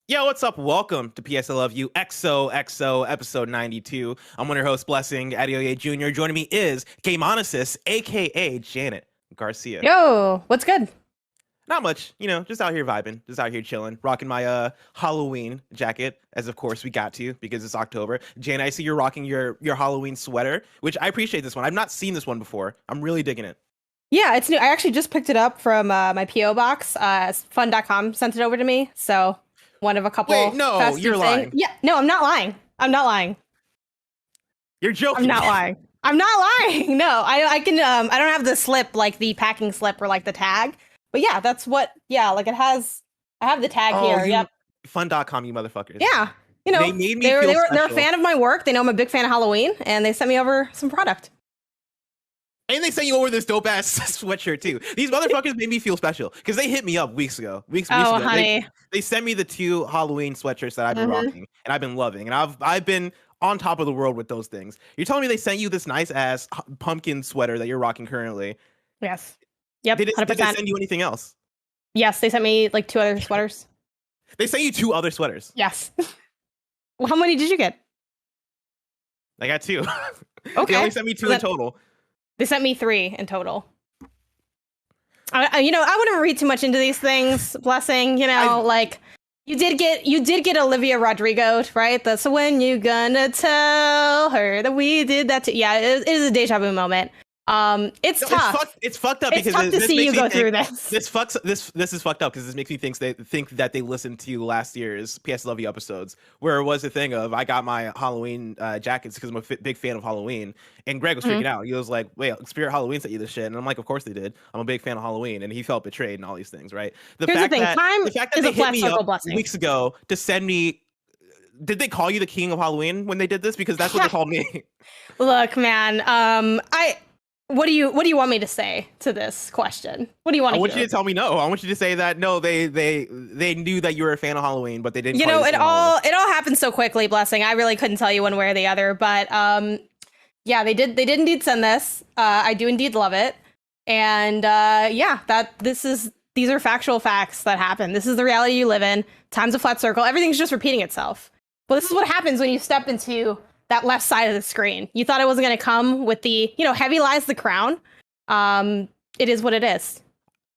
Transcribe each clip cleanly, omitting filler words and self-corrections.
Yo, what's up? Welcome to PS I Love You XOXO episode 92. I'm one of your hosts, Blessing Adeoye Jr. Joining me is Gameonesis, aka Janet Garcia. Yo, what's good? Not much, just out here vibing, just out here chilling, rocking my Halloween jacket, as of course we got to because it's October. Janet, I see you're rocking your Halloween sweater, which I appreciate this one. I've not seen this one before. I'm really digging it. Yeah, it's new. I actually just picked it up from my PO box. Fun.com sent it over to me, so one of a couple. Wait, no, you're lying. Yeah, no, I'm not lying. I'm not lying. You're joking. I'm not lying. I'm not lying. No, I can. I don't have the slip, like the packing slip or like the tag. But yeah, that's what. Yeah, like it has. I have the tag here. Yep. Fun.com, you motherfuckers. Yeah, they made me feel special. They're a fan of my work. They know I'm a big fan of Halloween, and they sent me over some product. And they sent you over this dope ass sweatshirt too. These motherfuckers made me feel special because they hit me up weeks ago. Weeks ago. Honey. They sent me the 2 Halloween sweatshirts that I've been rocking and I've been loving, and I've been on top of the world with those things. You're telling me they sent you this nice ass pumpkin sweater that you're rocking currently? Yes. Yep. Did they send you anything else? Yes, they sent me like 2 other sweaters. They sent you 2 other sweaters. Yes. Well, how many did you get? I got 2. Okay. They only sent me 2 in total. They sent me 3 in total. I wouldn't read too much into these things. Blessing, like you did get Olivia Rodrigo, right? That's when you gonna tell her that we did that. Yeah, it is a deja vu moment. It's tough. It's fucked up because it's tough to see you go through this. This is fucked up because this makes me think that they listened to last year's PS Love You episodes, where it was a thing of I got my Halloween jackets because I'm a big fan of Halloween, and Greg was freaking out. He was like, "Wait, Spirit Halloween sent you this shit?" And I'm like, "Of course they did. I'm a big fan of Halloween," and he felt betrayed and all these things, right? The fact that they hit me up weeks ago to send me. Did they call you the king of Halloween when they did this? Because that's what they called me. Look, man, What do you want me to say to this question? What do you want to hear? I want you to tell me no. I want you to say that no, they knew that you were a fan of Halloween, but they didn't. It all happened so quickly, Blessing. I really couldn't tell you one way or the other, but yeah, they did indeed send this. I do indeed love it, and these are factual facts that happen. This is the reality you live in. Time's a flat circle. Everything's just repeating itself. Well, this is what happens when you step into that left side of the screen. You thought it wasn't going to come with the, heavy lies the crown. It is what it is.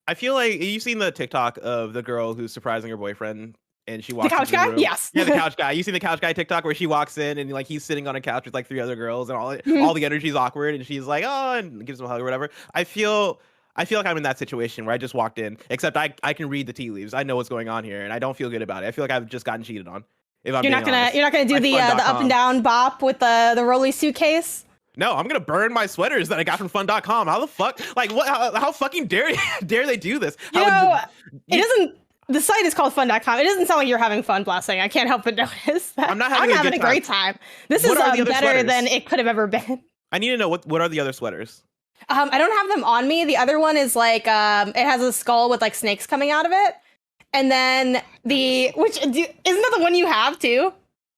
I feel like you've seen the TikTok of the girl who's surprising her boyfriend and she walks the couch guy? Room. Yes. Yeah, the couch guy. You seen the couch guy TikTok where she walks in and like he's sitting on a couch with like 3 other girls and all the energy's awkward and she's like, oh, and gives him a hug or whatever. I feel like I'm in that situation where I just walked in, except I can read the tea leaves. I know what's going on here and I don't feel good about it. I feel like I've just gotten cheated on. You're not gonna do the up and down bop with the rolly suitcase? No, I'm gonna burn my sweaters that I got from Fun.com. How the fuck? Like, what? How fucking dare they do this? It doesn't. The site is called Fun.com. It doesn't sound like you're having fun, Blessing. I can't help but notice that. I'm having a great time. This is better than it could have ever been. I need to know what are the other sweaters? I don't have them on me. The other one is like it has a skull with like snakes coming out of it. And then isn't that the one you have too?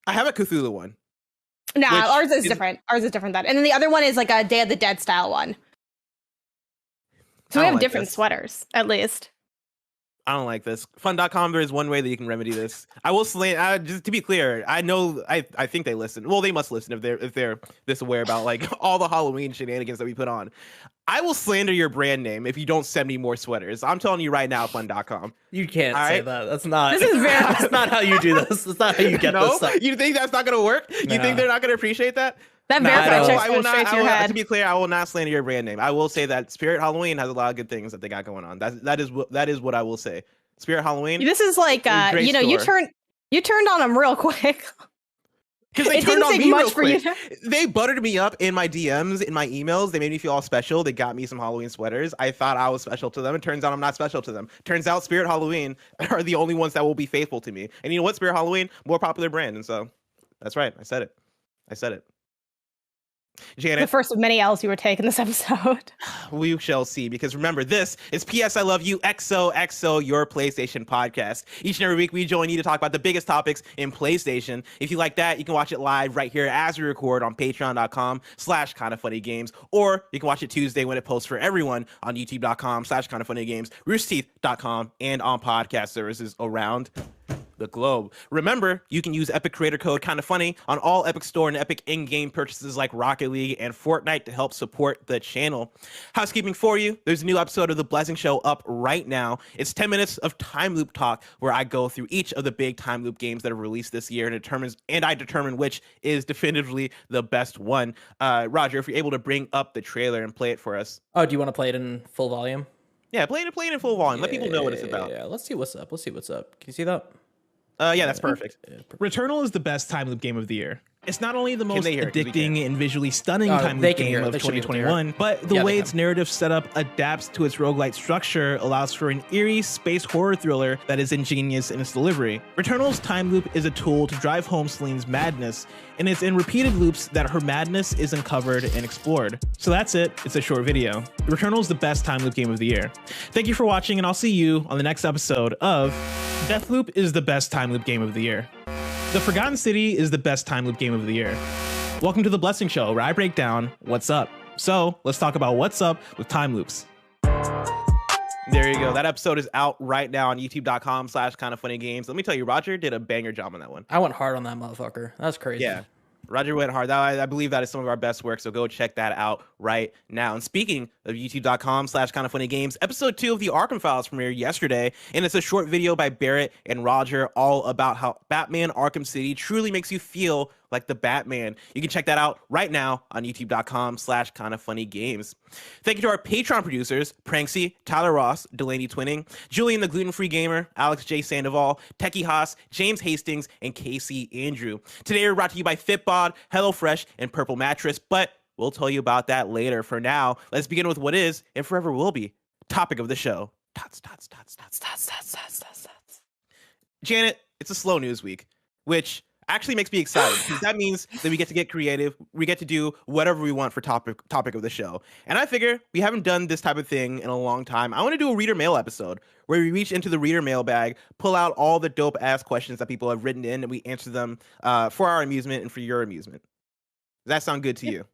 I have a Cthulhu one. No, ours is different. Ours is different than that. And then the other one is like a Day of the Dead style one. So we have different sweaters, at least. I don't like this. Fun.com, there is one way that you can remedy this. I will just to be clear, I know I think they listen. Well, they must listen if they're this aware about like all the Halloween shenanigans that we put on. I will slander your brand name if you don't send me more sweaters. I'm telling you right now, Fun.com. You can't say that. That's not. This is very. That's not how you do this. That's not how you get this stuff. You think that's not going to work? No. You think they're not going to appreciate that? That verified check's going straight to your head. To be clear, I will not slander your brand name. I will say that Spirit Halloween has a lot of good things that they got going on. That is what I will say. Spirit Halloween. This is like you turned on them real quick. Because they turned on me real quick. They buttered me up in my DMs, in my emails. They made me feel all special. They got me some Halloween sweaters. I thought I was special to them. It turns out I'm not special to them. Turns out Spirit Halloween are the only ones that will be faithful to me. And you know what? Spirit Halloween, more popular brand. And so that's right. I said it. Janet, the first of many L's you were taking this episode. We shall see, because remember, this is PS I Love You XOXO, your PlayStation podcast. Each and every week, we join you to talk about the biggest topics in PlayStation. If you like that, you can watch it live right here as we record on patreon.com/kindoffunnygames, or you can watch it Tuesday when it posts for everyone on youtube.com/kindoffunnygames, roosterteeth.com, and on podcast services around the globe. Remember, you can use Epic creator code KINDAFUNNY on all Epic Store and Epic in-game purchases like Rocket League and Fortnite to help support the channel. Housekeeping for you, there's a new episode of The Blessing Show up right now. It's 10 minutes of time loop talk where I go through each of the big time loop games that are released this year and I determine which is definitively the best one. Roger, if you're able to bring up the trailer and play it for us. Oh, do you want to play it in full volume? Yeah, play it in full volume. Let people know what it's about. Yeah, let's see what's up. Can you see that? Yeah, that's perfect. Returnal is the best time loop game of the year. It's not only the most addicting and visually stunning time loop game of 2021, but the way its narrative setup adapts to its roguelite structure allows for an eerie space horror thriller that is ingenious in its delivery. Returnal's time loop is a tool to drive home Celine's madness, and it's in repeated loops that her madness is uncovered and explored. So that's it. It's a short video. Returnal is the best time loop game of the year. Thank you for watching, and I'll see you on the next episode of Deathloop is the best time loop game of the year. The Forgotten City is the best time loop game of the year. Welcome to The Blessing Show, where I break down what's up. So let's talk about what's up with time loops. There you go. That episode is out right now on youtube.com/kindoffunnygames. Let me tell you, Roger did a banger job on that one. I went hard on that motherfucker. That's crazy. Yeah. Roger went hard. I believe that is some of our best work, so go check that out right now. And speaking of youtube.com/kindoffunnygames, episode 2 of the Arkham Files premiered yesterday, and it's a short video by Barrett and Roger all about how Batman Arkham City truly makes you feel like the Batman. You can check that out right now on youtube.com/kindoffunnygames. Thank you to our Patreon producers, Pranksy, Tyler Ross, Delaney Twinning, Julian the Gluten-Free Gamer, Alex J. Sandoval, Techie Haas, James Hastings, and Casey Andrew. Today we're brought to you by Fitbod, HelloFresh, and Purple Mattress, but we'll tell you about that later. For now, let's begin with what is, and forever will be, topic of the show. Janet, it's a slow news week, which actually makes me excited because that means that we get to get creative. We get to do whatever we want for topic of the show. And I figure we haven't done this type of thing in a long time. I want to do a reader mail episode where we reach into the reader mailbag, pull out all the dope ass questions that people have written in, and we answer them for our amusement and for your amusement. Does that sound good to you?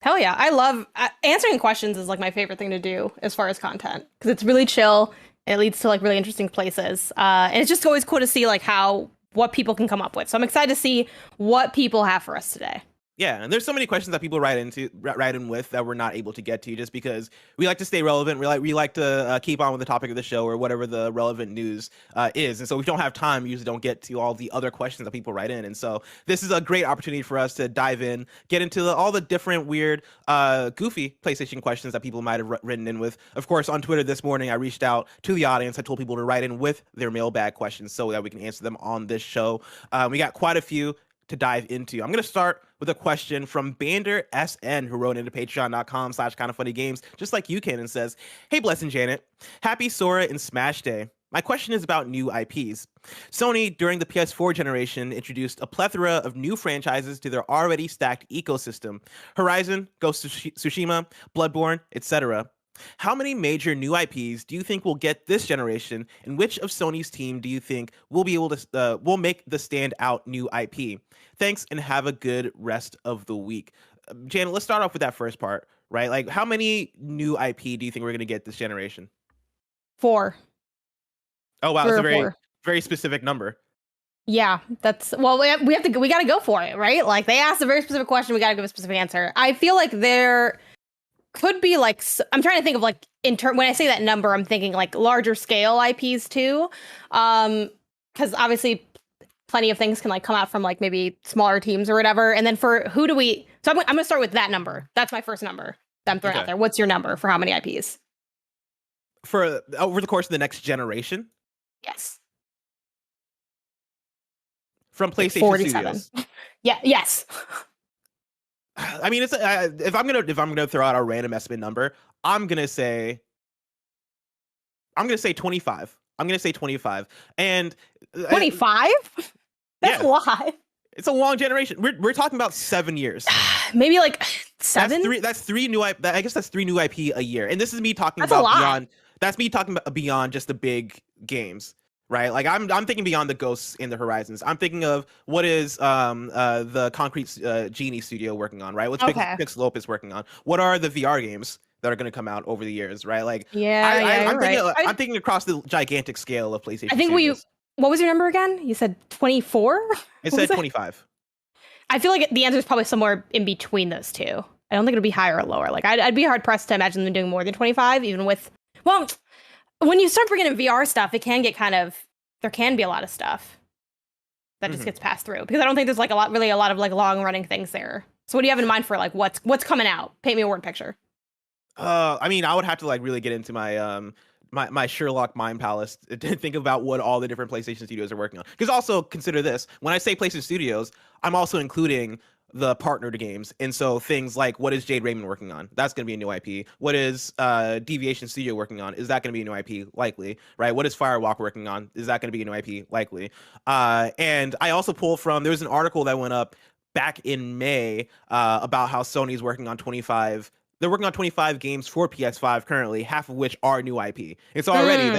Hell yeah. I love answering questions is like my favorite thing to do as far as content because it's really chill. And it leads to like really interesting places. And it's just always cool to see like what people can come up with. So I'm excited to see what people have for us today. Yeah, and there's so many questions that people write in with that we're not able to get to just because we like to stay relevant. We like to keep on with the topic of the show or whatever the relevant news is. And so we don't have time. We usually don't get to all the other questions that people write in. And so this is a great opportunity for us to dive in, get into all the different weird, goofy PlayStation questions that people might have written in with. Of course, on Twitter this morning, I reached out to the audience. I told people to write in with their mailbag questions so that we can answer them on this show. We got quite a few to dive into. I'm going to start with a question from BanderSN, who wrote into patreon.com/kindoffunnygames, just like you can, and says, "Hey, Bless and Janet, happy Sora and Smash Day. My question is about new IPs. Sony, during the PS4 generation, introduced a plethora of new franchises to their already stacked ecosystem. Horizon, Ghost of Tsushima, Bloodborne, etc. How many major new IPs do you think will get this generation, and which of Sony's team do you think will be able to will make the standout new IP? Thanks, and have a good rest of the week." Janet, let's start off with that first part, right? Like, how many new IP do you think we're going to get this generation? 4. Oh wow, that's a very specific number. Yeah, that's we got to go for it, right? Like they asked a very specific question, we got to give a specific answer. I feel like there could be like I'm trying to think of like when I say that number, I'm thinking like larger scale IPs too, because obviously plenty of things can like come out from like maybe smaller teams or whatever. And then for who do we? So I'm gonna start with that number. That's my first number that I'm throwing out there. What's your number for how many IPs for over the course of the next generation? Yes. From PlayStation 47. Studios. Yeah. Yes. I mean, it's if I'm gonna throw out a random estimate number, I'm gonna say 25. I'm gonna say 25. And 25? That's a lot. It's a long generation. We're talking about 7 years. Maybe like 7. That's three new. I guess that's 3 new IP a year. And this is me talking that's about beyond. That's me talking about beyond just the big games, right? Like I'm thinking beyond the Ghosts and the Horizons. I'm thinking of what is the Concrete Genie studio working on, right? What's Pixel Opus working on? What are the VR games that are going to come out over the years, right? Like I'm thinking across the gigantic scale of PlayStation. I think studios. What was your number again? You said 24? It said 25. I feel like the answer is probably somewhere in between those two. I don't think it'll be higher or lower. Like I'd be hard pressed to imagine them doing more than 25, even with, well, when you start bringing in VR stuff, it can get there can be a lot of stuff that just gets passed through, because I don't think there's like a lot of like long running things there. So what do you have in mind for like what's coming out? Paint me a word picture. I mean, I would have to like really get into my my Sherlock mind palace to think about what all the different PlayStation studios are working on. Because also consider this, when I say PlayStation Studios, I'm also including the partnered games. And so things like, what is Jade Raymond working on? That's going to be a new IP. What is Deviation Studio working on? Is that going to be a new IP? Likely, right? What is Firewalk working on? Is that going to be a new IP? Likely. And I also pulled from, there was an article that went up back in May about how Sony's working on 25. They're working on 25 games for PS5 currently, half of which are new IP. It's already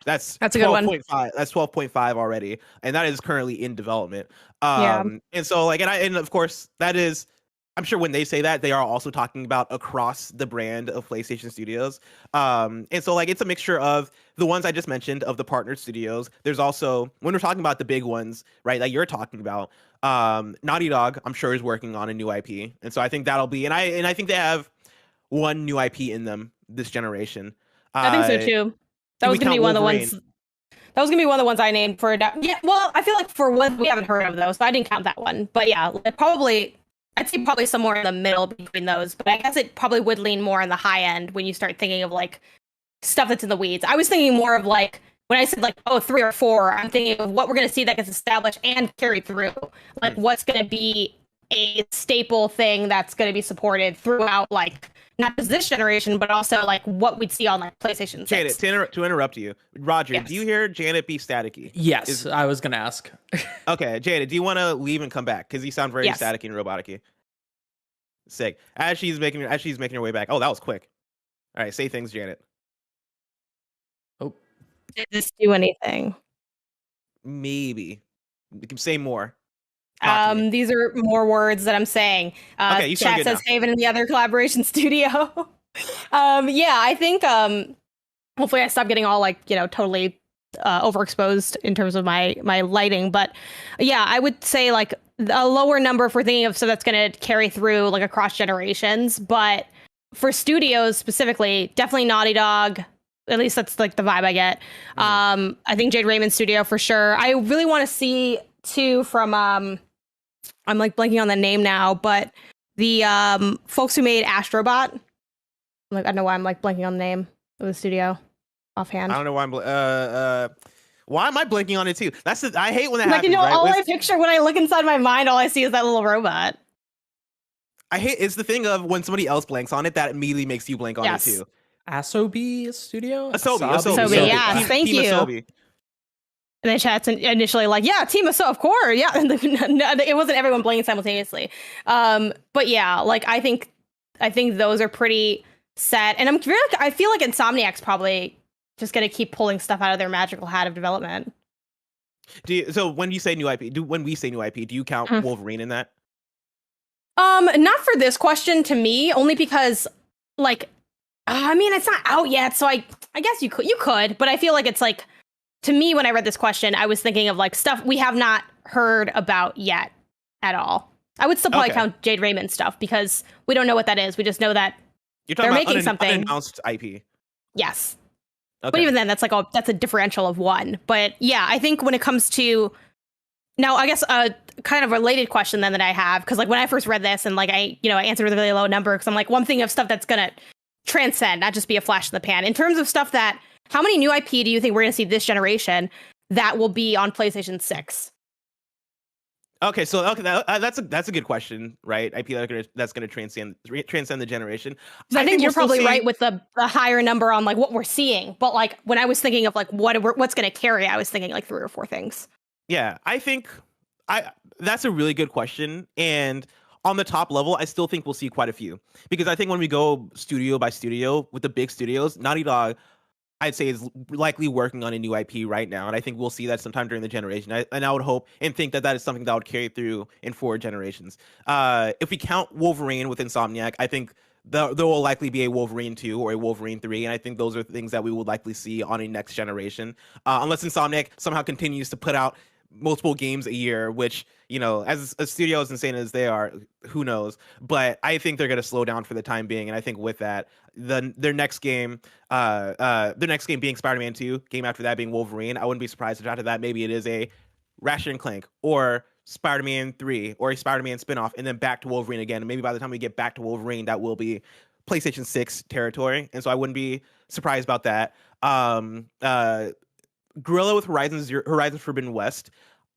that's a good one. 12.5. That's 12.5 already, and that is currently in development. And so like, and of course that is, I'm sure when they say that, they are also talking about across the brand of PlayStation Studios. And so like, it's a mixture of the ones I just mentioned, of the partnered studios. There's also, when we're talking about the big ones, right, that you're talking about, Naughty Dog, I'm sure is working on a new IP, and so I think that'll be, and I think they have one new IP in them this generation. I think so too. That was gonna be one of the ones. That was gonna be one of the ones I named for. Yeah, well, I feel like for one we haven't heard of those, so I didn't count that one. But yeah, I'd say probably somewhere in the middle between those. But I guess it probably would lean more on the high end when you start thinking of like stuff that's in the weeds. I was thinking more of like, when I said like, 3 or 4, I'm thinking of what we're gonna see that gets established and carried through. Like what's gonna be a staple thing that's gonna be supported throughout, like, not just this generation, but also like what we'd see on like PlayStation 6. Janet, to interrupt you, Roger, yes. Do you hear Janet be staticky? Yes, I was gonna ask. Okay, Janet, do you want to leave and come back? Because you sound very staticky and robotic-y. Sick. As she's making her way back. Oh, that was quick. All right, say things, Janet. Oh, did this do anything? Maybe. You can say more. These are more words that I'm saying. Okay, you chat says Haven in the other collaboration studio. Yeah, I think hopefully I stop getting all like, totally overexposed in terms of my lighting. But yeah, I would say like a lower number for thinking of stuff that's going to carry through like across generations. But for studios specifically, definitely Naughty Dog. At least that's like the vibe I get. I think Jade Raymond studio for sure. I really want to see too from I'm like blanking on the name now, but the folks who made Astrobot. I don't know why I'm like blanking on the name of the studio offhand. I don't know why why am I blanking on it too? I hate when that happens. Right? All I picture when I look inside my mind, all I see is that little robot. It's the thing of when somebody else blanks on it, that immediately makes you blank on it too. Asobi studio? Asobi, yeah, thank you. Asobi. And then chat's initially like, yeah, Team of of course, yeah. It wasn't everyone blanking simultaneously. But yeah, like I think those are pretty set. And I feel like Insomniac's probably just gonna keep pulling stuff out of their magical hat of development. So when you say new IP, when we say new IP, do you count Wolverine in that? Not for this question to me, only because like, I mean, it's not out yet, so I guess you could, but I feel like it's like, to me, when I read this question, I was thinking of like stuff we have not heard about yet at all. I would still probably count Jade Raymond stuff because we don't know what that is. We just know that they're making something. Unannounced IP. Yes. Okay. But even then, that's a differential of 1. But yeah, I think when it comes to now, I guess a kind of related question then that I have, because like when I first read this and like I answered with a really low number because I'm like, one thing of stuff that's gonna transcend, not just be a flash in the pan. In terms of stuff that, how many new IP do you think we're going to see this generation that will be on PlayStation 6? Okay, so that's a good question, right? IP that's going to transcend the generation. I think you're probably right with the higher number on like what we're seeing, but like when I was thinking of like what's going to carry, I was thinking like 3 or 4 things. Yeah, I think That's a really good question. And on the top level, I still think we'll see quite a few, because I think when we go studio by studio with the big studios, Naughty Dog, I'd say, is likely working on a new IP right now, and I think we'll see that sometime during the generation. And I would hope and think that is something that would carry through in 4 generations. If we count Wolverine with Insomniac, I think there will likely be a Wolverine 2 or a Wolverine 3, and I think those are things that we would likely see on a next generation, unless Insomniac somehow continues to put out multiple games a year, which, you know, as a studio as insane as they are, who knows? But I think they're going to slow down for the time being, and I think with that, their next game being Spider-Man 2, game after that being Wolverine, I wouldn't be surprised if after that maybe it is a Ratchet and Clank or Spider-Man 3 or a Spider-Man spinoff, and then back to Wolverine again. And maybe by the time we get back to Wolverine, that will be PlayStation 6 territory, and so I wouldn't be surprised about that. Guerrilla with Horizon Forbidden West,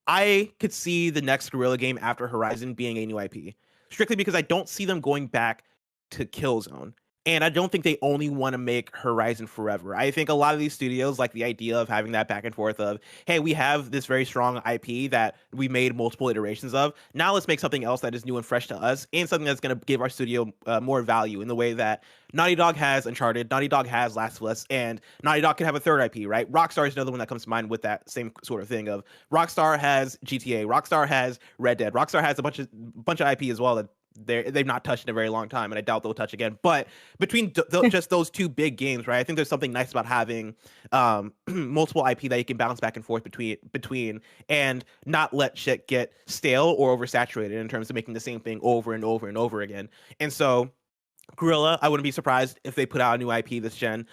I could see the next Guerrilla game after Horizon being a new IP, strictly because I don't see them going back to Killzone. And I don't think they only want to make Horizon forever. I think a lot of these studios like the idea of having that back and forth of, hey, we have this very strong IP that we made multiple iterations of. Now let's make something else that is new and fresh to us, and something that's going to give our studio more value, in the way that Naughty Dog has Uncharted, Naughty Dog has Last of Us, and Naughty Dog can have a third IP, right? Rockstar is another one that comes to mind with that same sort of thing of Rockstar has GTA, Rockstar has Red Dead, Rockstar has a bunch of IP as well that they've not touched in a very long time, and I doubt they'll touch again. But between just those two big games, right, I think there's something nice about having multiple IP that you can bounce back and forth between and not let shit get stale or oversaturated in terms of making the same thing over and over and over again. And so Guerrilla, I wouldn't be surprised if they put out a new IP this gen.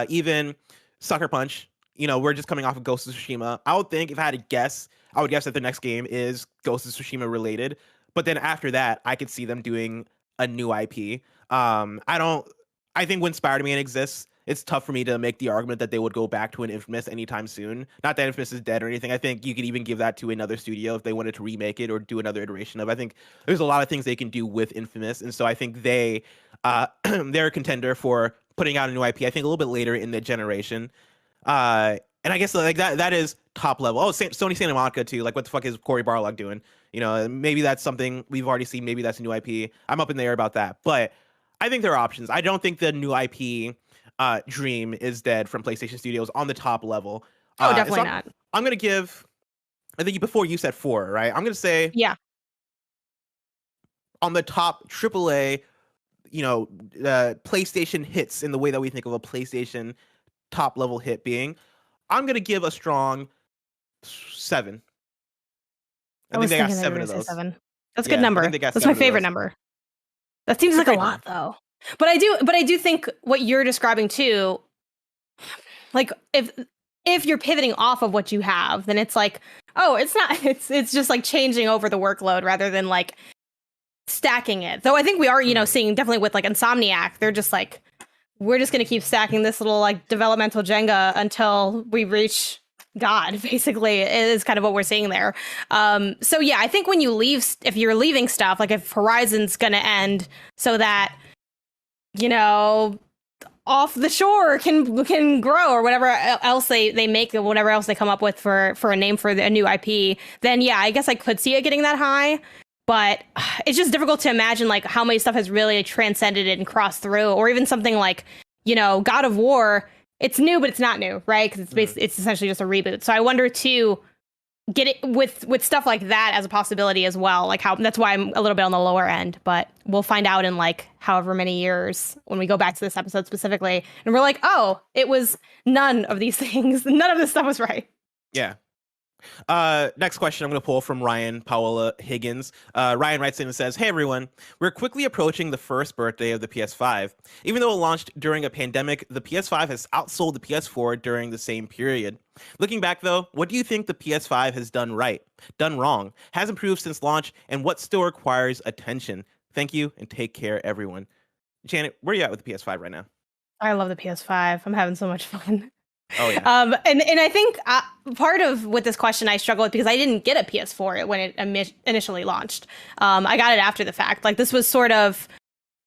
Even Sucker Punch, you know, we're just coming off of Ghost of Tsushima. I would think, if I had to guess, I would guess that the next game is Ghost of Tsushima related. But then after that, I could see them doing a new IP. I think when Spider-Man exists, it's tough for me to make the argument that they would go back to an Infamous anytime soon. Not that Infamous is dead or anything. I think you could even give that to another studio if they wanted to remake it or do another iteration of. I think there's a lot of things they can do with Infamous, and so I think they're a contender for putting out a new IP. I think a little bit later in the generation. And I guess like that is top level. Oh, Sony Santa Monica too. Like, what the fuck is Cory Barlog doing? You know, maybe that's something we've already seen. Maybe that's a new IP. I'm up in the air about that. But I think there are options. I don't think the new IP dream is dead from PlayStation Studios on the top level. Oh, definitely not. I'm going to give, I think before you said 4, right? I'm going to say, yeah, on the top AAA, you know, PlayStation hits in the way that we think of a PlayStation top level hit being, I'm going to give a strong 7. I think they got 7 of those. 7. That's a good number. That's my favorite number. That seems like a lot, though. But I do think what you're describing too, like if you're pivoting off of what you have, then it's like, oh, it's just like changing over the workload rather than like stacking it. Though I think we are, you know, seeing definitely with like Insomniac, they're just like, we're just gonna keep stacking this little like developmental Jenga until we reach God, basically, is kind of what we're seeing there. So yeah, I think when you leave, if you're leaving stuff, like if Horizon's gonna end so that, you know, Off the Shore can grow or whatever else they make, whatever else they come up with for a name for a new IP, then yeah, I guess I could see it getting that high. But it's just difficult to imagine like how many stuff has really transcended it and crossed through, or even something like, you know, God of War. It's new, but it's not new, right? Because it's essentially just a reboot. So I wonder too, get it with stuff like that as a possibility as well. Like how that's why I'm a little bit on the lower end, but we'll find out in like however many years when we go back to this episode specifically, and we're like, oh, it was none of these things. None of this stuff was right. Yeah. Next question I'm going to pull from Ryan Powala-Higgins. Ryan writes in and says, hey everyone, we're quickly approaching the first birthday of the PS5. Even though it launched during a pandemic, the PS5 has outsold the PS4 during the same period. Looking back though, what do you think the PS5 has done right, done wrong, has improved since launch, and what still requires attention? Thank you and take care, everyone. Janet, where are you at with the PS5 right now? I love the PS5. I'm having so much fun. Oh yeah. And I think part of with this question I struggle with because I didn't get a PS4 when it initially launched. I got it after the fact. Like this was sort of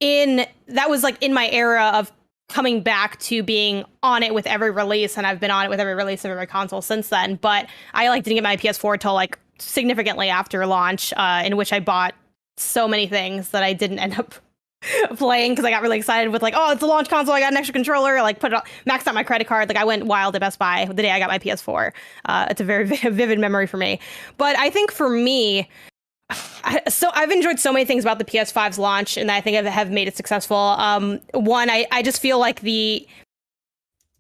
that was like in my era of coming back to being on it with every release, and I've been on it with every release of every console since then. But I like didn't get my PS4 till like significantly after launch, in which I bought so many things that I didn't end up playing because I got really excited with like, oh, it's a launch console, I got an extra controller, like maxed out my credit card. Like I went wild at Best Buy the day I got my PS4. It's a very vivid memory for me. But I think for me, so I've enjoyed so many things about the PS5's launch, and I think have made it successful. One, I just feel like the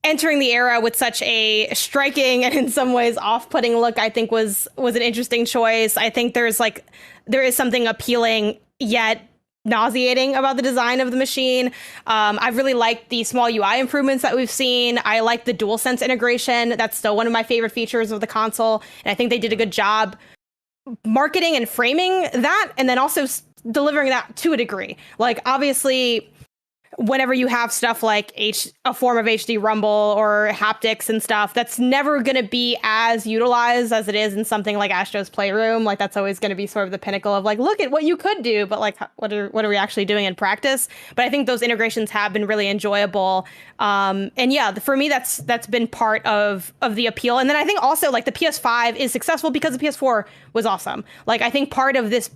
entering the era with such a striking and in some ways off-putting look, I think was an interesting choice. I think there is something appealing yet nauseating about the design of the machine. I really liked the small UI improvements that we've seen. I like the DualSense integration. That's still one of my favorite features of the console, and I think they did a good job marketing and framing that, and then also delivering that to a degree. Like obviously, whenever you have stuff like a form of HD rumble or haptics and stuff, that's never going to be as utilized as it is in something like Astro's Playroom. Like that's always going to be sort of the pinnacle of like, look at what you could do, but like, what are we actually doing in practice? But I think those integrations have been really enjoyable. And yeah, for me, that's been part of the appeal. And then I think also like the PS5 is successful because the PS4 was awesome. Like I think part of this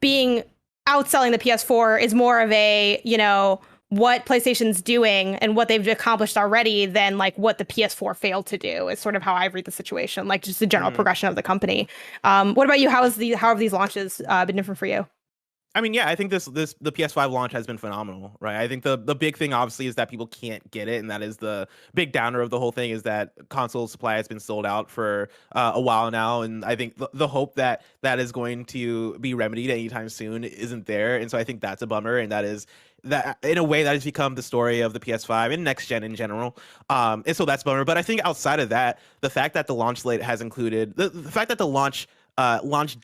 being outselling the PS4 is more of a, what PlayStation's doing and what they've accomplished already than like what the PS4 failed to do is sort of how I read the situation, like just the general progression of the company. What about you? How have these launches been different for you? I mean, yeah, I think the PS5 launch has been phenomenal, right? I think the big thing obviously is that people can't get it, and that is the big downer of the whole thing, is that console supply has been sold out for a while now, and I think the hope that is going to be remedied anytime soon isn't there, and so I think that's a bummer, and that in a way that has become the story of the PS5 and next gen in general, and so that's a bummer. But I think outside of that, the fact that the launch slate has included the fact that the launch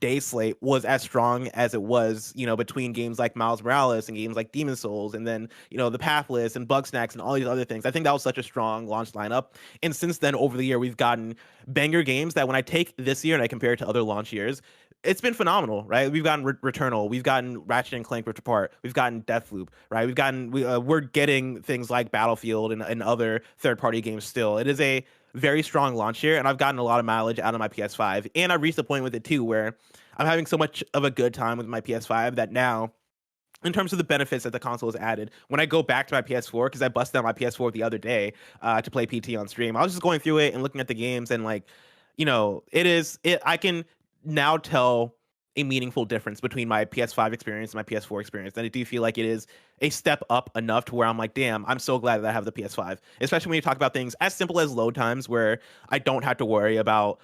day slate was as strong as it was, between games like Miles Morales and games like Demon's Souls, and then, the Pathless and Bugsnax and all these other things. I think that was such a strong launch lineup. And since then, over the year, we've gotten banger games that when I take this year and I compare it to other launch years, it's been phenomenal, right? We've gotten Returnal, we've gotten Ratchet and Clank Rift Apart, we've gotten Deathloop, right? We're getting things like Battlefield and other third-party games still. It is a very strong launch year, and I've gotten a lot of mileage out of my PS5, and I've reached a point with it too where I'm having so much of a good time with my PS5 that now, in terms of the benefits that the console has added, when I go back to my PS4, because I busted out my PS4 the other day to play PT on stream, I was just going through it and looking at the games, and like, I can now tell a meaningful difference between my PS5 experience and my PS4 experience. And I do feel like it is a step up enough to where I'm like, damn, I'm so glad that I have the PS5. Especially when you talk about things as simple as load times, where I don't have to worry about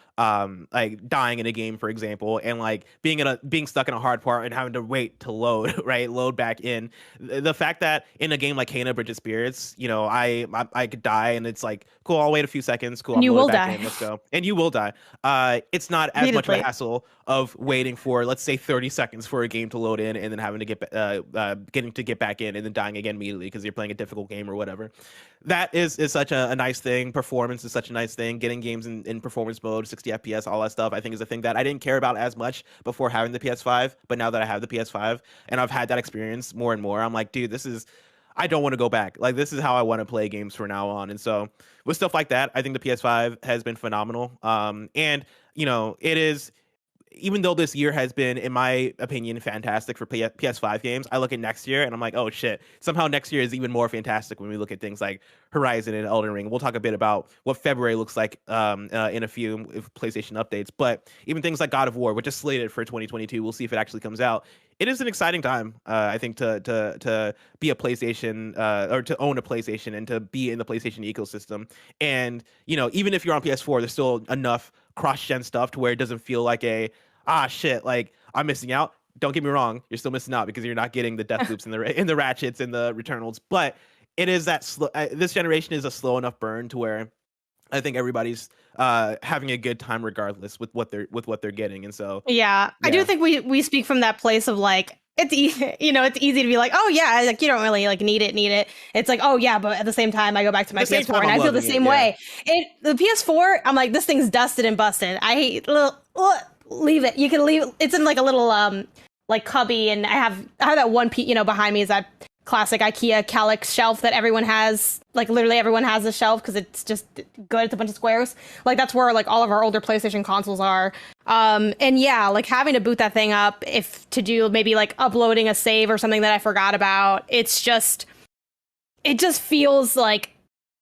like dying in a game, for example, and like being stuck in a hard part and having to wait to load, right? Load back in. The fact that in a game like Kena Bridge of Spirits, I could die and it's like, cool, I'll wait a few seconds. Cool, you will die. In, let's go. And you will die. It's not as much of a hassle of waiting for, let's say, 30 seconds for a game to load in and then having to get back in and then dying again immediately because you're playing a difficult game or whatever. That is such a nice thing. Performance is such a nice thing. Getting games in performance mode, 60 FPS, all that stuff, I think is a thing that I didn't care about as much before having the PS5. But now that I have the PS5 and I've had that experience more and more, I'm like, dude, I don't want to go back. Like, this is how I want to play games from now on. And so with stuff like that, I think the PS5 has been phenomenal. And, it is, even though this year has been, in my opinion, fantastic for PS5 games, I look at next year and I'm like, oh shit, somehow next year is even more fantastic when we look at things like Horizon and Elden Ring. We'll talk a bit about what February looks like in a few PlayStation updates, but even things like God of War, which is slated for 2022, we'll see if it actually comes out. It is an exciting time, I think, to be a PlayStation or to own a PlayStation and to be in the PlayStation ecosystem. And, even if you're on PS4, there's still enough cross-gen stuff to where it doesn't feel like shit, like I'm missing out. Don't get me wrong, you're still missing out because you're not getting the Deathloops and the Ratchets and the Returnals. But it is that this generation is a slow enough burn to where I think everybody's having a good time regardless with what they're getting. And so yeah. I do think we speak from that place of like, it's easy, it's easy to be like, oh yeah, like you don't really like need it. It's like, oh yeah, but at the same time I go back to my PS4 and I feel the same way. The PS4, I'm like, this thing's dusted and busted. I hate leave it. You can leave. It's in like a little like cubby, and I have that one behind me is that classic IKEA Calyx shelf that everyone has. Like literally everyone has a shelf because it's just good. It's a bunch of squares. Like that's where like all of our older PlayStation consoles are. And yeah, like having to boot that thing up if to do maybe like uploading a save or something that I forgot about. It just feels like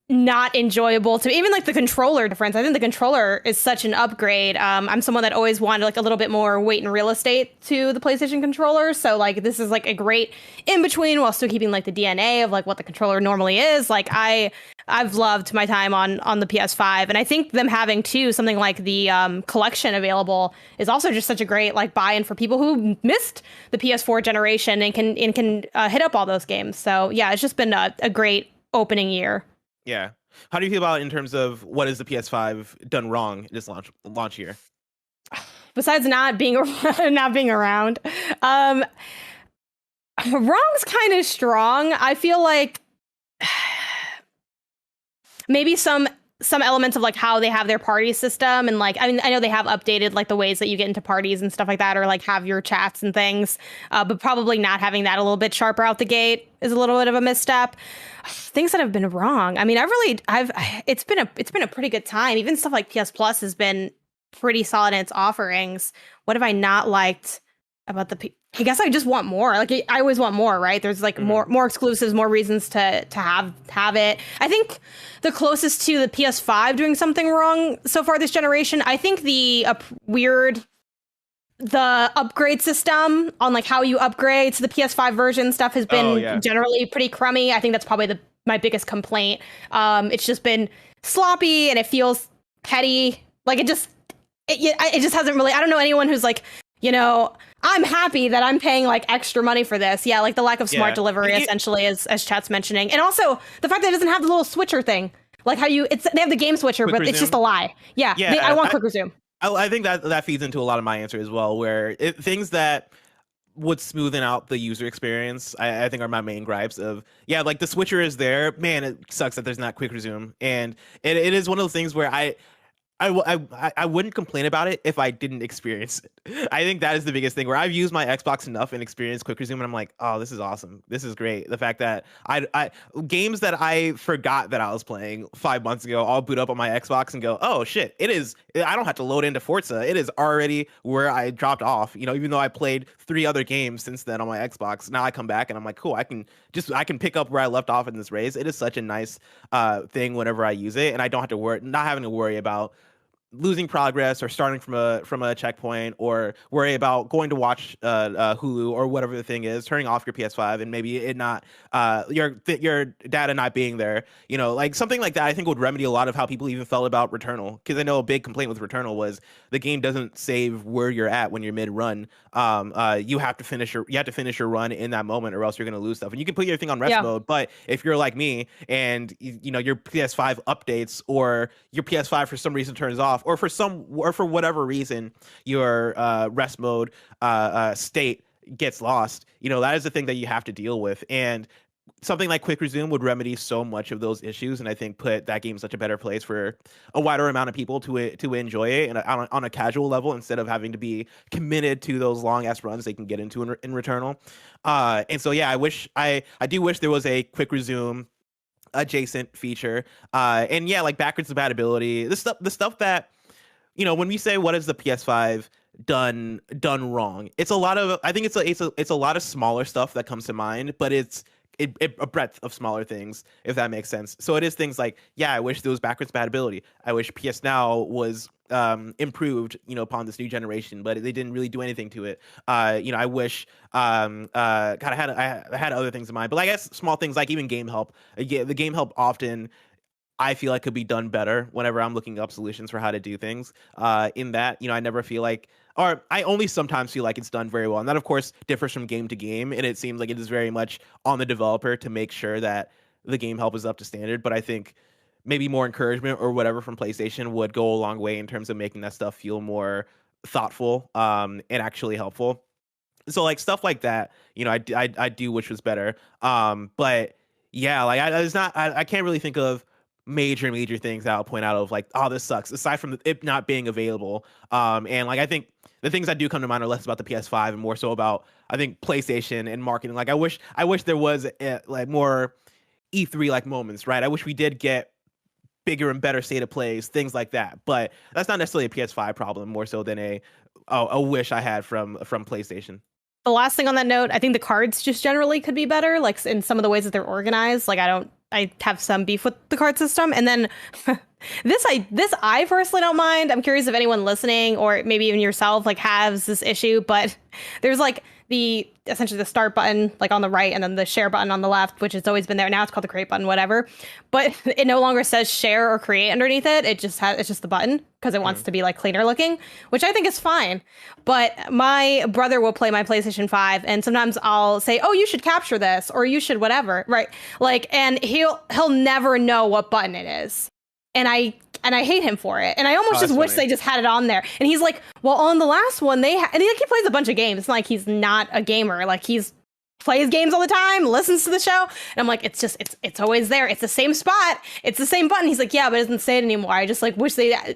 not enjoyable to me. Even like the controller difference. I think the controller is such an upgrade. I'm someone that always wanted like a little bit more weight and real estate to the PlayStation controller. So like this is like a great in between while still keeping like the DNA of like what the controller normally is. Like I've loved my time on the PS5, and I think them having too something like the collection available is also just such a great like buy-in for people who missed the PS4 generation and can hit up all those games. So yeah, it's just been a great opening year. Yeah. How do you feel about it in terms of what is the PS5 done wrong in this launch year? Besides not being around, wrong's kind of strong. I feel like maybe some elements of like how they have their party system, and like I mean I know they have updated like the ways that you get into parties and stuff like that, or like have your chats and things, but probably not having that a little bit sharper out the gate is a little bit of a misstep. Things that have been wrong. I mean, it's been a pretty good time. Even stuff like PS Plus has been pretty solid in its offerings. What have I not liked about I guess I just want more. Like I always want more, right? There's like more exclusives, more reasons to have it. I think the closest to the PS5 doing something wrong so far this generation, I think the upgrade system on like how you upgrade to the PS5 version stuff has been generally pretty crummy. I think that's probably my biggest complaint. It's just been sloppy and it feels petty. Like it just hasn't really, I don't know anyone who's like, you know, I'm happy that I'm paying like extra money for this. Yeah, like the lack of smart delivery essentially as Chat's mentioning. And also the fact that it doesn't have the little switcher thing. Like how they have the game switcher, but it's just a lie. Yeah, I want quick resume. I think that feeds into a lot of my answer as well, where things that would smoothen out the user experience, I think are my main gripes of, like the switcher is there. Man, it sucks that there's not quick resume. And it is one of those things where I wouldn't complain about it if I didn't experience it. I think that is the biggest thing, where I've used my Xbox enough and experienced quick resume, and I'm like, oh, this is awesome. This is great. The fact that I games that I forgot that I was playing 5 months ago, I'll boot up on my Xbox and go, oh shit, I don't have to load into Forza. It is already where I dropped off. You know, even though I played 3 other games since then on my Xbox, now I come back and I'm like, cool, I can pick up where I left off in this race. It is such a nice thing whenever I use it, and I don't have to not having to worry about losing progress or starting from a checkpoint, or worry about going to watch Hulu or whatever the thing is, turning off your PS5 and maybe it not your data not being there. You know, like something like that I think would remedy a lot of how people even felt about Returnal, because I know a big complaint with Returnal was the game doesn't save where you're at when you're mid-run. You have to finish your run in that moment, or else you're going to lose stuff. And you can put your thing on rest mode, but if you're like me and you know your PS5 updates, or your PS5 for some reason turns off, or for whatever reason your rest mode state gets lost, you know, that is the thing that you have to deal with. And something like quick resume would remedy so much of those issues, and I think put that game in such a better place for a wider amount of people to enjoy it, and on a casual level, instead of having to be committed to those long ass runs they can get into in Returnal. And so I do wish there was a quick resume adjacent feature, and like backwards compatibility, the stuff that, you know, when we say what is the PS5 done wrong, it's a lot of, I think it's a lot of smaller stuff that comes to mind, but it's a breadth of smaller things, if that makes sense. So it is things like, I wish there was backwards compatibility. I wish PS Now was improved, you know, upon this new generation, but they didn't really do anything to it. You know, I wish God, I had other things in mind, but I guess small things like even game help. The game help often, I feel like, could be done better whenever I'm looking up solutions for how to do things. In that, you know, I never feel like, or I only sometimes feel like it's done very well. And that, of course, differs from game to game. And it seems like it is very much on the developer to make sure that the game help is up to standard. But I think maybe more encouragement or whatever from PlayStation would go a long way in terms of making that stuff feel more thoughtful and actually helpful. So like stuff like that, you know, I do wish was better. But yeah, like I can't really think of major things that I'll point out of like, oh, this sucks. Aside from it not being available, and like I think the things that do come to mind are less about the PS5 and more so about I think PlayStation and marketing. Like I wish there was like more E3 like moments, right? I wish we did get bigger and better state of plays, things like that. But that's not necessarily a PS5 problem, more so than a wish I had from PlayStation. The last thing on that note, I think the cards just generally could be better, like in some of the ways that they're organized. Like I have some beef with the card system. And then this I personally don't mind. I'm curious if anyone listening or maybe even yourself like has this issue, but there's like essentially the start button like on the right and then the share button on the left, which has always been there. Now it's called the create button, whatever. But it no longer says share or create underneath it. It's just the button because it wants to be like cleaner looking, which I think is fine. But my brother will play my PlayStation 5 and sometimes I'll say, oh, you should capture this or you should whatever. Right. Like, and he'll never know what button it is. And I hate him for it. And I almost just wish they just had it on there. And he's like, well, on the last one, and he plays a bunch of games. It's not like he's not a gamer. Like he's plays games all the time, listens to the show. And I'm like, it's always there. It's the same spot. It's the same button. He's like, yeah, but it doesn't say it anymore. I just like wish I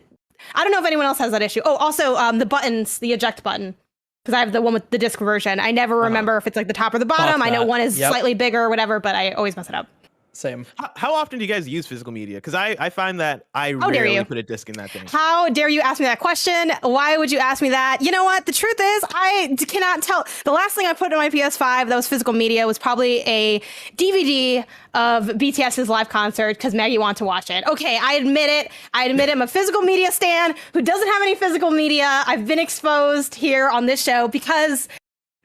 don't know if anyone else has that issue. Oh, also the buttons, the eject button. Because I have the one with the disc version. I never remember if it's like the top or the bottom. I know one is slightly bigger or whatever, but I always mess it up. Same. How often do you guys use physical media? Because I find that I rarely put a disc in that thing. How dare you ask me that question? Why would you ask me that? You know what? The truth is, I cannot tell. The last thing I put in my PS5 that was physical media was probably a DVD of BTS's live concert because Maggie wanted to watch it. Okay, I admit it. I'm a physical media stan who doesn't have any physical media. I've been exposed here on this show because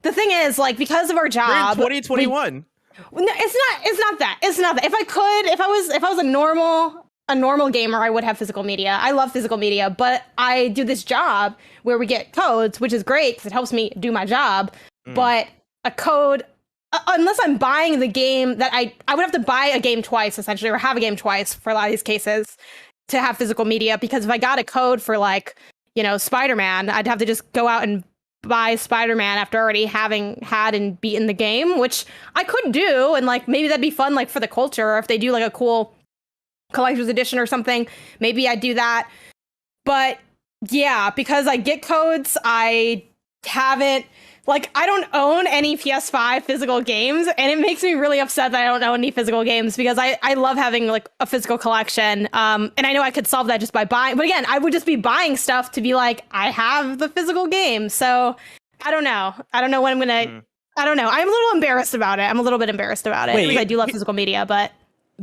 the thing is, like, because of our job. We're in 2021. No, it's not that. If I was a normal gamer, I would have physical media. I love physical media, but I do this job where we get codes, which is great because it helps me do my job. But a code, unless I'm buying the game that I would have to buy a game twice essentially, or have a game twice for a lot of these cases to have physical media. Because if I got a code for like, Spider-Man, I'd have to just go out and buy Spider-Man after already having had and beaten the game, which I could do, and like maybe that'd be fun like for the culture, or if they do like a cool collector's edition or something, maybe I'd do that. But yeah, because I get codes, I don't own any PS5 physical games, and it makes me really upset that I don't own any physical games because I love having like a physical collection. And I know I could solve that just by buying, but again, I would just be buying stuff to be like, I have the physical game. So I don't know. I don't know when I'm gonna. I don't know. I'm a little embarrassed about it. I'm a little bit embarrassed about it because I do love physical media, but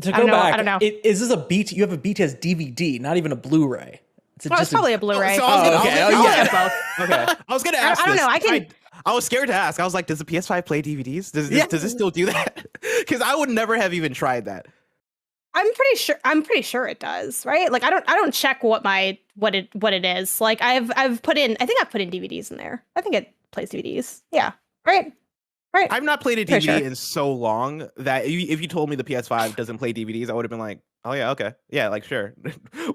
to go back, I don't know. Is this you have a BTS DVD, not even a Blu-ray? It's probably a Blu-ray. Okay. I was gonna ask. I don't know. I was scared to ask. I was like, does the PS5 play DVDs? Does it still do that? Because I would never have even tried that. I'm pretty sure it does, right? Like I don't check what it is. Like I've put in DVDs in there. I think it plays DVDs. Yeah. Right. I've not played a DVD in so long that if you told me the PS5 doesn't play DVDs, I would have been like, oh yeah, okay. Yeah, like sure.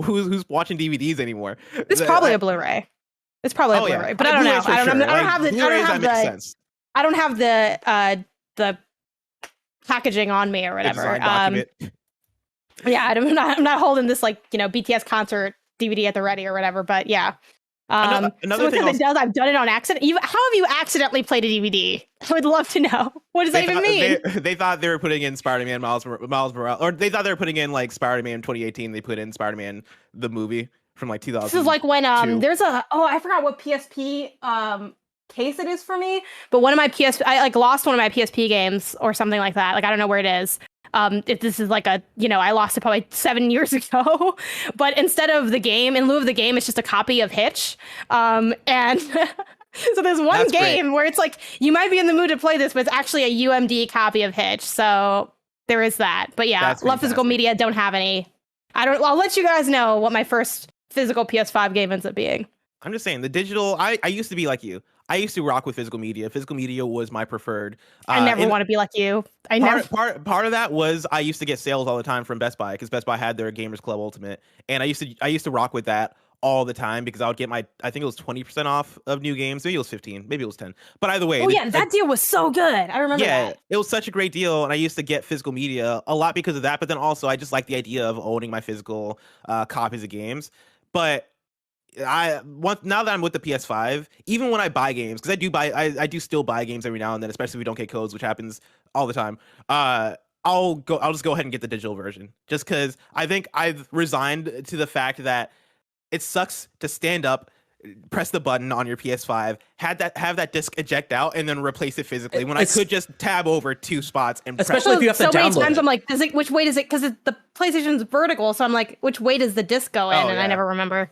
Who's watching DVDs anymore? It's probably a Blu-ray. It's probably a Blu-ray, but I don't know. I don't have the packaging on me or whatever. Yeah, I'm not holding this like BTS concert DVD at the ready or whatever. But yeah, another thing it does. I've done it on accident. How have you accidentally played a DVD? I would love to know. What does that even mean? They thought they were putting in Spider-Man Miles Morales, or they thought they were putting in like Spider-Man 2018. They put in Spider-Man the movie from like 2000. This is like when there's I forgot what PSP case it is for me, but one of my I like lost one of my PSP games or something like that. Like I don't know where it is. If this is like I lost it probably 7 years ago, but instead of the game, in lieu of the game, it's just a copy of Hitch. And so there's one game where it's like, you might be in the mood to play this, but it's actually a UMD copy of Hitch. So there is that. But yeah, love physical media. Don't have any. I'll let you guys know what my first physical PS5 game ends up being. I'm just saying the digital. I used to be like you. I used to rock with physical media. Physical media was my preferred. I never want to be like you. Part of that was I used to get sales all the time from Best Buy because Best Buy had their Gamers Club Ultimate, and I used to rock with that all the time because I would get I think it was 20% off of new games. Maybe it was 15, maybe it was 10. But either way. Oh yeah, that deal was so good. I remember that. It was such a great deal. And I used to get physical media a lot because of that. But then also I just like the idea of owning my physical copies of games. But now that I'm with the PS5, even when I buy games, because I do still buy games every now and then, especially if we don't get codes, which happens all the time. I'll just go ahead and get the digital version, just because I think I've resigned to the fact that it sucks to stand up, press the button on your PS5, have that disc eject out, and then replace it physically. When I could just tab over 2 spots and especially if you have to download. So many times I'm like, which way does it? Because the PlayStation's vertical, so I'm like, which way does the disc go in? I never remember.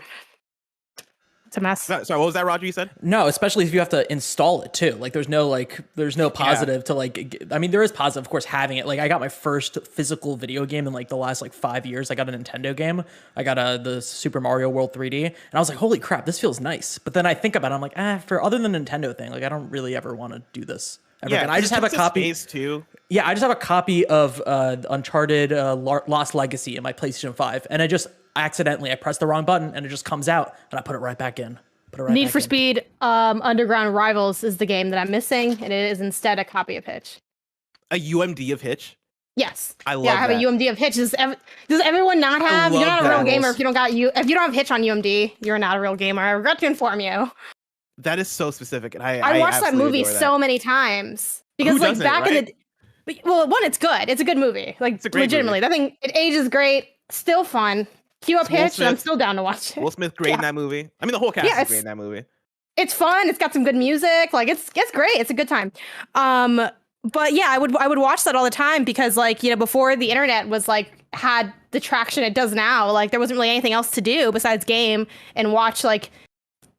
It's a mess. Sorry, what was that, Roger? You said? No, especially if you have to install it too. Like, there's no positive to like. I mean, there is positive, of course, having it. Like, I got my first physical video game in like the last 5 years. I got a Nintendo game. I got the Super Mario World 3D, and I was like, holy crap, this feels nice. But then I think about it, I'm like, for other than the Nintendo thing, like, I don't really ever want to do this. And I just have a copy too. Yeah, I just have a copy of Uncharted Lost Legacy in my PlayStation 5, and I press the wrong button and it just comes out and I put it right back in. Need for Speed Underground Rivals is the game that I'm missing, and it is instead a copy of Hitch. A UMD of Hitch? Yes. I love that. I have a UMD of Hitch. Does everyone not have? You're not a real gamer if you don't have Hitch on UMD. You're not a real gamer. I regret to inform you. That is so specific, and I watched that movie so many times because in the well, one, it's good. It's a good movie. Like, it's a great legitimately, movie. That thing, it ages great. Still fun. Cue up Hitch, and I'm still down to watch it. Will Smith great in that movie. I mean, the whole cast is great in that movie. It's fun. It's got some good music. Like, it's great. It's a good time. But yeah, I would watch that all the time because, before the internet was had the traction it does now, there wasn't really anything else to do besides game and watch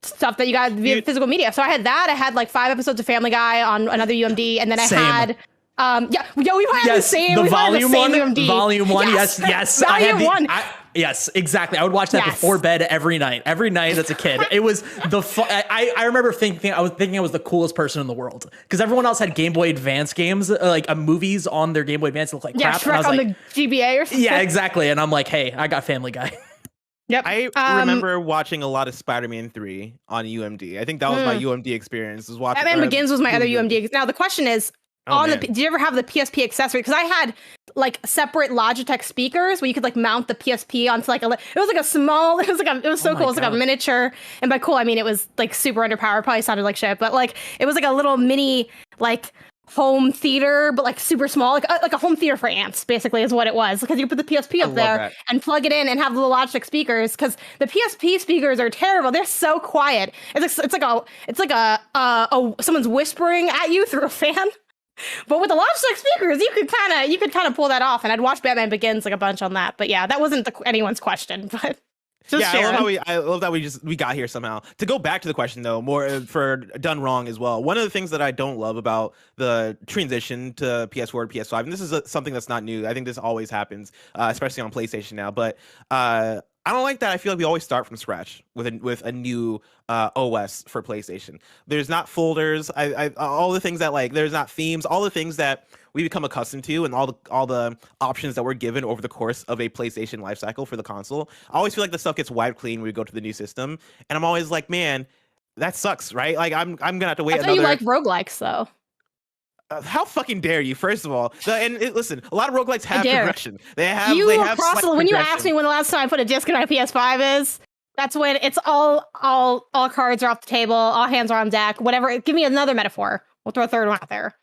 stuff that you got via physical media. So I had that. I had 5 episodes of Family Guy on another UMD, and then I had. We had the same. The volume one. UMD. Volume one. Yes. Volume one. Yes, exactly. I would watch that before bed every night as a kid. It was I remember thinking I was the coolest person in the world because everyone else had Game Boy Advance games, movies on their Game Boy Advance look like crap. Shrek and I was on the GBA or something. Yeah, exactly. And I'm like, hey, I got Family Guy. Yep. I remember watching a lot of Spider-Man 3 on UMD. I think that was my UMD experience. Was watching Batman Begins was my other UMD. Now the question is, did you ever have the PSP accessory? Because I had separate Logitech speakers where you could mount the PSP onto it was a small, it was so cool. It was a miniature, and by cool I mean it was super underpowered, probably sounded like shit, but it was a little mini home theater, but super small, like a home theater for amps, basically is what it was. Because you put the PSP up there and plug it in and have the little Logitech speakers. Because the PSP speakers are terrible; they're so quiet. It's like someone's whispering at you through a fan. But with the Logitech speakers, you could kind of pull that off. And I'd watch Batman Begins a bunch on that. But yeah, that wasn't anyone's question. But I love that we got here somehow. To go back to the question though, more for done wrong as well. One of the things that I don't love about the transition to PS4 to PS5, and this is something that's not new. I think this always happens, especially on PlayStation now. But I don't like that. I feel like we always start from scratch with a new OS for PlayStation. There's not folders. All the things that there's not themes. All the things that we become accustomed to, and all the options that we're given over the course of a PlayStation lifecycle for the console. I always feel like the stuff gets wiped clean when we go to the new system, and I'm always like, man, that sucks, right? I'm gonna have to wait. I thought you like roguelikes though. How fucking dare you? First of all, listen, a lot of roguelikes have progression. They have. When you asked me when the last time I put a disc in my PS5 is, that's when it's all cards are off the table, all hands are on deck. Whatever. Give me another metaphor. We'll throw a third one out there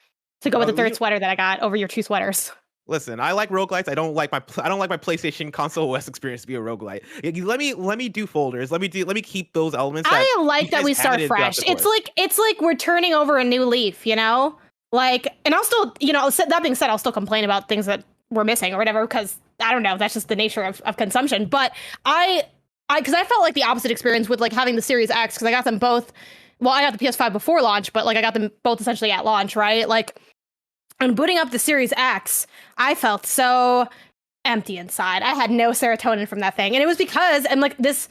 to go with the third sweater that I got over your 2 sweaters. Listen, I like roguelites. I don't like my PlayStation console OS experience to be a roguelite. Let me do folders. Let me keep those elements. I like that we start fresh. It's like we're turning over a new leaf, and I'll still, that being said, I'll still complain about things that we're missing or whatever, because I don't know, that's just the nature of consumption. But because I felt like the opposite experience with having the Series X, because I got them both. Well, I got the PS5 before launch, but I got them both essentially at launch, right? And booting up the Series X, I felt so empty inside. I had no serotonin from that thing, and it was because this.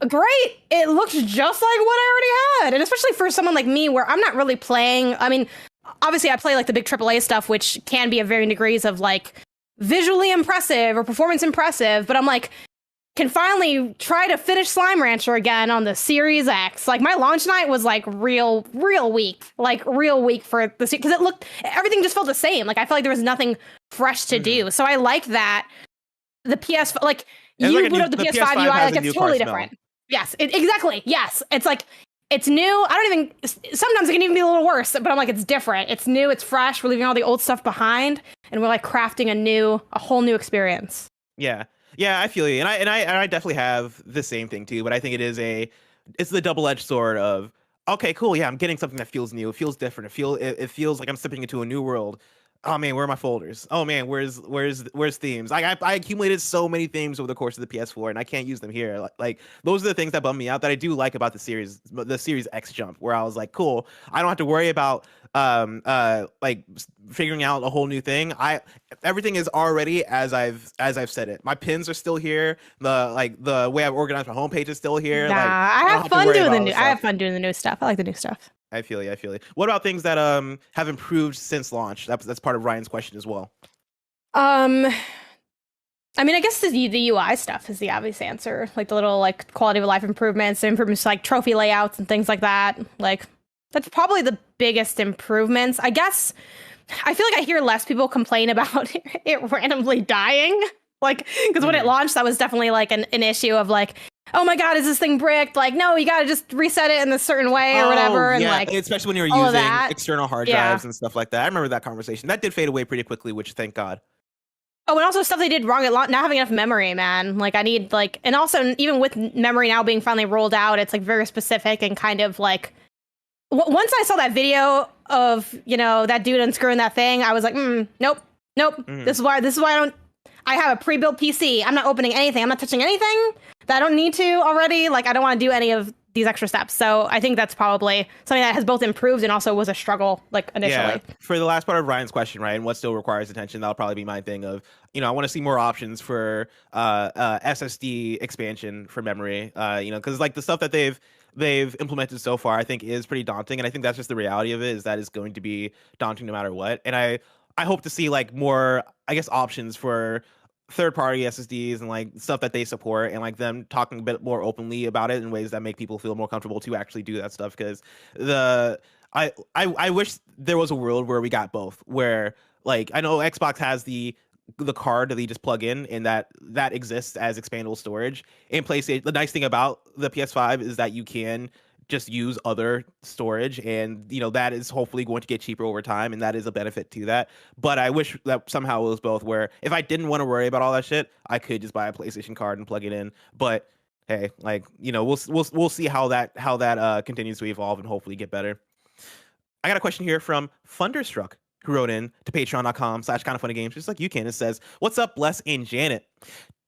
Great, it looks just like what I already had, and especially for someone like me, where I'm not really playing. I mean, obviously, I play the big AAA stuff, which can be of varying degrees of visually impressive or performance impressive. But I'm can finally try to finish Slime Rancher again on the Series X. Like, my launch night was like real weak, for the, because everything just felt the same. Like, I felt like there was nothing fresh to do. So I like that the PS, like, you boot up the PS5 UI, like, it's totally different. Yes, exactly. Yes, it's like, it's new. Sometimes it can even be a little worse, but I'm like, it's different. It's new. It's fresh. We're leaving all the old stuff behind, and we're like crafting a whole new experience. Yeah. Yeah, I feel you, and I definitely have the same thing too. But I think it's the double-edged sword of, okay, cool, yeah, I'm getting something that feels new, it feels different, it feels like I'm stepping into a new world. Oh man, where are my folders? Oh man, where's themes? I accumulated so many themes over the course of the PS4, and I can't use them here. Like those are the things that bum me out that I do like about the Series X jump, where I was like, cool, I don't have to worry about like figuring out a whole new thing. Everything is already as I've said it. My pins are still here. The way I've organized my homepage is still here. Nah, like, I have fun doing the new stuff. I like the new stuff. I feel you. What about things that have improved since launch? That's part of Ryan's question as well. I mean, I guess the UI stuff is the obvious answer. Like the little like quality of life improvements to like trophy layouts and things like that. Like that's probably the biggest improvements. I guess I feel like I hear less people complain about it randomly dying. Like, because when it launched, that was definitely like an issue of like, oh my god, is this thing bricked? Like, no, you gotta just reset it in a certain way or whatever. And like, especially when you were using external hard drives and stuff like that. I remember that conversation. That did fade away pretty quickly, which thank God. Oh, and also stuff they did wrong at not having enough memory, man. Like, I need like, and also even with memory now being finally rolled out, it's like very specific and kind of like, once I saw that video of, that dude unscrewing that thing, I was like, nope. This is why I have a pre-built PC. I'm not opening anything. I'm not touching anything that I don't need to already. Like, I don't want to do any of these extra steps. So I think that's probably something that has both improved and also was a struggle, like, initially. Yeah. For the last part of Ryan's question, right, and what still requires attention, that'll probably be my thing of, I want to see more options for SSD expansion for memory, because like the stuff that they've implemented so far, I think is pretty daunting. And I think that's just the reality of it, is that it's going to be daunting no matter what. And I hope to see like more, I guess, options for third-party SSDs and like stuff that they support, and like them talking a bit more openly about it in ways that make people feel more comfortable to actually do that stuff. Because I wish there was a world where we got both, where like I know Xbox has the card that you just plug in, and that exists as expandable storage. And PlayStation, the nice thing about the PS5 is that you can just use other storage, and that is hopefully going to get cheaper over time, and that is a benefit to that. But I wish that somehow it was both, where if I didn't want to worry about all that shit, I could just buy a PlayStation card and plug it in. But hey, like, we'll see how that continues to evolve and hopefully get better. I got a question here from Funderstruck, who wrote in to patreon.com/kindoffunnygames, just like you can. It says, "What's up, Bless and Janet?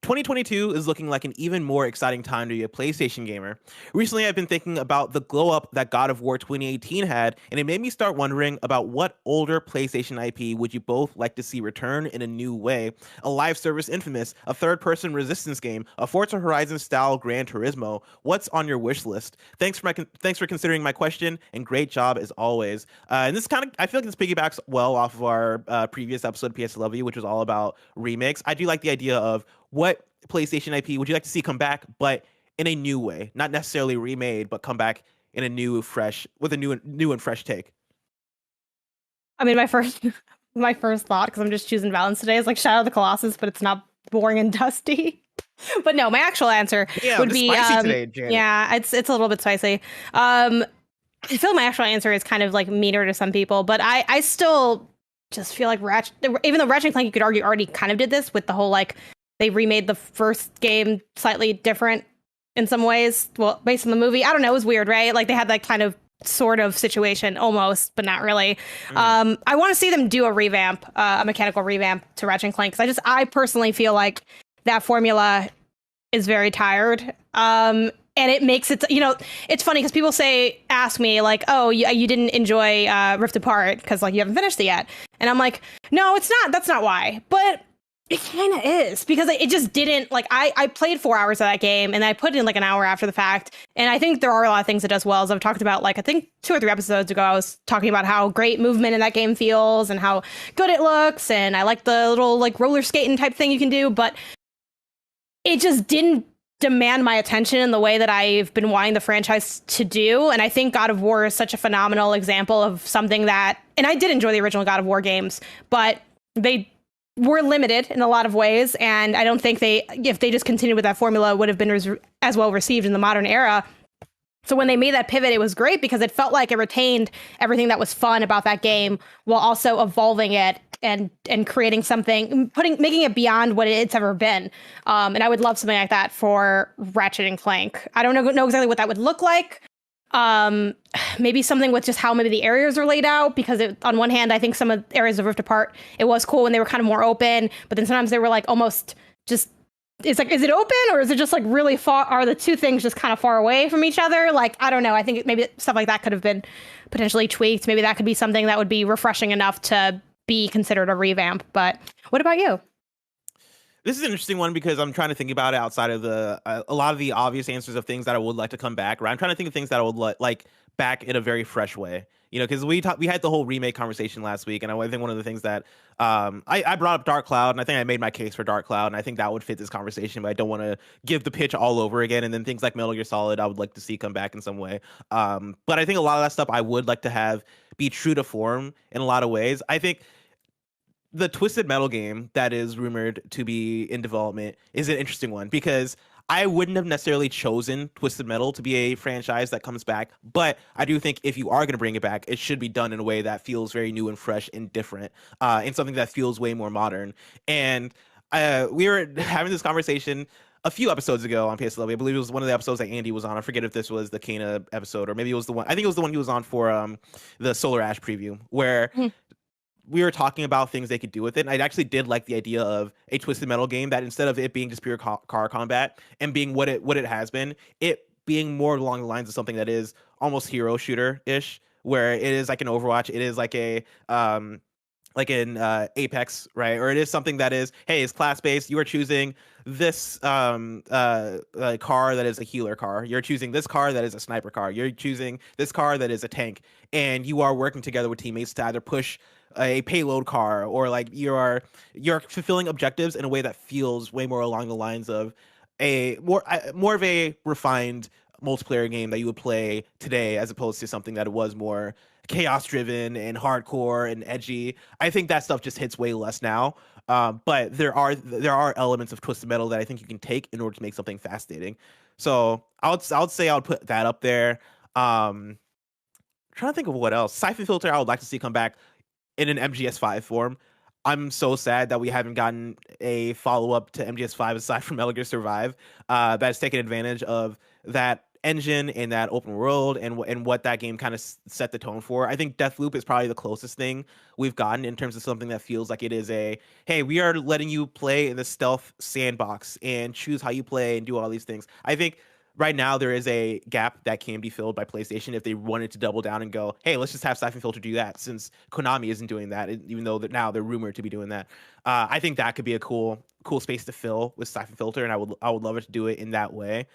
2022 is looking like an even more exciting time to be a PlayStation gamer. Recently, I've been thinking about the glow up that God of War 2018 had, and it made me start wondering about what older PlayStation IP would you both like to see return in a new way? A live service Infamous, a third-person Resistance game, a Forza Horizon-style Gran Turismo. What's on your wish list? Thanks for considering my question, and great job as always." And this I feel like this piggybacks well off of our previous episode, PSILY, which was all about remakes. I do like the idea of what PlayStation IP would you like to see come back, but in a new way, not necessarily remade, but come back in a new and fresh take. I mean, my first thought, because I'm just choosing Valence today, is like Shadow of the Colossus, but it's not boring and dusty. But no, my actual answer would be spicy today, Janet. Yeah, it's a little bit spicy. I feel my actual answer is kind of like meaner to some people, but I still just feel like Ratchet, even though Ratchet & Clank, you could argue, already kind of did this with the whole like, they remade the first game slightly different in some ways. Well, based on the movie. I don't know. It was weird, right? Like they had that kind of sort of situation almost, but not really. I want to see them do a revamp, a mechanical revamp to Ratchet & Clank. Because I personally feel like that formula is very tired. And it makes it, it's funny because people ask me like, oh, you didn't enjoy Rift Apart because like you haven't finished it yet. And I'm like, no, it's not. That's not why. But it kind of is, because it just didn't, like, I played 4 hours of that game, and I put in, like, an hour after the fact, and I think there are a lot of things it does well, as I've talked about, like, I think 2 or 3 episodes ago, I was talking about how great movement in that game feels, and how good it looks, and I like the little, like, roller skating type thing you can do, but it just didn't demand my attention in the way that I've been wanting the franchise to do. And I think God of War is such a phenomenal example of something that, and I did enjoy the original God of War games, but they were limited in a lot of ways. And I don't think if they just continued with that formula, would have been as well received in the modern era. So when they made that pivot, it was great because it felt like it retained everything that was fun about that game while also evolving it and creating something, making it beyond what it's ever been. And I would love something like that for Ratchet and Clank. I don't know exactly what that would look like. Maybe something with just how maybe the areas are laid out, because on one hand, I think some of the areas of Rift Apart, it was cool when they were kind of more open, but then sometimes they were like almost just, it's like, is it open or is it just like really far? Are the two things just kind of far away from each other? Like, I don't know. I think maybe stuff like that could have been potentially tweaked. Maybe that could be something that would be refreshing enough to be considered a revamp. But what about you? This is an interesting one because I'm trying to think about it outside of a lot of the obvious answers of things that I would like to come back. Right? I'm trying to think of things that I would like back in a very fresh way. Because we had the whole remake conversation last week, and I think one of the things that I brought up Dark Cloud, and I think I made my case for Dark Cloud, and I think that would fit this conversation, but I don't want to give the pitch all over again. And then things like Metal Gear Solid, I would like to see come back in some way. But I think a lot of that stuff I would like to have be true to form in a lot of ways. I think the Twisted Metal game that is rumored to be in development is an interesting one because I wouldn't have necessarily chosen Twisted Metal to be a franchise that comes back, but I do think if you are going to bring it back, it should be done in a way that feels very new and fresh and different, and something that feels way more modern. And we were having this conversation a few episodes ago on PSILY. I believe it was one of the episodes that Andy was on. I forget if this was the Kana episode or maybe it was the one. I think it was the one he was on for the Solar Ash preview, where we were talking about things they could do with it. And I actually did like the idea of a Twisted Metal game that instead of it being just pure car combat and being what it has been, it being more along the lines of something that is almost hero shooter-ish, where it is like an Overwatch, it is like a like an Apex, right? Or it is something that is, hey, it's class-based. You are choosing this car that is a healer car. You're choosing this car that is a sniper car. You're choosing this car that is a tank. And you are working together with teammates to either push a payload car or like you're fulfilling objectives in a way that feels way more along the lines of a more of a refined multiplayer game that you would play today, as opposed to something that was more chaos driven and hardcore and edgy. I think that stuff just hits way less now. But there are elements of Twisted Metal that I think you can take in order to make something fascinating. So I would say I would put that up there. Trying to think of what else. Siphon Filter I would like to see come back in an MGS5 form. I'm so sad that we haven't gotten a follow-up to MGS5 aside from Metal Gear Survive that's taken advantage of that engine and that open world and what that game kind of set the tone for. I think Deathloop is probably the closest thing we've gotten in terms of something that feels like it is hey, we are letting you play in the stealth sandbox and choose how you play and do all these things. I think right now there is a gap that can be filled by PlayStation if they wanted to double down and go, hey, let's just have Siphon Filter do that, since Konami isn't doing that, even though now they're rumored to be doing that. I think that could be a cool space to fill with Siphon Filter, and I would love it to do it in that way.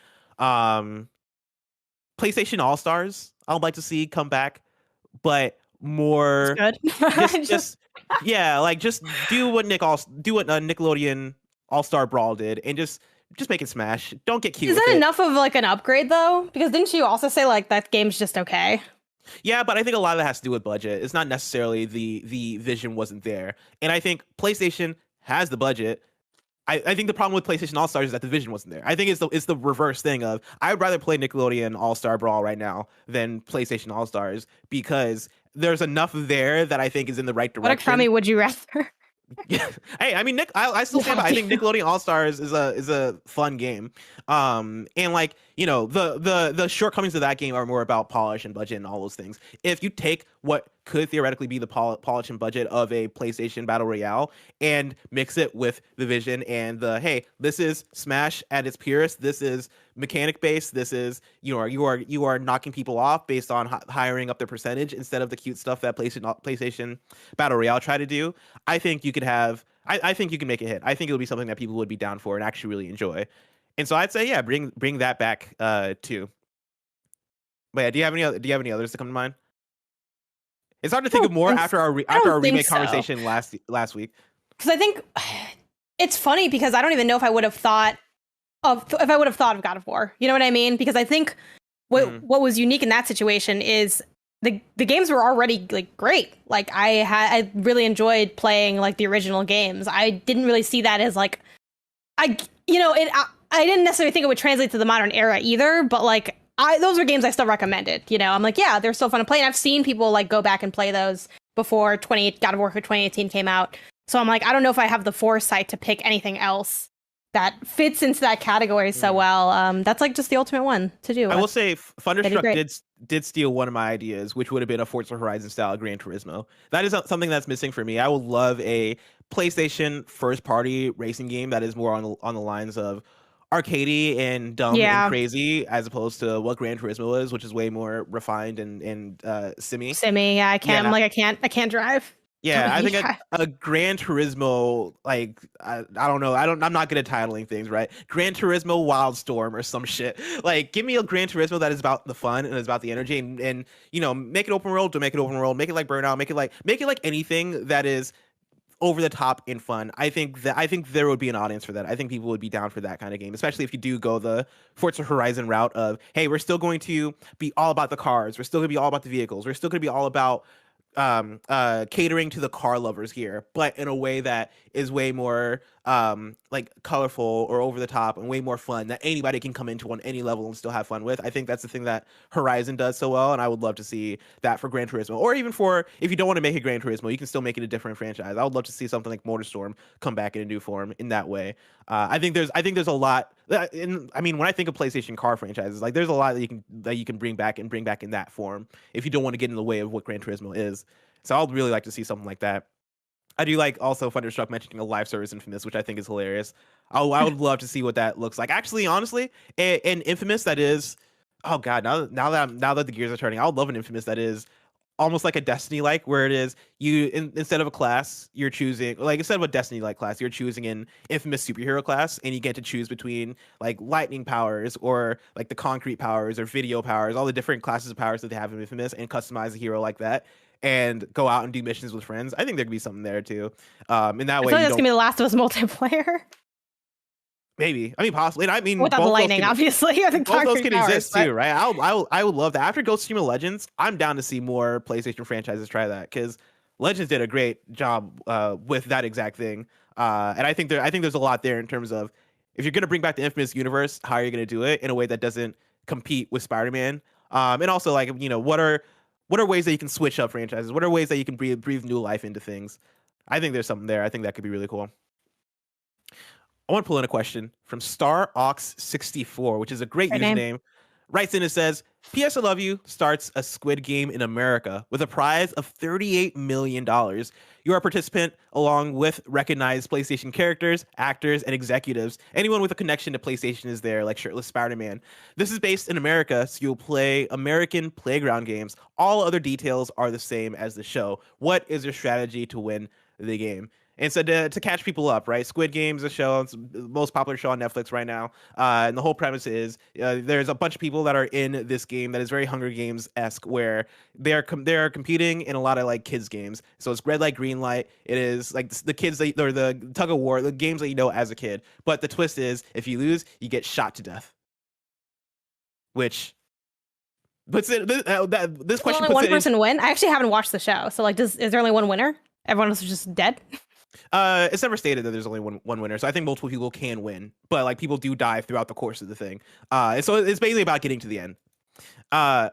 PlayStation All-Stars I would like to see come back, but more just do what Nickelodeon All-Star Brawl did and just make it Smash. Don't get cute. Is that enough of like an upgrade though? Because didn't you also say like that game's just okay? Yeah, but I think a lot of that has to do with budget. It's not necessarily the vision wasn't there. And I think PlayStation has the budget. I think the problem with PlayStation All-Stars is that the vision wasn't there. I think it's the reverse thing of I would rather play Nickelodeon All-Star Brawl right now than PlayStation All-Stars, because there's enough there that I think is in the right direction. What a crummy would you rather? Yeah. Hey, I mean, I still stand by. I think Nickelodeon All Stars is a fun game, and like the shortcomings of that game are more about polish and budget and all those things. If you take what could theoretically be the polish and budget of a PlayStation Battle Royale and mix it with the vision and hey, this is Smash at its purest. This is mechanic based. This is you are knocking people off based on hiring up their percentage instead of the cute stuff that PlayStation Battle Royale try to do. I think you could have. I think you can make it hit. I think it would be something that people would be down for and actually really enjoy. And so I'd say, yeah, bring that back too. But yeah, do you have any others that come to mind? It's hard to think of more after our remake conversation last week. Because I think it's funny because I don't even know if I would have thought if I would have thought of God of War. You know what I mean? Because I think what was unique in that situation is the games were already like great. Like I really enjoyed playing like the original games. I didn't really see that as like I didn't necessarily think it would translate to the modern era either, but like those are games I still recommended. You know, I'm like, yeah, they're so fun to play. And I've seen people like go back and play those before God of War 2018 came out. So I'm like, I don't know if I have the foresight to pick anything else that fits into that category so well. That's like just the ultimate one to do. I will say Funderstruck did steal one of my ideas, which would have been a Forza Horizon style Gran Turismo. That is something that's missing for me. I would love a PlayStation first party racing game that is more on the lines of arcadey and dumb and crazy, as opposed to what Gran Turismo is, which is way more refined and simmy. Yeah, I can't. Yeah. I can't drive. Yeah, I think a Gran Turismo, like, I don't know. I'm not good at titling things, right? Gran Turismo Wildstorm or some shit. Like, give me a Gran Turismo that is about the fun and is about the energy, and you know, make it open world. Don't make it open world. Make it like Burnout. Make it like anything that is over the top and fun. I think there would be an audience for that. I think people would be down for that kind of game, especially if you do go the Forza Horizon route of, hey, we're still going to be all about the cars. We're still going to be all about the vehicles. We're still going to be all about catering to the car lovers here, but in a way that is way more like colorful or over the top and way more fun that anybody can come into on any level and still have fun with. I think that's the thing that Horizon does so well, and I would love to see that for Gran Turismo, or even for, if you don't want to make it Gran Turismo, you can still make it a different franchise. I would love to see something like MotorStorm come back in a new form in that way. I think there's a lot. When I think of PlayStation car franchises, like there's a lot that you can bring back in that form if you don't want to get in the way of what Gran Turismo is. So I'd really like to see something like that. I do like also Funderstruck mentioning a live service Infamous, which I think is hilarious. I would love to see what that looks like. Actually, honestly, an Infamous that is, oh god, now that the gears are turning, I would love an Infamous that is almost like a Destiny-like, where it is instead of a class, you're choosing, like, instead of a Destiny-like class, you're choosing an Infamous superhero class, and you get to choose between like lightning powers or like the concrete powers or video powers, all the different classes of powers that they have in Infamous, and customize a hero like that and go out and do missions with friends. I think there could be something there too. In that way, I feel like that's gonna be the Last of Us multiplayer. Maybe. I mean, possibly. And I mean, without the lightning, obviously. I think both those can exist too, right? I would love that. After Ghost of Tsushima Legends, I'm down to see more PlayStation franchises try that, because Legends did a great job with that exact thing. And I think there's a lot there in terms of, if you're gonna bring back the Infamous universe, how are you gonna do it in a way that doesn't compete with Spider-Man? And also, like, you know, what are ways that you can switch up franchises? What are ways that you can breathe new life into things? I think there's something there. I think that could be really cool. I want to pull in a question from StarOx64, which is a great username. Writes in and says, P.S. I Love You starts a Squid Game in America with a prize of $38 million. You are a participant along with recognized PlayStation characters, actors, and executives. Anyone with a connection to PlayStation is there, like shirtless Spider-Man. This is based in America, so you'll play American playground games. All other details are the same as the show. What is your strategy to win the game? And so to catch people up, right? Squid Game is a show. It's the most popular show on Netflix right now. And the whole premise is there's a bunch of people that are in this game that is very Hunger Games-esque, where they are competing in a lot of like kids games. So it's red light, green light. It is like the kids or the tug of war, the games that you know as a kid. But the twist is, if you lose, you get shot to death. Which puts it. This question only one person win. I actually haven't watched the show, so like, is there only one winner? Everyone else is just dead. It's never stated that there's only one winner, so I think multiple people can win, but like people do die throughout the course of the thing. And so it's basically about getting to the end.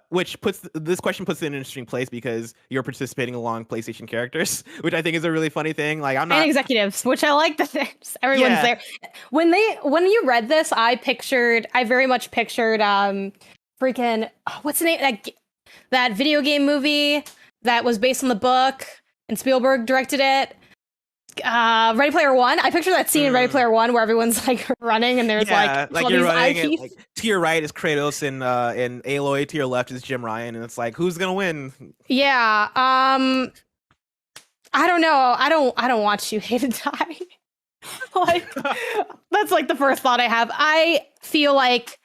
Which this question puts it in an interesting place, because you're participating along PlayStation characters, which I think is a really funny thing. Like, I'm not, and executives, which I like the names. Everyone's there. When you read this, I very much pictured freaking what's the name, that video game movie that was based on the book and Spielberg directed it. Ready Player One. I picture that scene in Ready Player One where everyone's like running and there's like you're running and, like, to your right is Kratos and Aloy, to your left is Jim Ryan, and it's like, who's gonna win? Yeah. I don't know. I don't want you to die. Like, that's like the first thought I have. I feel like,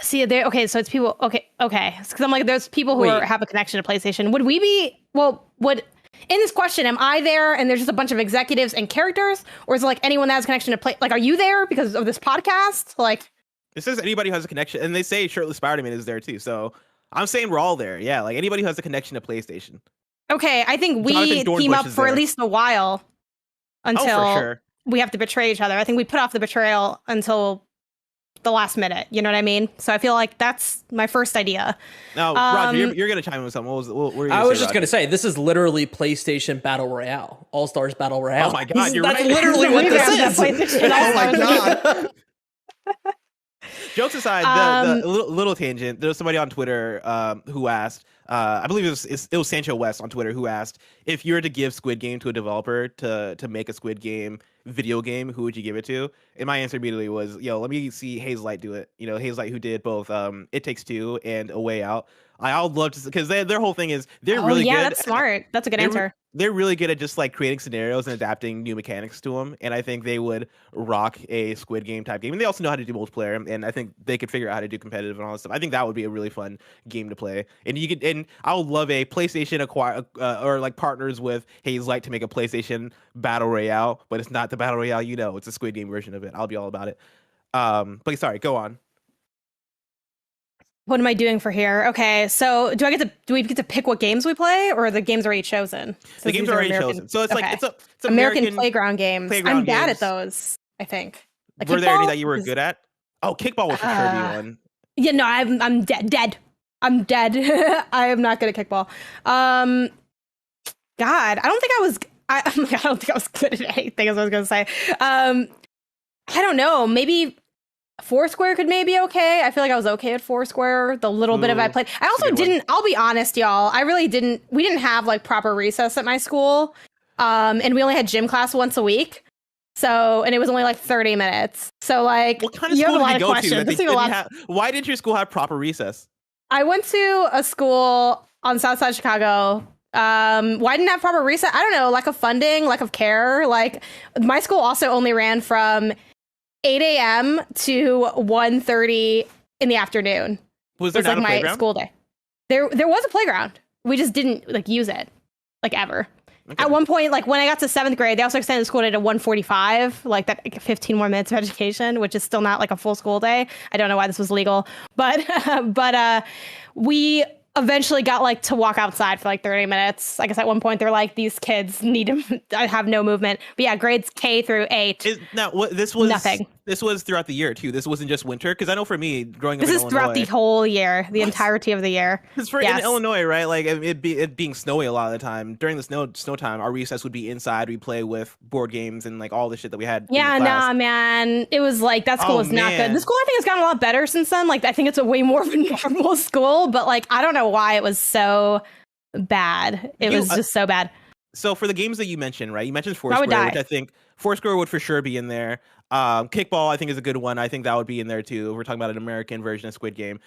see, there. Okay, so it's people. Okay, because I'm like, there's people who have a connection to PlayStation. Would we be? Well, would in this question, am I there and there's just a bunch of executives and characters, or is it like anyone that has a connection to play? Like, are you there because of this podcast? Like, it says anybody who has a connection, and they say shirtless Spider-Man is there too. So I'm saying we're all there. Yeah, like anybody who has a connection to PlayStation. Okay, I think we team up for at least a while until we have to betray each other. I think we put off the betrayal until the last minute. You know what I mean? So I feel like that's my first idea. Now, Roger, you're going to chime in with something. I was just going to say, this is literally PlayStation Battle Royale. All-Stars Battle Royale. Oh my God, that's literally what this is. Oh my God. Jokes aside, the little tangent, there was somebody on Twitter who asked, I believe it was Sancho West on Twitter who asked, if you were to give Squid Game to a developer to make a Squid Game video game, who would you give it to? And my answer immediately was, let me see Hazelight do it. Hazelight, who did both It Takes Two and A Way Out. I would love to, because their whole thing is they're really good. Yeah, that's smart. That's a good answer. They're really good at just like creating scenarios and adapting new mechanics to them. And I think they would rock a Squid Game type game. And they also know how to do multiplayer. And I think they could figure out how to do competitive and all that stuff. I think that would be a really fun game to play. And I would love a PlayStation or like partners with Hazelight to make a PlayStation Battle Royale, but it's not the Battle Royale, it's a Squid Game version of it. I'll be all about it. But sorry, go on. What am I doing for here? Okay, so do we get to pick what games we play, or the games are already chosen? The games are already chosen. So it's like it's American playground games. I'm bad at those, I think. Like, were there any that you were good at? Oh, kickball would for sure be one. Yeah, no, I'm dead. I'm dead. I am not good at kickball. God, I don't think I was good at anything, as I was gonna say. I don't know, maybe Foursquare could maybe okay. I feel like I was okay at Foursquare. The little bit of I played. I also didn't. I'll be honest, y'all. I really didn't. We didn't have like proper recess at my school, and we only had gym class once a week. So, and it was only like 30 minutes. So, like, what kind of school did you go to? Why didn't your school have proper recess? I went to a school on South Side Chicago. Why didn't have proper recess? I don't know. Lack of funding, lack of care. Like, my school also only ran from 8 a.m. to 1:30 in the afternoon. Was there not like a playground? My school day. There was a playground. We just didn't like use it, like ever. Okay. At one point, like when I got to 7th grade, they also extended the school day to 1:45, like that 15 more minutes of education, which is still not like a full school day. I don't know why this was legal, but we eventually got like to walk outside for like 30 minutes. I guess at one point they're like, these kids need to have no movement. But yeah, grades K through 8. This was nothing. This was throughout the year too. This wasn't just winter, because I know for me growing up, this is throughout the whole year, the entirety of the year. Because in Illinois, right? Like it being snowy a lot of the time. During the snow time, our recess would be inside. We play with board games and like all the shit that we had. Yeah, nah, man. It was like that school was not good. The school I think has gotten a lot better since then. Like I think it's a way more of a normal school, but like I don't know why it was so bad. It was just so bad. So for the games that you mentioned, right? You mentioned Foursquare, which I think Foursquare would for sure be in there. Kickball, I think, is a good one. I think that would be in there too. We're talking about an American version of Squid Game.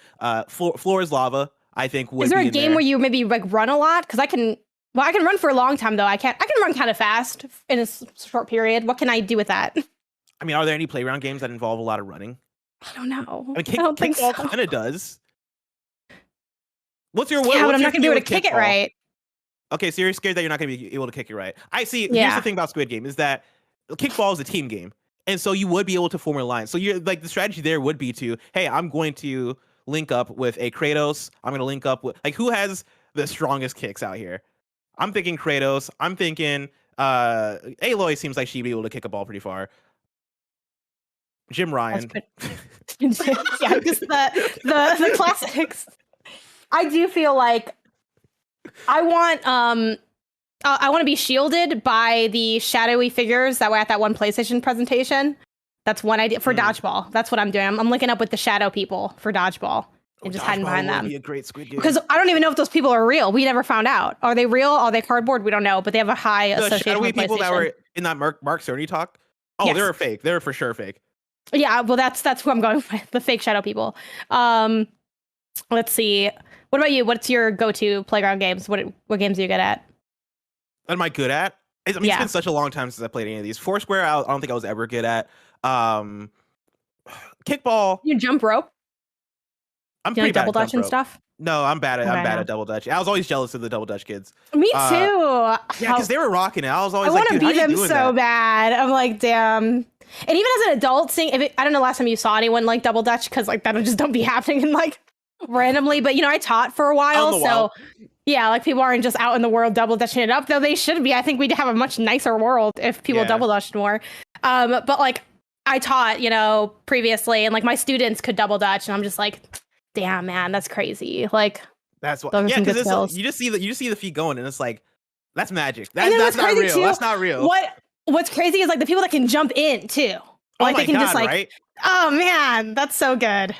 Floor is Lava, I think, would be in there. Is there a game where you maybe like run a lot? Because I can run for a long time though. I can run kind of fast in a short period. What can I do with that? I mean, are there any playground games that involve a lot of running? I don't know. I mean, kickball kind of does. What's your but I'm not gonna be able to kick it right. Okay, so you're scared that you're not gonna be able to kick it right. I see. Yeah. Here's the thing about Squid Game is that kickball is a team game. And so you would be able to form a line. So you're like the strategy there would be to, hey, I'm going to link up with a Kratos. I'm going to link up with like who has the strongest kicks out here. I'm thinking Kratos. I'm thinking Aloy seems like she'd be able to kick a ball pretty far. Jim Ryan. Yeah, just the classics. I do feel like I want to be shielded by the shadowy figures that were at that one PlayStation presentation. That's one idea for Dodgeball. That's what I'm doing. I'm linking up with the shadow people for Dodgeball and just hiding behind them. Be a great Squid Game. Because I don't even know if those people are real. We never found out. Are they real? Are they cardboard? We don't know. But they have a high association with PlayStation. The shadowy people that were in that Mark Cerny talk? Oh, yes. They're fake. They're for sure fake. Yeah, well, that's who I'm going with. The fake shadow people. Let's see. What about you? What's your go-to playground games? What games are you good at? What am I good at? It's been such a long time since I played any of these. Foursquare, I don't think I was ever good at. Kickball. You jump rope? I'm pretty double dutch and stuff? No, I'm bad at double dutch. I was always jealous of the double dutch kids. Me too. Yeah, because they were rocking it. I was always like, dude, how you doing so bad. I'm like, damn. And even as an adult, I don't know last time you saw anyone like double dutch, because like that'll just don't be happening in like randomly. But I taught for a while, so yeah, like people aren't just out in the world double dutching it up, though they should be. I think we'd have a much nicer world if people double dutched more. But like I taught, previously, and like my students could double dutch, and I'm just like, damn, man, that's crazy. Like that's what. Yeah, because you just see the feet going, and it's like that's magic. That's not real. Too, that's not real. What's crazy is like the people that can jump in too. Like they can just like, right? Oh man, that's so good.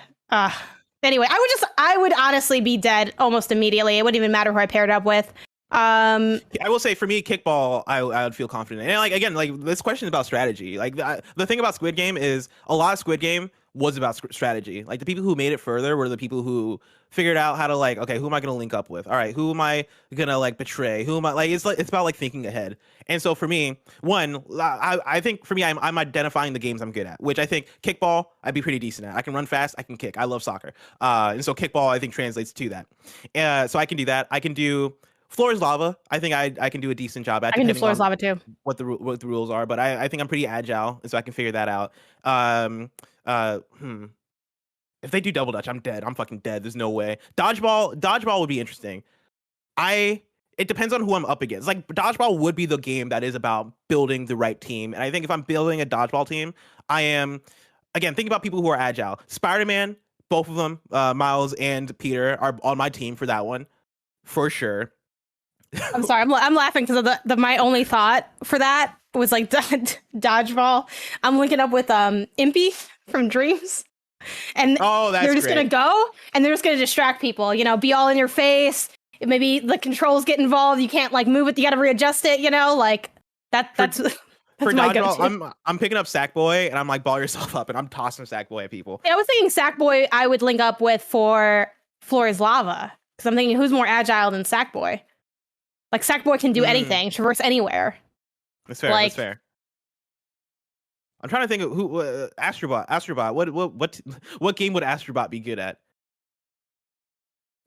Anyway, I would honestly be dead almost immediately. It wouldn't even matter who I paired up with. I will say for me, kickball, I would feel confident. And like again, like this question is about strategy. Like the thing about Squid Game is a lot of Squid Game was about strategy. Like the people who made it further were the people who figured out how to like, okay, who am I going to link up with? All right, who am I going to like betray? Who am I like? It's about like thinking ahead. And so for me, I think for me, I'm identifying the games I'm good at, which I think kickball, I'd be pretty decent at. I can run fast. I can kick. I love soccer. And so kickball, I think translates to that. So I can do that. I can do Floor is Lava. I think I can do a decent job at. I can do Floor is Lava too. What the rules are, but I think I'm pretty agile, and so I can figure that out. If they do double dutch, I'm dead. I'm fucking dead. There's no way. Dodgeball would be interesting. It depends on who I'm up against. Like dodgeball would be the game that is about building the right team, and I think if I'm building a dodgeball team, I am again thinking about people who are agile. Spider-Man, both of them, Miles and Peter are on my team for that one, for sure. I'm sorry. I'm laughing because of my only thought for that was like dodgeball. I'm linking up with Impy from Dreams, and they're just gonna go and they're just gonna distract people. Be all in your face. Maybe the controls get involved. You can't like move it. You got to readjust it. Like that's for dodgeball. I'm picking up Sackboy and I'm like ball yourself up and I'm tossing Sackboy at people. Yeah, I was thinking Sackboy I would link up with for Floor is Lava because I'm thinking who's more agile than Sackboy. Like Sackboy can do anything, traverse anywhere. That's fair. That's fair. I'm trying to think of who Astrobot. What game would Astrobot be good at?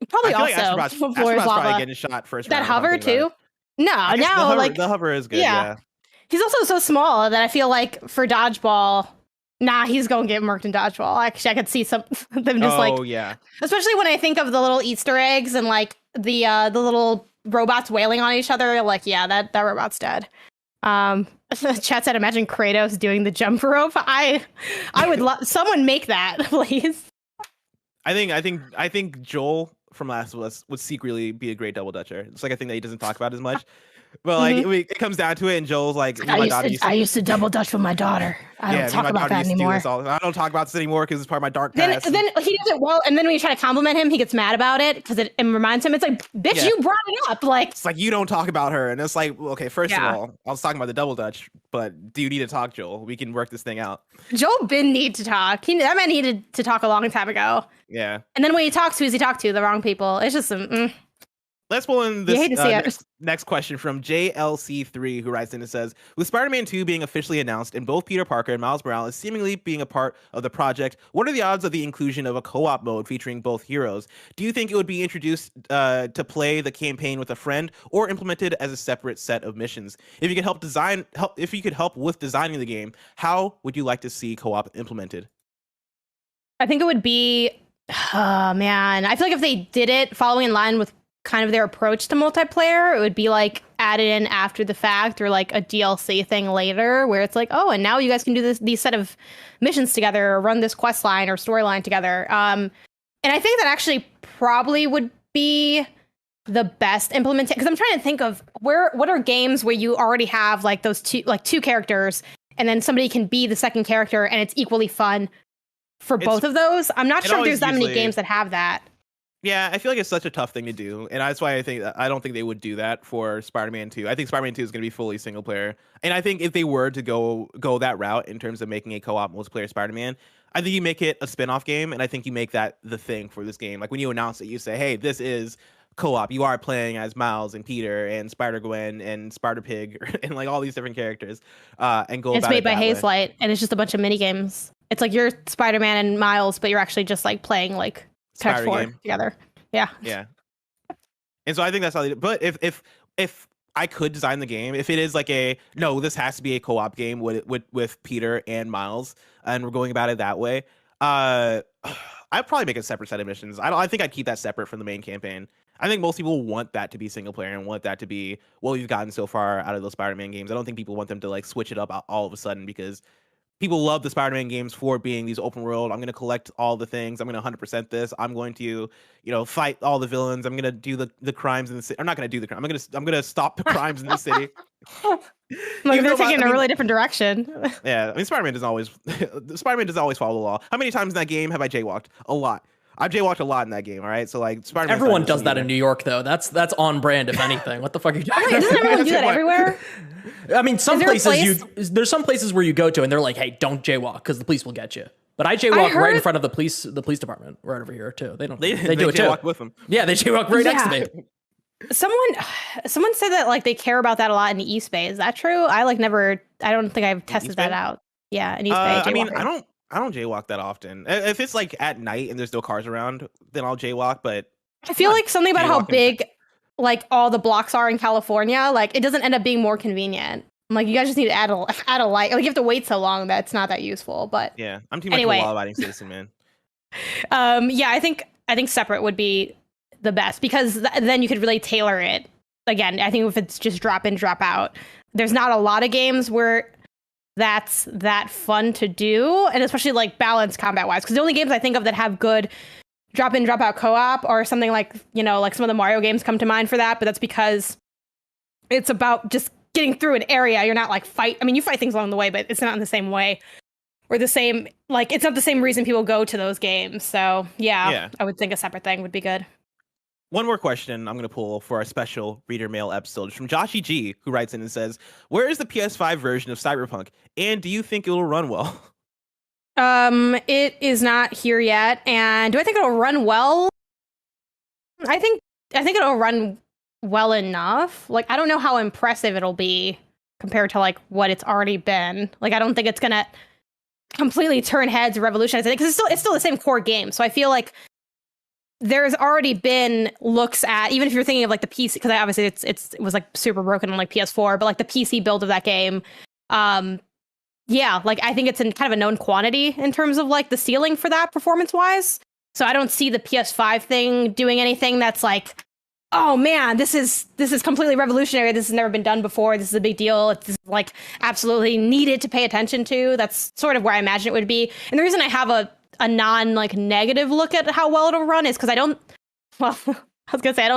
Probably also like Astrobot's probably getting shot first. That hover too. No, the hover is good. Yeah. He's also so small that I feel like for dodgeball, he's gonna get murked in dodgeball. Actually, I could see some them just yeah. Especially when I think of the little Easter eggs and like the little robots wailing on each other. Like, yeah, that robot's dead. Chat said, imagine Kratos doing the jump rope. I would love someone make that, please. I think Joel from Last of Us would secretly be a great double dutcher. It's like a thing that he doesn't talk about as much. But like it comes down to it, and Joel's like, I used to double dutch with my daughter. I don't talk about that anymore. I don't talk about this anymore because it's part of my dark past. Then he does it well, and then when you try to compliment him, he gets mad about it because it reminds him. It's like, bitch, you brought it up. Like it's like you don't talk about her, and it's like, okay, first of all, I was talking about the double dutch, but do you need to talk, Joel? We can work this thing out. Joel didn't need to talk. That man needed to talk a long time ago. Yeah. And then when he talks, who's he talk to? The wrong people. It's just Let's pull in this next question from JLCthree, who writes in and says, with Spider-Man 2 being officially announced and both Peter Parker and Miles Morales seemingly being a part of the project, what are the odds of the inclusion of a co-op mode featuring both heroes? Do you think it would be introduced to play the campaign with a friend or implemented as a separate set of missions? If you could help with designing the game, how would you like to see co-op implemented? I think it would be, I feel like if they did it following in line with kind of their approach to multiplayer, it would be like added in after the fact or like a DLC thing later where it's like, oh, and now you guys can do these set of missions together or run this quest line or storyline together. And I think that actually probably would be the best implementation because I'm trying to think of what are games where you already have like those two characters and then somebody can be the second character and it's equally fun for both of those. I'm not sure if there's that many games that have that. Yeah, I feel like it's such a tough thing to do, and that's why I don't think they would do that for Spider-Man 2. I think Spider-Man 2 is going to be fully single player, and I think if they were to go that route in terms of making a co-op multiplayer Spider-Man, I think you make it a spin-off game, and I think you make that the thing for this game. Like when you announce it, you say, "Hey, this is co-op. You are playing as Miles and Peter and Spider-Gwen and Spider-Pig and like all these different characters." And go. It's made by Hazelight, and it's just a bunch of mini games. It's like you're Spider-Man and Miles, but you're actually just like playing like Touch 4 together. Yeah. Yeah. And so I think that's how they do. But if I could design the game, if it is like this has to be a co-op game with Peter and Miles, and we're going about it that way, I'd probably make a separate set of missions. I think I'd keep that separate from the main campaign. I think most people want that to be single player and want that to be what we've gotten so far out of those Spider-Man games. I don't think people want them to like switch it up all of a sudden, because people love the Spider-Man games for being these open world. I'm going to collect all the things. I'm going to 100% this. I'm going to, fight all the villains. I'm going to do the crimes in the city. I'm not going to do the crime. I'm going to stop the crimes in the city. Like they're taking a really different direction. Yeah, I mean, Spider-Man doesn't always follow the law. How many times in that game have I jaywalked? A lot. I've jaywalked a lot in that game. All right, so like Spider-Man. Everyone does that in New York, though. That's on brand, if anything. What the fuck are you talking about? Doesn't everyone do that everywhere? I mean, there's some places where you go to and they're like, "Hey, don't jaywalk because the police will get you." But I jaywalk right in front of the police department right over here too. They do it too. Jaywalk with them. Yeah, they jaywalk right next to me. Someone said that like they care about that a lot in the East Bay. Is that true? I don't think I've tested that out. Yeah, in East Bay. I mean, I don't jaywalk that often. If it's like at night and there's no cars around, then I'll jaywalk. But I feel like something about how big like all the blocks are in California, like it doesn't end up being more convenient. Like you guys just need to add a light. Like you have to wait so long that it's not that useful. But yeah, I'm too much of a law-abiding citizen, man. Yeah, I think separate would be the best, because then you could really tailor it. Again, I think if it's just drop in, drop out, there's not a lot of games where that's that fun to do, and especially like balanced combat wise, because the only games I think of that have good drop in, drop out co-op or something like, like some of the Mario games come to mind for that, but that's because it's about just getting through an area. You're not like you fight things along the way, but it's not in the same way or the same, like it's not the same reason people go to those games. So yeah. I would think a separate thing would be good. One more question I'm going to pull for our special reader mail episode from JoshyG, who writes in and says, "Where is the PS5 version of Cyberpunk, and do you think it will run well?" It is not here yet, and do I think it'll run well? I think it'll run well enough. Like, I don't know how impressive it'll be compared to like what it's already been. Like, I don't think it's gonna completely turn heads or revolutionize it, because it's still the same core game. So I feel like there's already been looks at, even if you're thinking of like the PC, because obviously it was like super broken on like PS4, but like the PC build of that game, yeah, like I think it's in kind of a known quantity in terms of like the ceiling for that performance wise. So I don't see the PS5 thing doing anything that's like, oh man, this is completely revolutionary. This has never been done before. This is a big deal. It's like absolutely needed to pay attention to. That's sort of where I imagine it would be. And the reason I have a non like negative look at how well it'll run is because I don't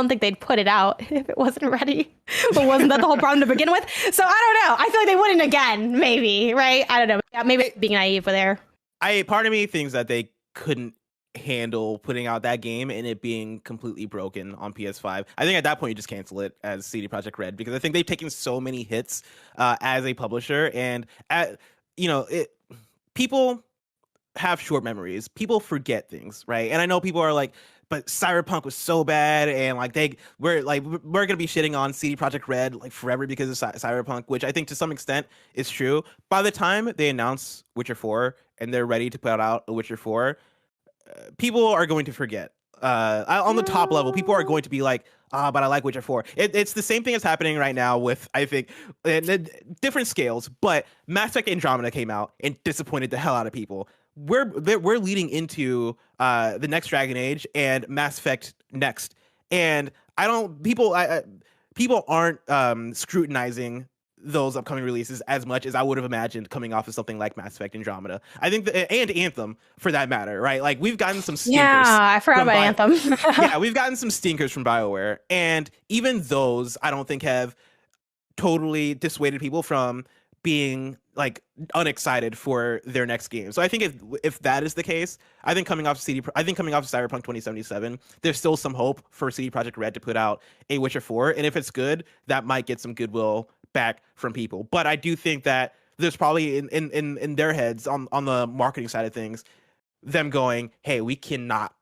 think they'd put it out if it wasn't ready. But wasn't that the whole problem to begin with? So I don't know. I feel like they wouldn't again, maybe, right? I don't know. Maybe being naive there. Part of me thinks that they couldn't handle putting out that game and it being completely broken on PS5. I think at that point you just cancel it as CD Projekt Red, because I think they've taken so many hits as a publisher, and people have short memories. People forget things, right? And I know people are like, but Cyberpunk was so bad, and like we're gonna be shitting on CD Projekt Red like forever because of Cyberpunk, which I think to some extent is true. By the time they announce Witcher 4 and they're ready to put out a Witcher 4, people are going to forget. On the top level, people are going to be like, but I like Witcher 4. It's the same thing that's happening right now with, I think, different scales, but Mass Effect Andromeda came out and disappointed the hell out of people. We're leading into the next Dragon Age and Mass Effect next, and people aren't scrutinizing those upcoming releases as much as I would have imagined coming off of something like Mass Effect Andromeda. I think and Anthem for that matter, right? Like we've gotten some stinkers. Yeah, I forgot about Anthem. Yeah, we've gotten some stinkers from BioWare, and even those I don't think have totally dissuaded people from being like unexcited for their next game. So I think if that is the case, I think coming off Cyberpunk 2077, there's still some hope for CD Projekt Red to put out a Witcher 4, and if it's good, that might get some goodwill back from people. But I do think that there's probably in their heads on the marketing side of things, them going, hey, we cannot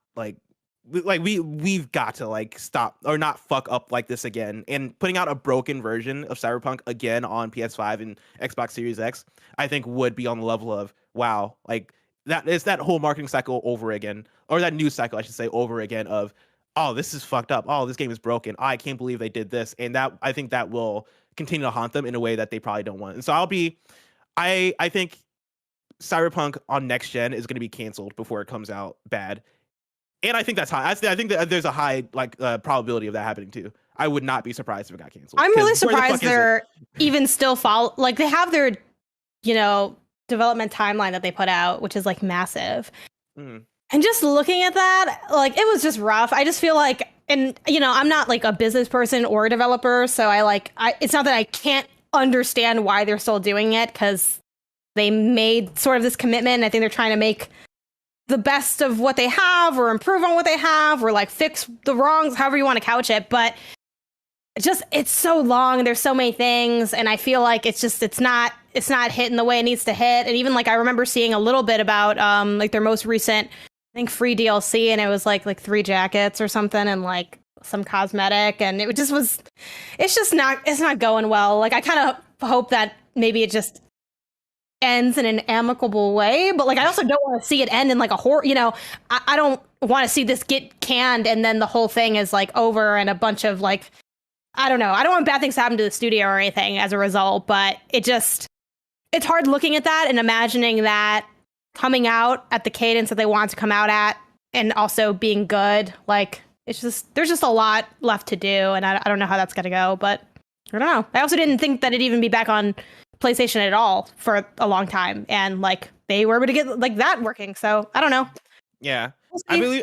we've got to like stop or not fuck up like this again, and putting out a broken version of Cyberpunk again on PS5 and Xbox Series X, I think would be on the level of wow, like that is that whole marketing cycle over again, or that news cycle I should say over again of oh, this is fucked up. Oh, this game is broken. Oh, I can't believe they did this. And that, I think that will continue to haunt them in a way that they probably don't want. And so I think Cyberpunk on next gen is going to be canceled before it comes out bad. And I think that's high. I think that there's a high probability of that happening too. I would not be surprised if it got canceled. I'm really surprised they're even still like they have their, development timeline that they put out, which is like massive. And just looking at that, like it was just rough. I just feel like, and I'm not like a business person or a developer, so it's not that I can't understand why they're still doing it, because they made sort of this commitment. I think they're trying to make the best of what they have, or improve on what they have, or like fix the wrongs, however you want to couch it. But it's so long and there's so many things, and I feel like it's not hitting the way it needs to hit. And even like I remember seeing a little bit about like their most recent, I think, free DLC, and it was like 3 jackets or something, and like some cosmetic, and it's not going well. Like I kind of hope that maybe it just ends in an amicable way, but like I also don't want to see it end in like a horror. I don't want to see this get canned and then the whole thing is like over and a bunch of like, I don't know. I don't want bad things to happen to the studio or anything as a result, but it's hard looking at that and imagining that coming out at the cadence that they want to come out at, and also being good. Like there's just a lot left to do, and I don't know how that's gonna go, but I don't know. I also didn't think that it'd even be back on PlayStation at all for a long time, and like they were able to get like that working. So I don't know. Yeah. I was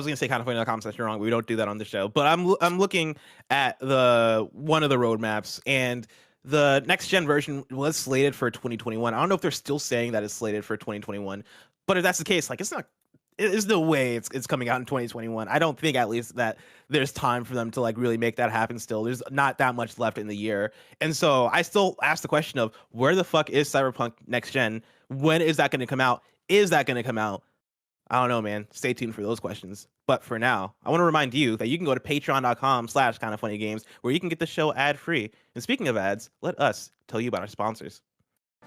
gonna say kind of funny in the comment section wrong, but we don't do that on the show. But I'm looking at one of the roadmaps, and the next gen version was slated for 2021. I don't know if they're still saying that it's slated for 2021, but if that's the case, like there's no way it's coming out in 2021. I don't think, at least, that there's time for them to like really make that happen still. There's not that much left in the year. And so I still ask the question of where the fuck is Cyberpunk next gen? When is that going to come out? Is that going to come out? I don't know, man. Stay tuned for those questions. But for now, I want to remind you that you can go to patreon.com/kindoffunnygames, where you can get the show ad-free. And speaking of ads, let us tell you about our sponsors.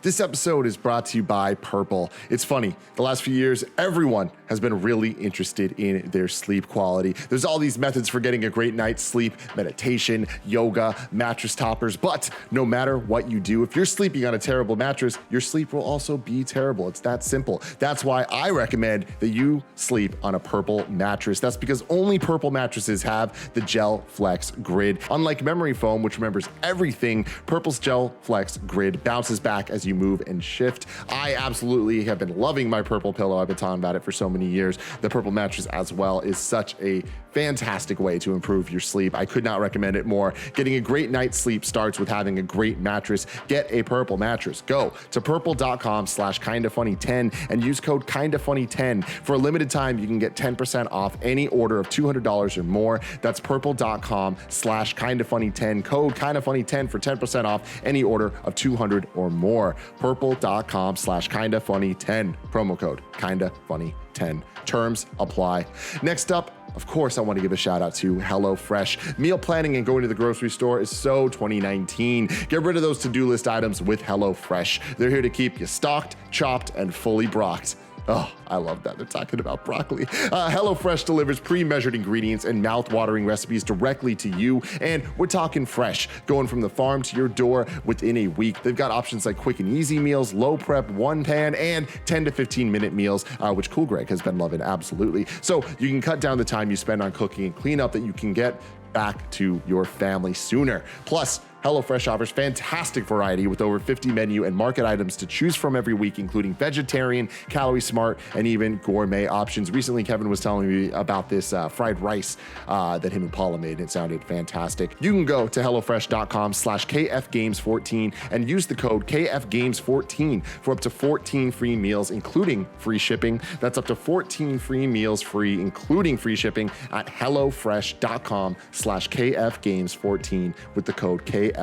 This episode is brought to you by Purple. It's funny, the last few years, everyone has been really interested in their sleep quality. There's all these methods for getting a great night's sleep: meditation, yoga, mattress toppers. But no matter what you do, if you're sleeping on a terrible mattress, your sleep will also be terrible. It's that simple. That's why I recommend that you sleep on a Purple mattress. That's because only Purple mattresses have the Gel Flex Grid. Unlike memory foam, which remembers everything, Purple's Gel Flex Grid bounces back as you move and shift. I absolutely have been loving my Purple pillow. I've been talking about it for so many years. The Purple mattress as well is such a fantastic way to improve your sleep. I could not recommend it more. Getting a great night's sleep starts with having a great mattress. Get a Purple mattress. Go to purple.com/kindafunny10 and use code kindafunny10. For a limited time, you can get 10% off any order of $200 or more. That's purple.com/kindafunny10. Code kindafunny10 for 10% off any order of $200 or more. Purple.com/kindafunny10. Promo code kindafunny10. Terms apply. Next up, of course, I want to give a shout out to HelloFresh. Meal planning and going to the grocery store is so 2019. Get rid of those to-do list items with HelloFresh. They're here to keep you stocked, chopped, and fully brocked. Oh, I love that. They're talking about broccoli. HelloFresh delivers pre-measured ingredients and mouth-watering recipes directly to you. And we're talking fresh, going from the farm to your door within a week. They've got options like quick and easy meals, low prep, one pan, and 10 to 15 minute meals, which Cool Greg has been loving absolutely. So you can cut down the time you spend on cooking and cleanup that you can get back to your family sooner. Plus, HelloFresh offers fantastic variety with over 50 menu and market items to choose from every week, including vegetarian, calorie smart, and even gourmet options. Recently, Kevin was telling me about this fried rice that him and Paula made, and it sounded fantastic. You can go to HelloFresh.com/KFGames14 and use the code KFGames14 for up to 14 free meals, including free shipping. That's up to 14 free meals free, including free shipping at HelloFresh.com/KFGames14 with the code KFGames14.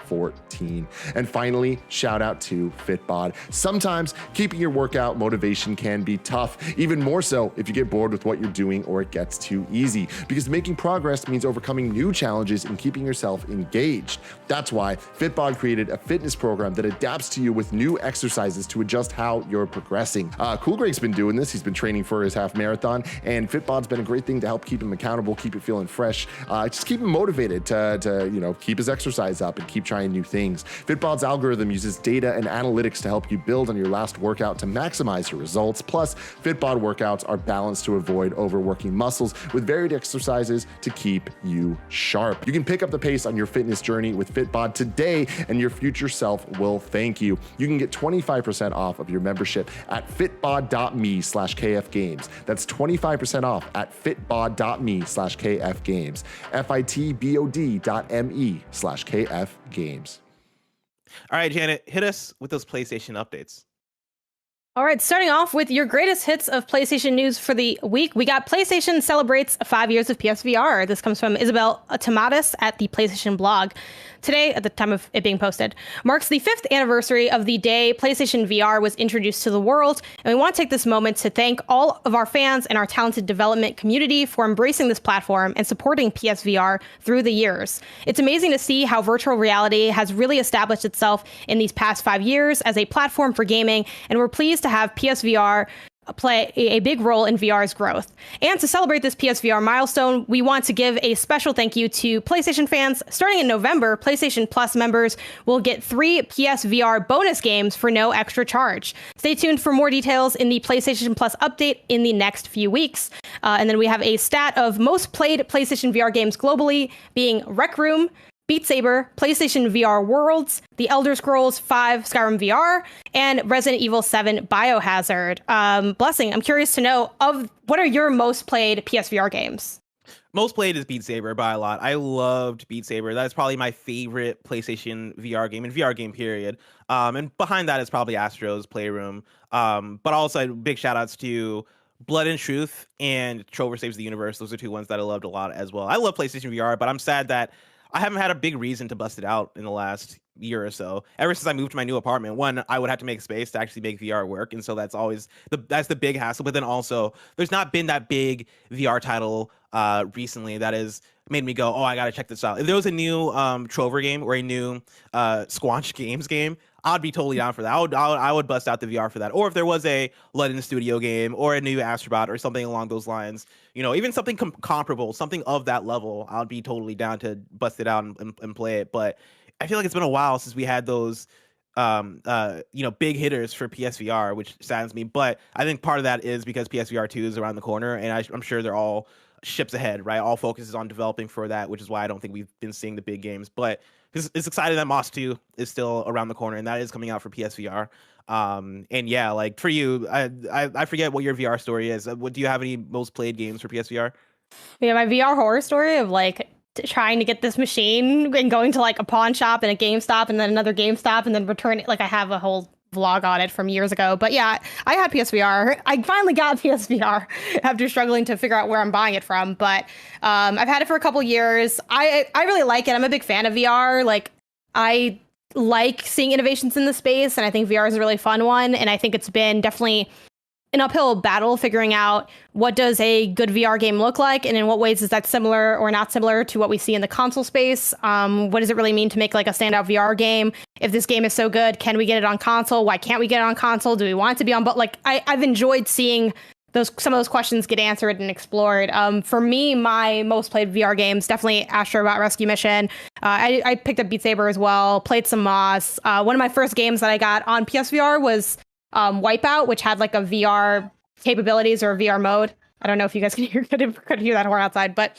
14. And finally, shout out to Fitbod. Sometimes keeping your workout motivation can be tough, even more so if you get bored with what you're doing or it gets too easy, because making progress means overcoming new challenges and keeping yourself engaged. That's why Fitbod created a fitness program that adapts to you with new exercises to adjust how you're progressing. Cool Greg's been doing this. He's been training for his half marathon, and Fitbod's been a great thing to help keep him accountable, keep it feeling fresh, just keep him motivated to keep his exercise up and keep trying new things. Fitbod's algorithm uses data and analytics to help you build on your last workout to maximize your results. Plus, Fitbod workouts are balanced to avoid overworking muscles with varied exercises to keep you sharp. You can pick up the pace on your fitness journey with Fitbod today, and your future self will thank you. You can get 25% off of your membership at fitbod.me/kfgames. That's 25% off at fitbod.me/kfgames. fitbod.me/kfgames. All right, Janet, hit us with those PlayStation updates. All right, starting off with your greatest hits of PlayStation news for the week. We got PlayStation celebrates 5 years of PSVR. This comes from Isabel Tomatis at the PlayStation blog. Today, at the time of it being posted, marks the 5th anniversary of the day PlayStation VR was introduced to the world. And we want to take this moment to thank all of our fans and our talented development community for embracing this platform and supporting PSVR through the years. It's amazing to see how virtual reality has really established itself in these past 5 years as a platform for gaming. And we're pleased to have PSVR play a big role in VR's growth. And to celebrate this PSVR milestone, we want to give a special thank you to PlayStation fans. Starting in November, PlayStation Plus members will get 3 PSVR bonus games for no extra charge. Stay tuned for more details in the PlayStation Plus update in the next few weeks. And then we have a stat of most played PlayStation VR games globally being Rec Room, Beat Saber, PlayStation VR Worlds, The Elder Scrolls V Skyrim VR, and Resident Evil 7 Biohazard. Blessing, I'm curious to know, what are your most played PSVR games? Most played is Beat Saber by a lot. I loved Beat Saber. That's probably my favorite PlayStation VR game and VR game period. And behind that is probably Astro's Playroom. But also big shout outs to Blood and Truth and Trover Saves the Universe. Those are 2 ones that I loved a lot as well. I love PlayStation VR, but I'm sad that I haven't had a big reason to bust it out in the last year or so. Ever since I moved to my new apartment, one, I would have to make space to actually make VR work, and so that's always that's the big hassle. But then also, there's not been that big VR title recently that has made me go, oh, I gotta check this out. If there was a new Trover game or a new Squanch Games game, I'd be totally down for that. I would bust out the VR for that. Or if there was a London Studio game or a new Astrobot or something along those lines, even something comparable, something of that level, I'd be totally down to bust it out and play it. But I feel like it's been a while since we had those big hitters for PSVR, which saddens me. But I think part of that is because PSVR 2 is around the corner, and I'm sure they're all ships ahead, right? All focuses on developing for that, which is why I don't think we've been seeing the big games. But it's exciting that Moss 2 is still around the corner, and that is coming out for PSVR. And yeah, like for you, I forget what your VR story is. Do you have any most played games for PSVR? Yeah, my VR horror story of trying to get this machine and going to a pawn shop and a GameStop and then another GameStop and then return it. I have a whole vlog on it from years ago. But yeah, I had PSVR. I finally got PSVR after struggling to figure out where I'm buying it from. But I've had it for a couple years. I really like it. I'm a big fan of VR. I like seeing innovations in the space, and I think VR is a really fun one. And I think it's been definitely an uphill battle figuring out what does a good VR game look like, and in what ways is that similar or not similar to what we see in the console space. What does it really mean to make a standout VR game? If this game is so good, can we get it on console? Why can't we get it on console? Do we want it to be on? But I've enjoyed seeing some of those questions get answered and explored. For me, my most played VR games, definitely Astrobot Rescue Mission. I picked up Beat Saber as well, played some Moss. One of my first games that I got on PSVR was Wipeout, which had a VR capabilities or a VR mode. I don't know if you guys could hear that horn outside, but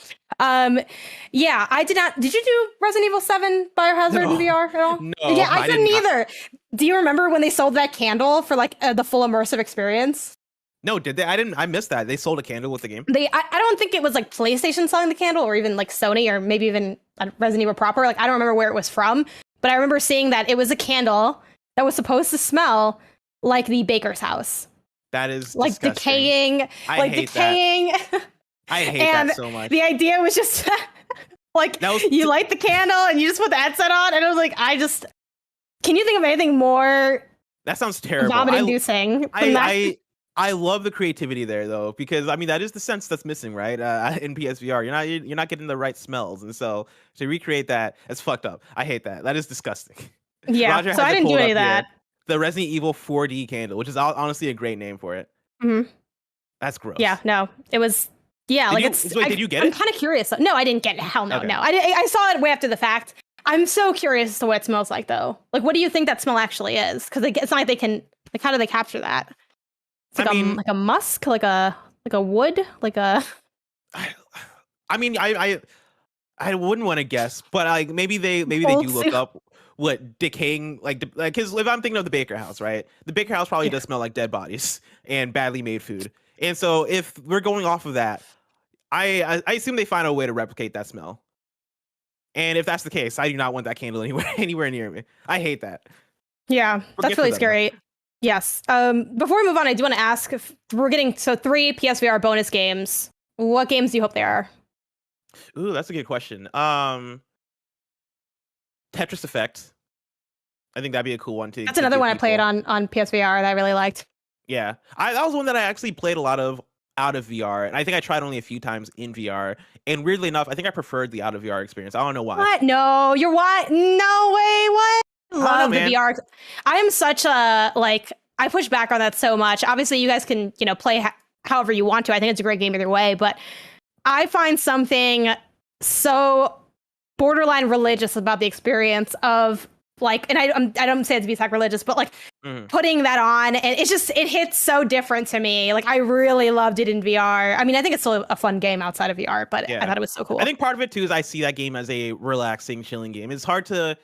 yeah, I did not. Did you do Resident Evil 7 Biohazard in VR at all? No, yeah, I couldn't either. Do you remember when they sold that candle for the full immersive experience? No, did they? I missed that. They sold a candle with the game. I don't think it was PlayStation selling the candle, or even Sony, or maybe even Resident Evil proper. I don't remember where it was from, but I remember seeing that it was a candle that was supposed to smell like the baker's house. That is disgusting. Decaying. I hate decaying. That. I hate that so much. The idea was just Like you light the candle and you just put the headset on, and I was like, can you think of anything more? That sounds terrible. Vomit-inducing. I love the creativity there though, because I mean that is the sense that's missing, right? In PSVR, you're not getting the right smells, and so to recreate that, that's fucked up. I hate that. That is disgusting. Yeah, Roger so I didn't do any of that. The Resident Evil 4D candle, which is honestly a great name for it. Mm-hmm. That's gross. Yeah, no, it was. Yeah, did you get it? I'm kind of curious. No, I didn't get it. Hell no, okay. No. I saw it way after the fact. I'm so curious as to what it smells like, though. Like, what do you think that smell actually is? Because it's not like they can. Like, how do they capture that? It's like like a musk, like a wood, like a. I mean, I wouldn't want to guess, but like maybe they do look up what decaying like because if I'm thinking of the Baker House, right? The Baker House probably does smell like dead bodies and badly made food. And so if we're going off of that, I assume they find a way to replicate that smell. And if that's the case, I do not want that candle anywhere near me. I hate that. Yeah, that's really scary. Yes. Before we move on, I do want to ask if we're getting 3 PSVR bonus games. What games do you hope they are? Ooh, that's a good question. Tetris Effect. I think that'd be a cool one too. That's another one I played on PSVR that I really liked. Yeah, that was one that I actually played a lot of out of VR, and I think I tried only a few times in VR. And weirdly enough, I think I preferred the out of VR experience. I don't know why. What? No, you're what? No way. What? Love the VR. I am such a I push back on that so much. Obviously, you guys can play however you want to. I think it's a great game either way, but I find something so borderline religious about the experience of and I don't say it to be sacrilegious, but putting that on, and it hits so different to me. Like I really loved it in VR. I mean, I think it's still a fun game outside of VR, but I thought it was so cool. I think part of it too is I see that game as a relaxing, chilling game. It's hard to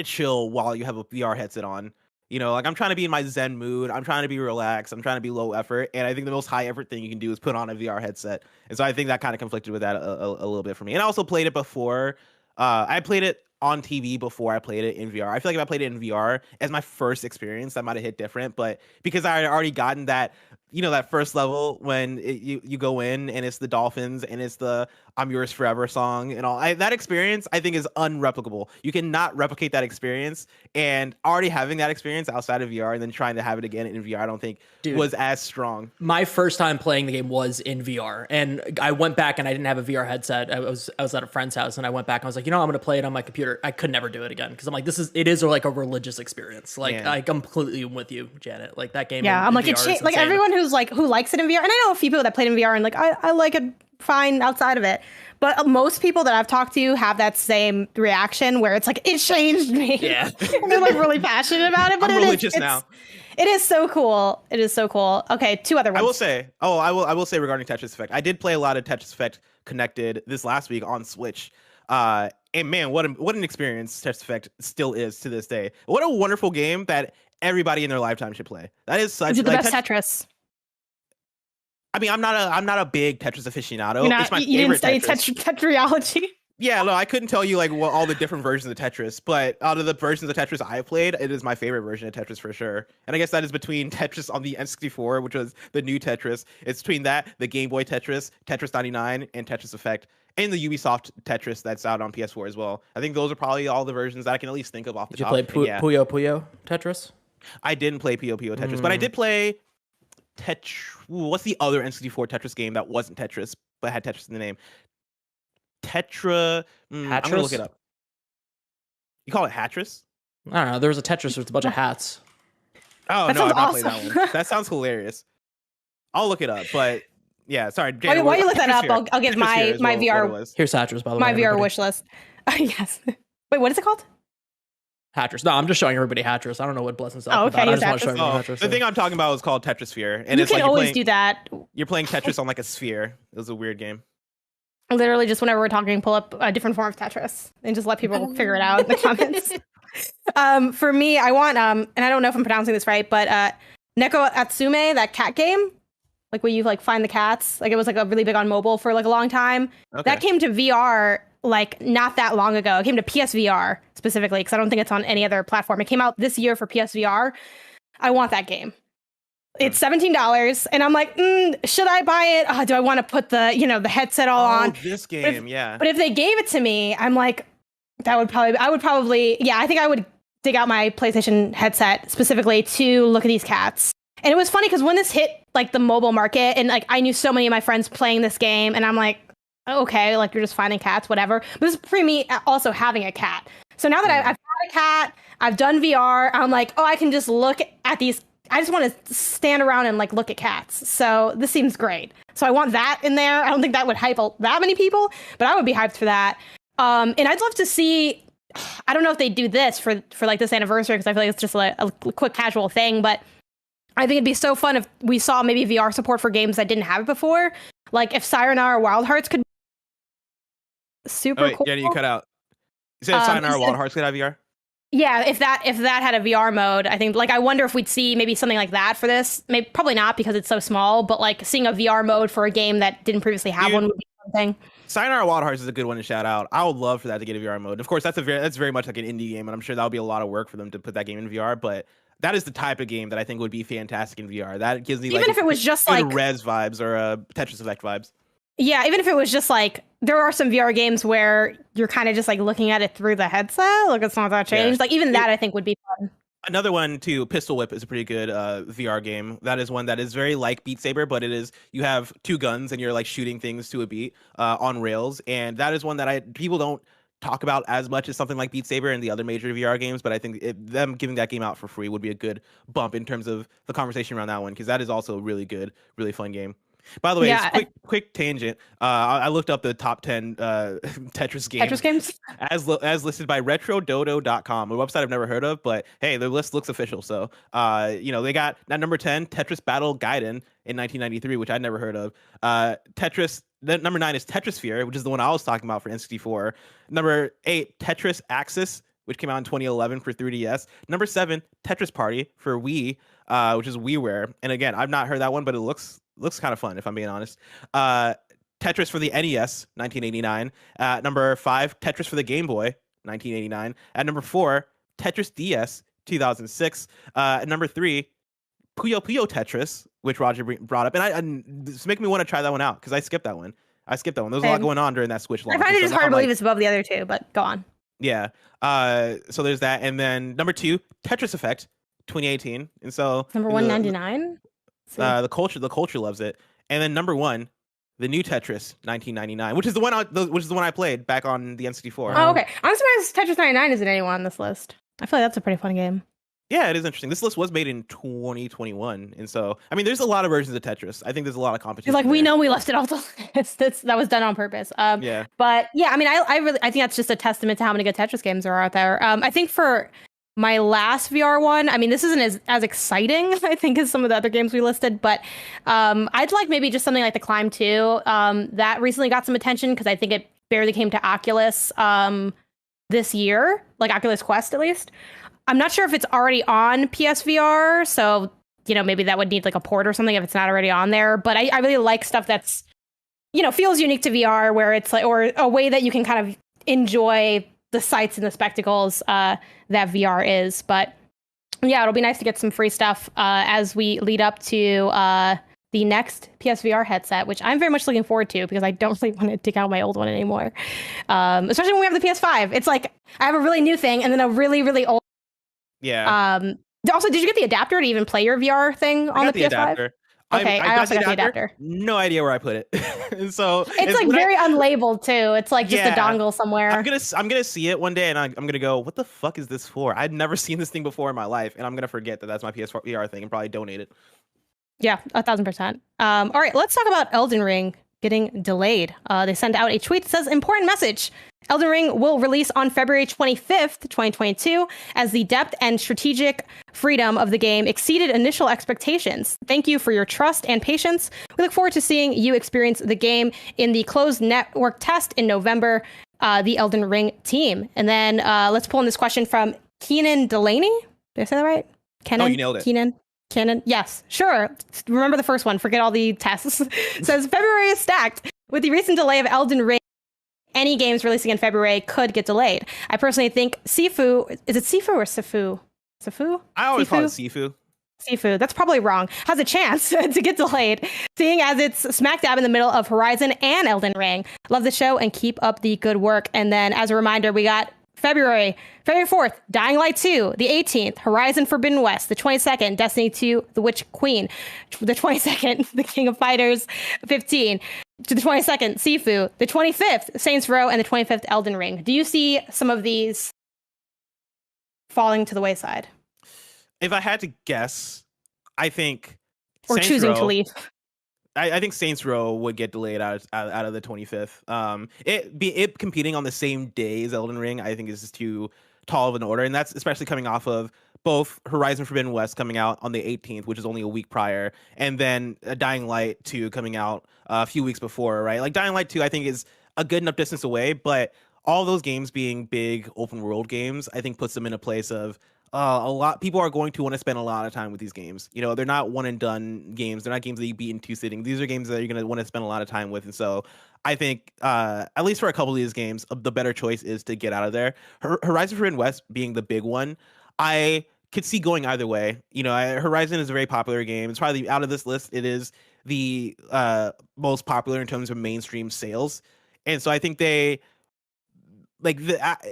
chill while you have a VR headset on. I'm trying to be in my Zen mood. I'm trying to be relaxed. I'm trying to be low effort. And I think the most high effort thing you can do is put on a VR headset. And so I think that kind of conflicted with that a little bit for me. And I also played it before. I played it on TV before I played it in VR. I feel like if I played it in VR as my first experience, that might have hit different. But because I had already gotten that, that first level when you go in and it's the dolphins and it's the I'm Yours Forever song and all, that experience I think is unreplicable. You cannot replicate that experience, and already having that experience outside of VR and then trying to have it again in VR, I don't think was as strong. My first time playing the game was in VR, and I went back and I didn't have a VR headset. I was at a friend's house and I went back and I was like, I'm going to play it on my computer. I could never do it again because I'm like, it is like a religious experience. I completely am with you, Janet. Like that game. Yeah, I'm like, like everyone who likes it in VR, and I know a few people that played in VR and I like it fine outside of it, but most people that I've talked to have that same reaction where it's like it changed me. Yeah. They're really passionate about it, but I'm religious now. It is so cool. It is so cool. Okay, 2 other ones. I will say regarding Tetris Effect, I did play a lot of Tetris Effect Connected this last week on Switch. And man, what an experience Tetris Effect still is to this day. What a wonderful game that everybody in their lifetime should play. That is such the best Tetris. I mean, I'm not a big Tetris aficionado. It's my favorite. You didn't study Tetriology? Yeah, no, I couldn't tell you what all the different versions of Tetris, but out of the versions of Tetris I've played, it is my favorite version of Tetris for sure. And I guess that is between Tetris on the N64, which was the new Tetris. It's between that, the Game Boy Tetris, Tetris 99, and Tetris Effect, and the Ubisoft Tetris that's out on PS4 as well. I think those are probably all the versions that I can at least think of off the top. Did you play Puyo Puyo Tetris? I didn't play Puyo Puyo Tetris, but I did play what's the other N64 Tetris game that wasn't Tetris but had Tetris in the name? I'm gonna look it up. You call it Hatris? I don't know. There was a Tetris with a bunch of hats. Oh, no, I've not played that one. That sounds hilarious. I'll look it up, but yeah, sorry. Jane, while you look that up, I'll give my VR. Here's Hatris, by the way. My VR wish list. Yes. Wait, what is it called? Hatris. No, I'm just showing everybody Hatris. I don't know what Blessing's talking okay, about. I just want to show everybody Hatris. The thing I'm talking about is called Tetrisphere. And you can always do that. You're playing Tetris on a sphere. It was a weird game. Literally, just whenever we're talking, pull up a different form of Tetris and just let people figure it out in the comments. For me, I want, and I don't know if I'm pronouncing this right, but Neko Atsume, that cat game, where you find the cats. It was a really big on mobile for a long time. Okay. That came to VR not that long ago. It came to PSVR specifically because I don't think it's on any other platform. It came out this year for PSVR. I want that game. It's $17, and I'm like, should I buy it? Oh, do I want to put the the headset all on? This game, But if they gave it to me, I'm like, I would probably, I think I would dig out my PlayStation headset specifically to look at these cats. And it was funny because when this hit like the mobile market, and like I knew so many of my friends playing this game, and I'm like, okay, like you're just finding cats, whatever. But this is pre me also having a cat. So now that I've had a cat, I've done VR, I'm like, I can just look at these. I just want to stand around and like look at cats. So this seems great. So I want that in there. I don't think that would hype that many people, but I would be hyped for that. And I'd love to see, I don't know if they do this for like this anniversary, because I feel like it's just like a quick casual thing, but I think it'd be so fun if we saw maybe VR support for games that didn't have it before. Like if Sayonara Wild Hearts could be super cool. Yeah, you cut out. You said Sayonara Wild Hearts could have VR? Yeah, if that had a VR mode, I think, like, I wonder if we'd see maybe something like that for this. Maybe probably not, because it's so small, but like seeing a VR mode for a game that didn't previously have one would be something. Sayonara Wild Hearts is a good one to shout out. I would love for that to get a VR mode. Of course, that's very much like an indie game, and I'm sure that would be a lot of work for them to put that game in VR, but that is the type of game that I think would be fantastic in VR. That gives me even if it was just like Res vibes or Tetris Effect vibes. Yeah, even if it was just like, there are some VR games where you're kind of just like looking at it through the headset, like it's not that changed. Like even that I think would be fun. Another one too, Pistol Whip is a pretty good VR game. That is one that is very like Beat Saber, but you have two guns and you're like shooting things to a beat on rails, and that is one that people don't talk about as much as something like Beat Saber and the other major VR games, but I think them giving that game out for free would be a good bump in terms of the conversation around that one, because that is also a really good, really fun game. By the way, quick tangent. I looked up the top 10 Tetris games. as listed by RetroDodo.com, a website I've never heard of, but hey, the list looks official. So, they got at number 10 Tetris Battle Gaiden in 1993, which I'd never heard of. Tetris. Number 9 is Tetrisphere, which is the one I was talking about for N64. Number 8, Tetris Axis, which came out in 2011 for 3DS. Number 7, Tetris Party for Wii, which is WiiWare. And again, I've not heard that one, but it looks kind of fun, if I'm being honest. Tetris for the NES, 1989. Number 5, Tetris for the Game Boy, 1989. At number 4, Tetris DS, 2006. At number 3, Puyo Puyo Tetris, which Roger brought up. And this make me want to try that one out, because I skipped that one. There's a lot going on during that Switch launch. I find it just hard to believe it's above the other two, but go on. Yeah. So there's that. And then number 2, Tetris Effect, 2018. And so number 199. The culture loves it. And then number 1, the new Tetris 1999, which is the one I played back on the N64. Oh, okay. I'm surprised Tetris 99 isn't anyone on this list. I feel like that's a pretty fun game. Yeah, it is interesting. This list was made in 2021, and so I mean, there's a lot of versions of Tetris. I think there's a lot of competition. Like, we know we left it off the list. That was done on purpose. Yeah. But yeah, I mean, I think that's just a testament to how many good Tetris games there are out there. I think for my last VR one, I mean, this isn't as exciting, I think, as some of the other games we listed, but I'd like maybe just something like the Climb 2. That recently got some attention because I think it barely came to Oculus this year, like Oculus Quest at least. I'm not sure if it's already on PSVR, so maybe that would need like a port or something if it's not already on there. But I really like stuff that's feels unique to VR, where it's like, or a way that you can kind of enjoy the sights and the spectacles that VR is. But yeah, it'll be nice to get some free stuff as we lead up to the next PSVR headset, which I'm very much looking forward to, because I don't really want to dig out my old one anymore. Especially when we have the PS5. It's like I have a really new thing and then a really, really old. Yeah. Also, did you get the adapter to even play your VR thing on the PS5? Adapter. Okay, I also got the adapter. No idea where I put it. And so it's like very unlabeled too. It's like just a dongle somewhere. I'm gonna see it one day, and I'm gonna go, what the fuck is this for? I've never seen this thing before in my life, and I'm gonna forget that that's my PSVR thing and probably donate it. Yeah, 1,000%. All right, let's talk about Elden Ring getting delayed. They sent out a tweet that says, important message. Elden Ring will release on February 25th, 2022, as the depth and strategic freedom of the game exceeded initial expectations. Thank you for your trust and patience. We look forward to seeing you experience the game in the closed network test in November, the Elden Ring team. And then let's pull in this question from Keenan Delaney. Did I say that right? Oh, you nailed it. Keenan. Yes, sure. Remember the first one. Forget all the tests. Says February is stacked. With the recent delay of Elden Ring, any games releasing in February could get delayed. I personally think Sifu, is it Sifu or Sifu? Sifu? I always call it Sifu. Sifu. That's probably wrong. Has a chance to get delayed, seeing as it's smack dab in the middle of Horizon and Elden Ring. Love the show and keep up the good work. And then as a reminder, we got February 4th, Dying Light 2, the 18th, Horizon Forbidden West, the 22nd, Destiny 2, The Witch Queen, the 22nd, The King of Fighters 15, to the 22nd, Sifu, the 25th, Saints Row, and the 25th, Elden Ring. Do you see some of these falling to the wayside? If I had to guess, I think or Saints choosing Row, to leave. I think Saints Row would get delayed out of the 25th. It competing on the same day as Elden Ring, I think is just too tall of an order, and that's especially coming off of both Horizon Forbidden West coming out on the 18th, which is only a week prior, and then Dying Light 2 coming out a few weeks before, right? Like Dying Light 2, I think is a good enough distance away, but all those games being big open world games, I think puts them in a place of a lot. People are going to want to spend a lot of time with these games. You know, they're not one and done games. They're not games that you beat in 2 sittings. These are games that you're going to want to spend a lot of time with. And so I think, at least for a couple of these games, the better choice is to get out of there. Horizon Forbidden West being the big one, I could see going either way. You know, Horizon is a very popular game. It's probably out of this list, it is the most popular in terms of mainstream sales. And so I think they, like,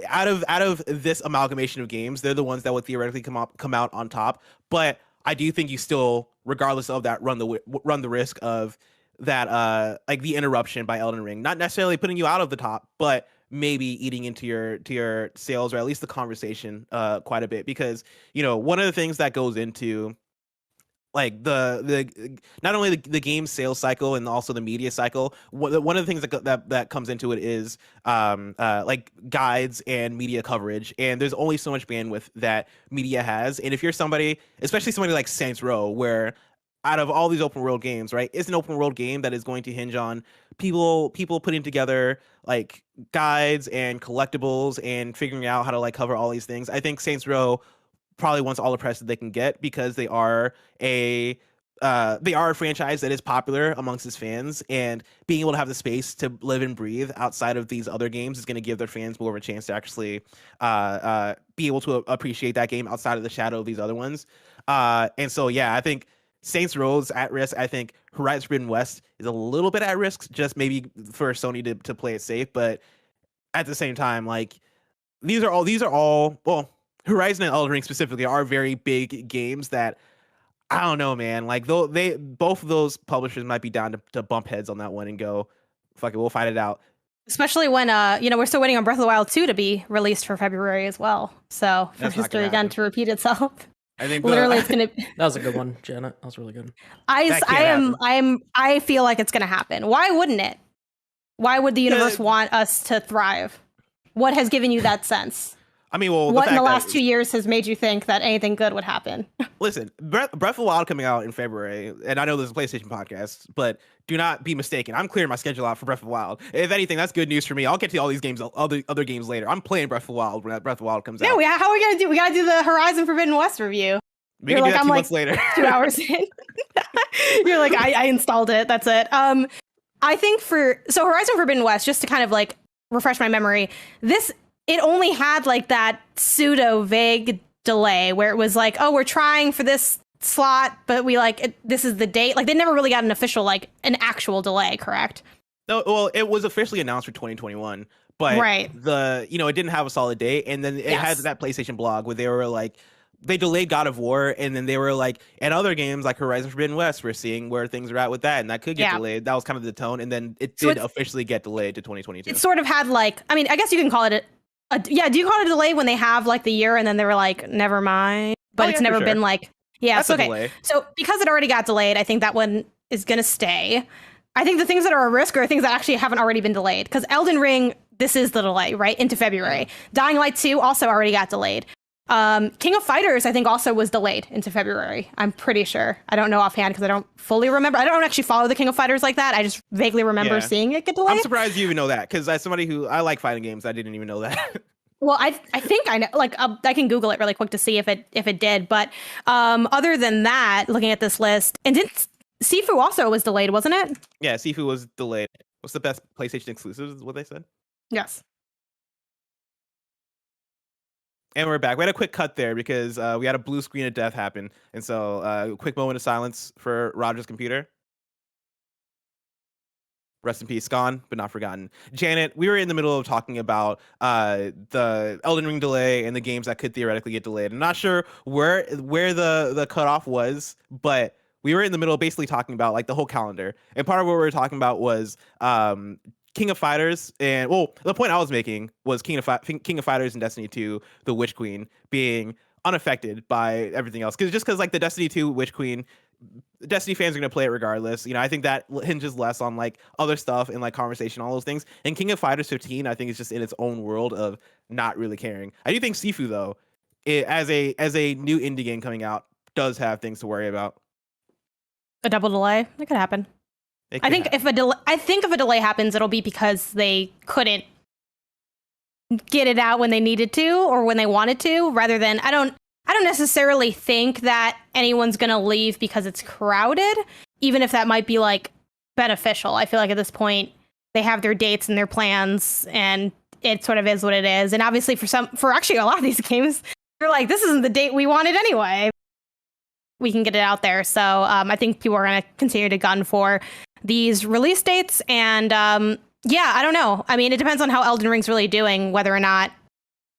out of this amalgamation of games, they're the ones that would theoretically come out on top. But I do think you still, regardless of that, run the risk of that, like the interruption by Elden Ring, not necessarily putting you out of the top, but maybe eating into your sales, or at least the conversation quite a bit. Because, you know, one of the things that goes into like the not only the game sales cycle and also the media cycle, one of the things that comes into it is like guides and media coverage, and there's only so much bandwidth that media has. And if you're somebody, especially somebody like Saints Row, where out of all these open world games, right, it's an open world game that is going to hinge on people putting together like guides and collectibles and figuring out how to like cover all these things. I think Saints Row probably wants all the press that they can get, because they are a franchise that is popular amongst its fans, and being able to have the space to live and breathe outside of these other games is going to give their fans more of a chance to actually be able to appreciate that game outside of the shadow of these other ones. And so, yeah, I think Saints Row's at risk. I think Horizon Forbidden West is a little bit at risk, just maybe for Sony to play it safe. But at the same time, like these are all well, Horizon and Elden Ring specifically are very big games that I don't know, man. Like both of those publishers might be down to bump heads on that one and go, fuck it, we'll fight it out. Especially when we're still waiting on Breath of the Wild 2 to be released for February as well. So for history again to repeat itself. I think literally it's gonna That was a good one, Janet. That was really good. I feel like it's gonna happen. Why wouldn't it? Why would the universe want us to thrive? What has given you that sense? I mean, well, what in the last 2 years has made you think that anything good would happen? Listen, Breath of the Wild coming out in February, and I know there's a PlayStation podcast, but do not be mistaken. I'm clearing my schedule out for Breath of the Wild. If anything, that's good news for me. I'll get to all these games, other games later. I'm playing Breath of the Wild when Breath of the Wild comes out. Yeah, how are we gonna do? We gotta do the Horizon Forbidden West review. We can do that 2 months later. 2 hours in. You're like, I installed it. That's it. I think so Horizon Forbidden West, just to kind of like refresh my memory, it only had like that pseudo vague delay where it was like, oh, we're trying for this slot, but this is the date. Like they never really got an official, like an actual delay, correct? No, well, it was officially announced for 2021, but it didn't have a solid date. And then it had that PlayStation blog where they were like, they delayed God of War, and then they were like, and other games like Horizon Forbidden West, we're seeing where things are at with that, and that could get delayed. That was kind of the tone, and then it did officially get delayed to 2022. It sort of had like, I mean, I guess you can call it do you call it a delay when they have like the year and then they were like, never mind, but it's never been like, that's so, okay. Delay. So because it already got delayed, I think that one is going to stay. I think the things that are a risk are things that actually haven't already been delayed, because Elden Ring, this is the delay, right? Into February. Dying Light 2 also already got delayed. King of Fighters, I think, also was delayed into February. I'm pretty sure. I don't know offhand because I don't fully remember. I don't actually follow the King of Fighters like that. I just vaguely remember seeing it get delayed. I'm surprised you even know that, because as somebody who I like fighting games, I didn't even know that. Well, I think I know. Like, I can Google it really quick to see if it did. But other than that, looking at this list, and Sifu also was delayed, wasn't it? Yeah, Sifu was delayed. What's the best PlayStation exclusive? Is what they said. Yes. And we're back. We had a quick cut there because we had a blue screen of death happen. And so quick moment of silence for Roger's computer. Rest in peace, gone, but not forgotten. Janet, we were in the middle of talking about the Elden Ring delay and the games that could theoretically get delayed. I'm not sure where the cutoff was, but we were in the middle of basically talking about like the whole calendar. And part of what we were talking about was King of Fighters, and well, the point I was making was King of Fighters and Destiny 2, the Witch Queen, being unaffected by everything else. Because like the Destiny 2 Witch Queen, Destiny fans are going to play it regardless. You know, I think that hinges less on like other stuff and like conversation, all those things. And King of Fighters 15, I think, is just in its own world of not really caring. I do think Sifu, though, as a new indie game coming out, does have things to worry about. A double delay, that could happen. I think if a delay happens, it'll be because they couldn't get it out when they needed to or when they wanted to, rather than I don't necessarily think that anyone's going to leave because it's crowded, even if that might be like beneficial. I feel like at this point they have their dates and their plans and it sort of is what it is. And obviously for actually a lot of these games, they're like, this isn't the date we wanted anyway. We can get it out there. So I think people are going to continue to gun for these release dates. And yeah, I don't know. I mean, it depends on how Elden Ring's really doing, whether or not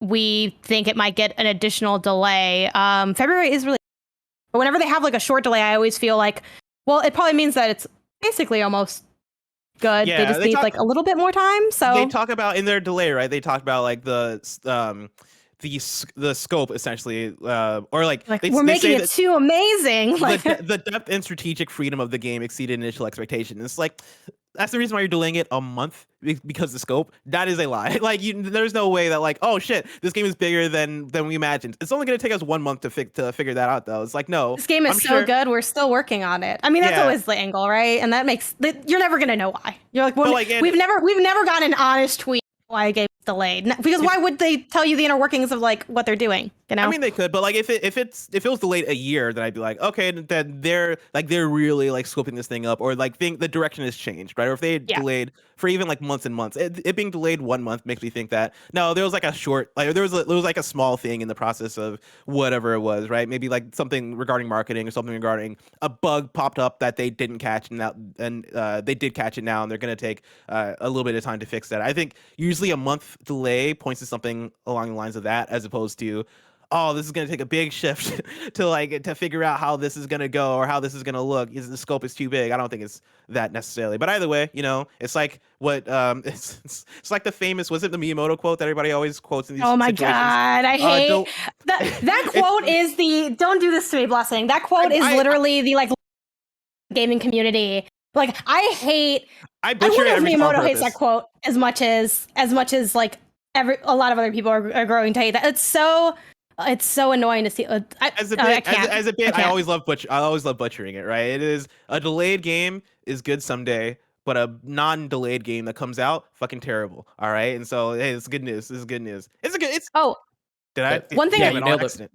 we think it might get an additional delay. February is really, but whenever they have like a short delay, I always feel like, well, it probably means that it's basically almost good. Yeah, they just need like a little bit more time. So they talk about in their delay, right? They talk about like the scope essentially, or like we're making it too amazing. The depth and strategic freedom of the game exceeded initial expectations. It's like, that's the reason why you're delaying it a month, because the scope. That is a lie. Like, there's no way that like, oh shit, this game is bigger than we imagined. It's only going to take us 1 month to figure that out, though. It's like, no, this game is so good. We're still working on it. I mean, that's always the angle, right? And that makes you're never going to know why. You're like, well, we've never gotten an honest tweet why a game is delayed, because why would they tell you the inner workings of like what they're doing? You know, I mean, they could, but like if it was delayed a year, then I'd be like, okay, then they're really like scoping this thing up, or like think the direction has changed, right? Or if they delayed for even like months and months, it being delayed 1 month makes me think that no, there was like a short, like there was like a small thing in the process of whatever it was, right? Maybe like something regarding marketing or something regarding a bug popped up that they didn't catch, and they did catch it now, and they're gonna take a little bit of time to fix that. I think usually a month delay points to something along the lines of that, as opposed to, oh, this is going to take a big shift to figure out how this is going to go or how this is going to look. The scope is too big. I don't think it's that necessarily. But either way, you know, it's like what it's like the famous, was it the Miyamoto quote that everybody always quotes in these situations? Oh my God, I hate that quote is the "don't do this to me" blessing. That quote is literally the like gaming community. Like I wonder if Miyamoto hates that quote as much as like a lot of other people are growing to hate that. It's so annoying to see. I always love butchering it, right? It is a delayed game is good someday, but a non-delayed game that comes out fucking terrible. All right, and so hey, it's good news. This is good news. Did I? One thing. Yeah, you nailed it.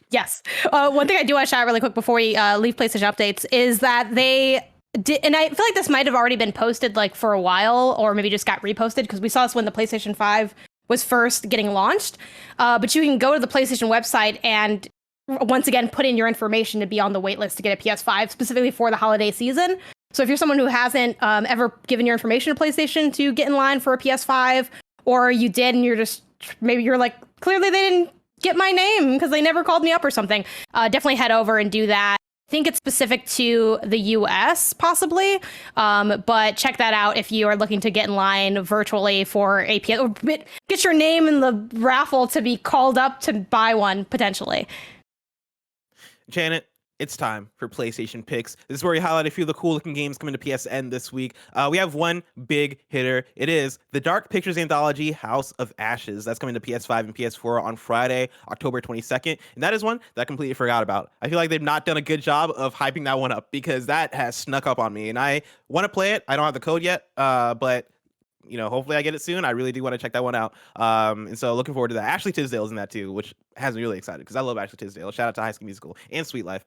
Yes. One thing I do want to shout out really quick before we leave PlayStation updates is that they did, and I feel like this might have already been posted like for a while, or maybe just got reposted, because we saw this when the PlayStation 5 was first getting launched. But you can go to the PlayStation website and once again put in your information to be on the waitlist to get a PS5, specifically for the holiday season. So if you're someone who hasn't ever given your information to PlayStation to get in line for a PS5, or you did and you're like, clearly they didn't get my name because they never called me up or something, definitely head over and do that. I think it's specific to the US possibly, but check that out if you are looking to get in line virtually for a PS, or get your name in the raffle to be called up to buy one potentially. Janet, it's time for PlayStation Picks. This is where we highlight a few of the cool looking games coming to PSN this week. We have one big hitter. It is the Dark Pictures anthology House of Ashes. That's coming to PS5 and PS4 on Friday, October 22nd. And that is one that I completely forgot about. I feel like they've not done a good job of hyping that one up, because that has snuck up on me. And I want to play it. I don't have the code yet, but you know, hopefully I get it soon. I really do want to check that one out. And so looking forward to that. Ashley Tisdale's in that too, which has me really excited because I love Ashley Tisdale. Shout out to High School Musical and Sweet Life.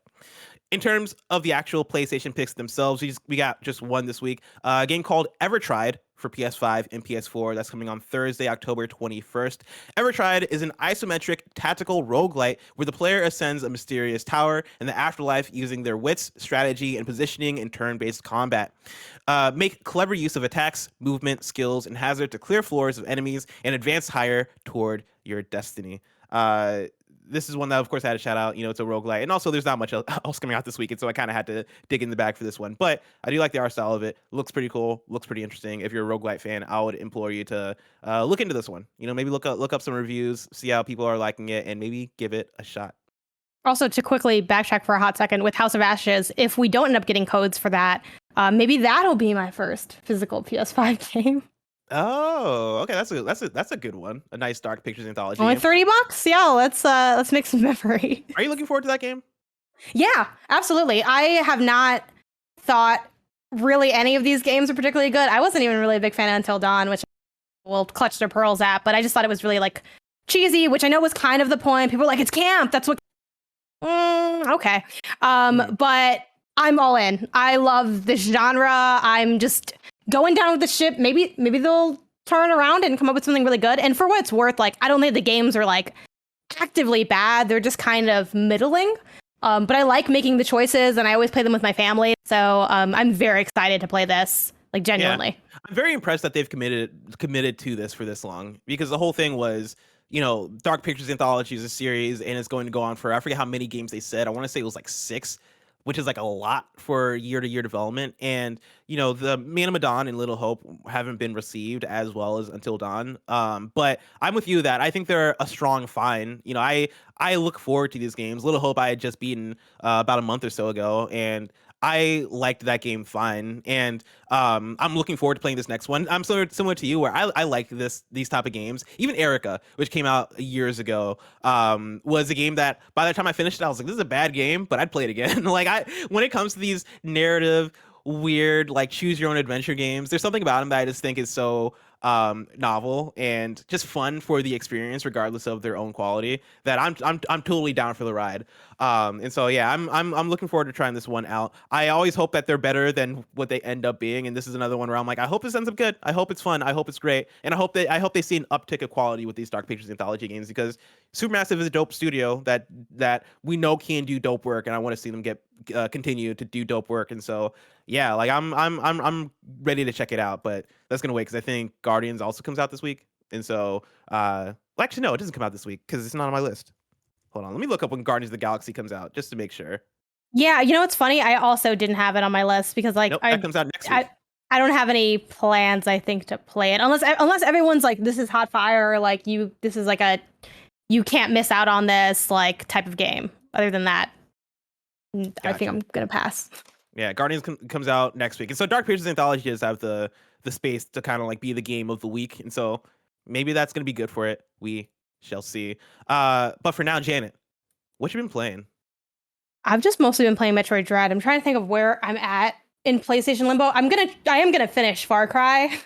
In terms of the actual PlayStation picks themselves, we got just one this week. A game called Ever Tried, for PS5 and PS4. That's coming on Thursday, October 21st. Evertried is an isometric tactical roguelite where the player ascends a mysterious tower in the afterlife using their wits, strategy, and positioning in turn-based combat. Make clever use of attacks, movement, skills, and hazard to clear floors of enemies and advance higher toward your destiny. This is one that, of course, I had a shout out. It's a roguelite. And also, there's not much else coming out this week. And so I kind of had to dig in the bag for this one. But I do like the art style of it. Looks pretty cool. Looks pretty interesting. If you're a roguelite fan, I would implore you to look into this one. Maybe look up some reviews, see how people are liking it, and maybe give it a shot. Also, to quickly backtrack for a hot second, with House of Ashes, if we don't end up getting codes for that, maybe that'll be my first physical PS5 game. Oh, okay. That's a good one. A nice dark pictures anthology. Only $30? Yeah, let's make some memory. Are you looking forward to that game? Yeah, absolutely. I have not thought really any of these games are particularly good. I wasn't even really a big fan of Until Dawn, which we'll clutch their pearls at, but I just thought it was really like cheesy, which I know was kind of the point. People were like, it's camp. That's what. Okay. But I'm all in. I love this genre. I'm just going down with the ship. Maybe they'll turn around and come up with something really good. And for what it's worth, like, I don't think the games are like actively bad. They're just kind of middling. But I like making the choices, and I always play them with my family. So I'm very excited to play this, like, genuinely. Yeah. I'm very impressed that they've committed to this for this long, because the whole thing was, Dark Pictures Anthology is a series, and it's going to go on for, I forget how many games they said. I want to say it was like 6, which is like a lot for year-to-year development. And, the Man of Medan and Little Hope haven't been received as well as Until Dawn. But I'm with you that I think they're a strong find. I look forward to these games. Little Hope I had just beaten about a month or so ago, and I liked that game fine, and I'm looking forward to playing this next one. I'm similar to you, where I like these type of games. Even Erica, which came out years ago, was a game that by the time I finished it, I was like, this is a bad game, but I'd play it again. When it comes to these narrative, weird, like, choose your own adventure games, there's something about them that I just think is so novel and just fun for the experience, regardless of their own quality, that I'm totally down for the ride. And so yeah, I'm looking forward to trying this one out. I always hope that they're better than what they end up being, and this is another one where I'm like, I hope this ends up good. I hope it's fun. I hope it's great, and I hope they see an uptick of quality with these Dark Pictures Anthology games, because Supermassive is a dope studio that we know can do dope work, and I want to see them continue to do dope work. And so yeah, like I'm ready to check it out, but that's gonna wait because I think Guardians also comes out this week, and so actually no, it doesn't come out this week because it's not on my list. Hold on, let me look up when Guardians of the Galaxy comes out just to make sure. Yeah, it's funny. I also didn't have it on my list because nope, that comes out next week. I don't have any plans, I think, to play it unless everyone's like, this is hot fire, like this is like a you can't miss out on this like type of game. Other than that, gotcha. I think I'm gonna pass. Yeah, Guardians comes out next week, and so Dark Pictures Anthology does have the space to kind of like be the game of the week, and so maybe that's gonna be good for it. We shall see. But for now, Janet, what you been playing? I've just mostly been playing Metroid Dread. I'm trying to think of where I'm at in PlayStation Limbo. I am gonna finish Far Cry,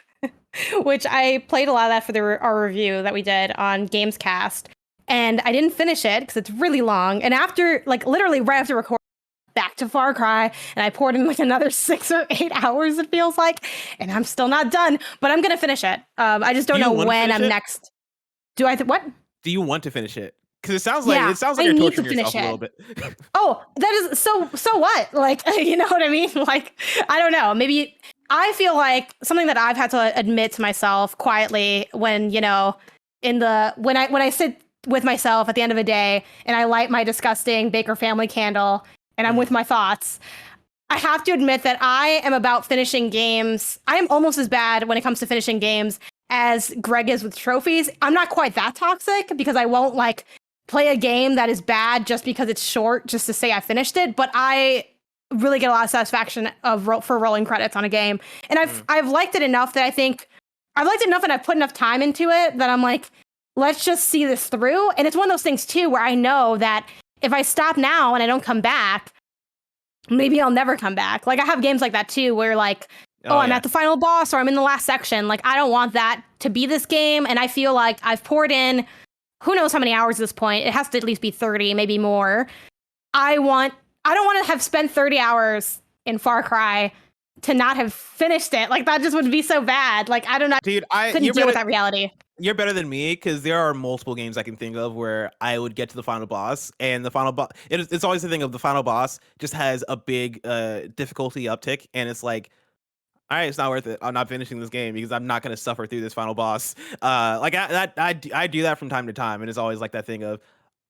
which I played a lot of that for our review that we did on Gamescast, and I didn't finish it because it's really long. And after, like, literally right after recording, back to Far Cry, and I poured in like another 6 or 8 hours, it feels like, and I'm still not done, but I'm gonna finish it. I just don't know when I'm next. Do I what? Do you want to finish it? Because it sounds like you're torturing yourself a little bit. Oh, that is so what? Like, you know what I mean? Like, I don't know. Maybe I feel like something that I've had to admit to myself quietly when, when I sit with myself at the end of a day and I light my disgusting Baker family candle and I'm with my thoughts, I have to admit that I am about finishing games. I am almost as bad when it comes to finishing games as Greg is with trophies. I'm not quite that toxic because I won't like play a game that is bad just because it's short, just to say I finished it. But I really get a lot of satisfaction for rolling credits on a game. And I've liked it enough that I think I've liked it enough and I've put enough time into it that I'm like, let's just see this through. And it's one of those things too, where I know that if I stop now and I don't come back, maybe I'll never come back. Like, I have games like that too, where like, I'm at the final boss or I'm in the last section. Like, I don't want that to be this game. And I feel like I've poured in who knows how many hours at this point. It has to at least be 30, maybe more. I don't want to have spent 30 hours in Far Cry to not have finished it. Like that just would be so bad. Like I don't know, dude. Couldn't deal with that reality. You're better than me because there are multiple games I can think of where I would get to the final boss, and the final boss. It's always the thing of the final boss just has a big difficulty uptick, and it's like, all right, it's not worth it. I'm not finishing this game because I'm not going to suffer through this final boss. Like I do that from time to time, and it's always like that thing of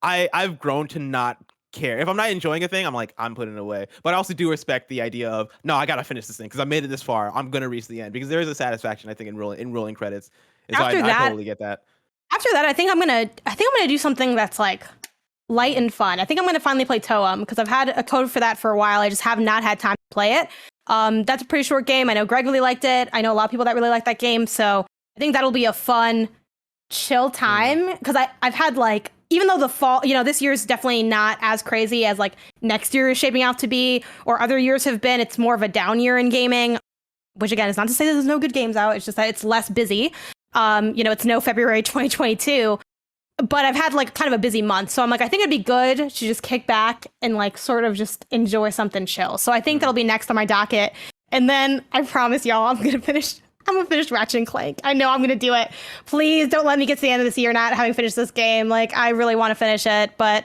I've grown to not care. If I'm not enjoying a thing, I'm like, I'm putting it away. But I also do respect the idea of, no, I got to finish this thing because I made it this far. I'm going to reach the end because there is a satisfaction, I think, in rolling credits. And so I totally get that. After that, I think I'm gonna do something that's like light and fun. I think I'm gonna finally play Toem because I've had a code for that for a while. I just have not had time to play it. That's a pretty short game. I know Greg really liked it. I know a lot of people that really like that game. So I think that'll be a fun, chill time because I've had like, even though the fall, this year's definitely not as crazy as like next year is shaping out to be or other years have been. It's more of a down year in gaming, which again is not to say that there's no good games out. It's just that it's less busy. It's no February 2022, but I've had like kind of a busy month. So I'm like, I think it'd be good to just kick back and like sort of just enjoy something chill. So I think that'll be next on my docket. And then I promise y'all, I'm going to finish Ratchet and Clank. I know I'm going to do it. Please don't let me get to the end of this year not having finished this game. Like I really want to finish it, but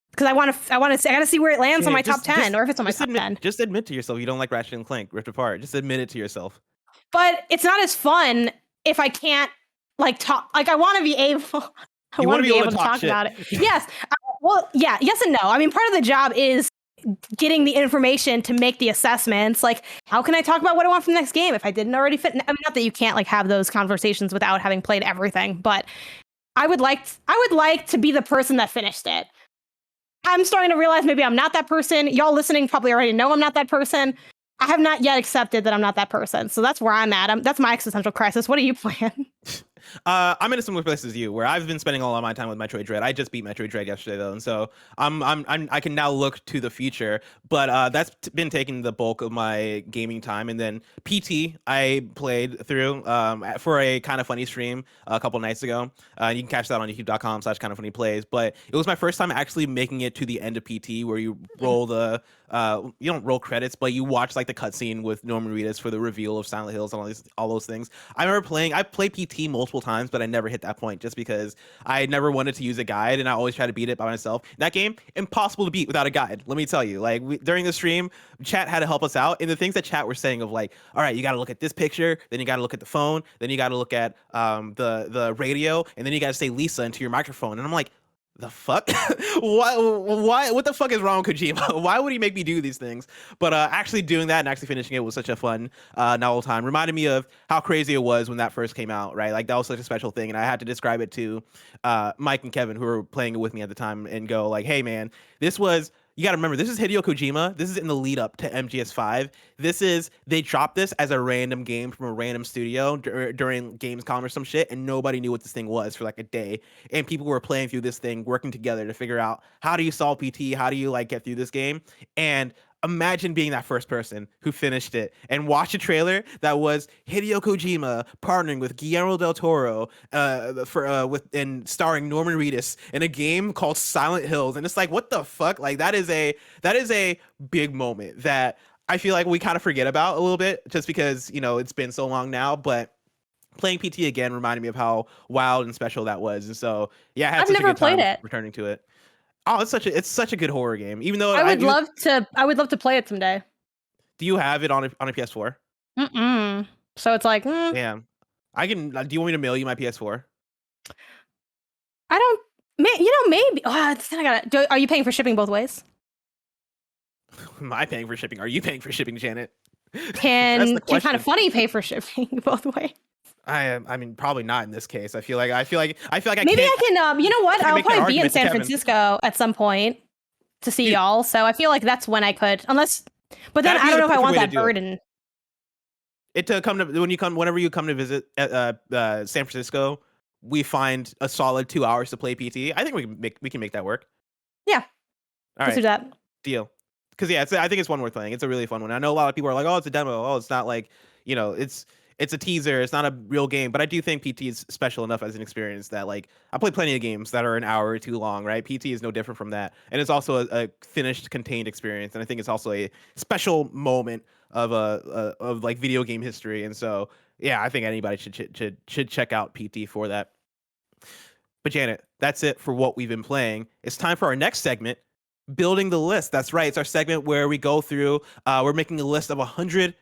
because I got to see where it lands on my top 10 or if it's on my top 10. Just admit to yourself you don't like Ratchet and Clank Rift Apart. Just admit it to yourself. But it's not as fun if I can't like talk. Like I want to be able. I want to be able to talk about it. Yes. Yes and no. I mean, part of the job is getting the information to make the assessments. Like, how can I talk about what I want from the next game if I didn't already fit? I mean, not that you can't like have those conversations without having played everything, but I would like to be the person that finished it. I'm starting to realize maybe I'm not that person. Y'all listening probably already know I'm not that person. I have not yet accepted that I'm not that person. So that's where I'm at. That's my existential crisis. What are you playing? I'm in a similar place as you, where I've been spending a lot of my time with Metroid Dread. I just beat Metroid Dread yesterday, though, and so I can now look to the future. But that's been taking the bulk of my gaming time. And then PT, I played through for a Kind of Funny stream a couple nights ago. You can catch that on youtube.com/kindoffunnyplays. But it was my first time actually making it to the end of PT, where you roll the you don't roll credits, but you watch like the cutscene with Norman Reedus for the reveal of Silent Hills and all those things. I played PT multiple times, but I never hit that point just because I never wanted to use a guide, and I always try to beat it by myself. That game, impossible to beat without a guide. Let me tell you, like during the stream, chat had to help us out, and the things that chat were saying of like, all right, you got to look at this picture, then you got to look at the phone, then you got to look at the radio, and then you got to say Lisa into your microphone, and I'm like, the fuck? What the fuck is wrong with Kojima? Why would he make me do these things? But actually doing that and actually finishing it was such a fun novel time. Reminded me of how crazy it was when that first came out, right? Like that was such a special thing, and I had to describe it to Mike and Kevin, who were playing it with me at the time, and go like, hey man, you got to remember, this is Hideo Kojima. This is in the lead up to MGS5. They dropped this as a random game from a random studio during Gamescom or some shit, and nobody knew what this thing was for like a day. And people were playing through this thing, working together to figure out how do you solve PT? How do you like get through this game? And imagine being that first person who finished it and watch a trailer that was Hideo Kojima partnering with Guillermo del Toro and starring Norman Reedus in a game called Silent Hills. And it's like, what the fuck? Like that is a big moment that I feel like we kind of forget about a little bit just because, it's been so long now, but playing PT again reminded me of how wild and special that was. And so, yeah, I had such a good time returning to it. Oh, it's such a good horror game. Even though I would love to play it someday. Do you have it on a PS4? So it's like, Damn. I can. Do you want me to mail you my PS4? I don't. Maybe. Oh, are you paying for shipping both ways? Am I paying for shipping? Are you paying for shipping, Janet? Can Kind of Funny pay for shipping both ways? I mean, probably not in this case. I feel like I maybe I can. You know what? I'll probably be in San Francisco at some point to see y'all. So I feel like that's when I could, but then I don't know if I want that burden. Whenever you come to visit San Francisco, we find a solid 2 hours to play PT. I think we can make that work. Yeah. All right. Let's do that. Deal. Because I think it's one worth playing. It's a really fun one. I know a lot of people are like, oh, it's a demo. Oh, it's not like, it's a teaser. It's not a real game, but I do think PT is special enough as an experience that like I played plenty of games that are an hour or two long, right? PT is no different from that, and it's also a finished, contained experience, and I think it's also a special moment of like video game history. And so yeah, I think anybody should check out PT for that. But Janet, that's it for what we've been playing. It's time for our next segment, Building the List. That's right. It's our segment where we go through, we're making a list of 100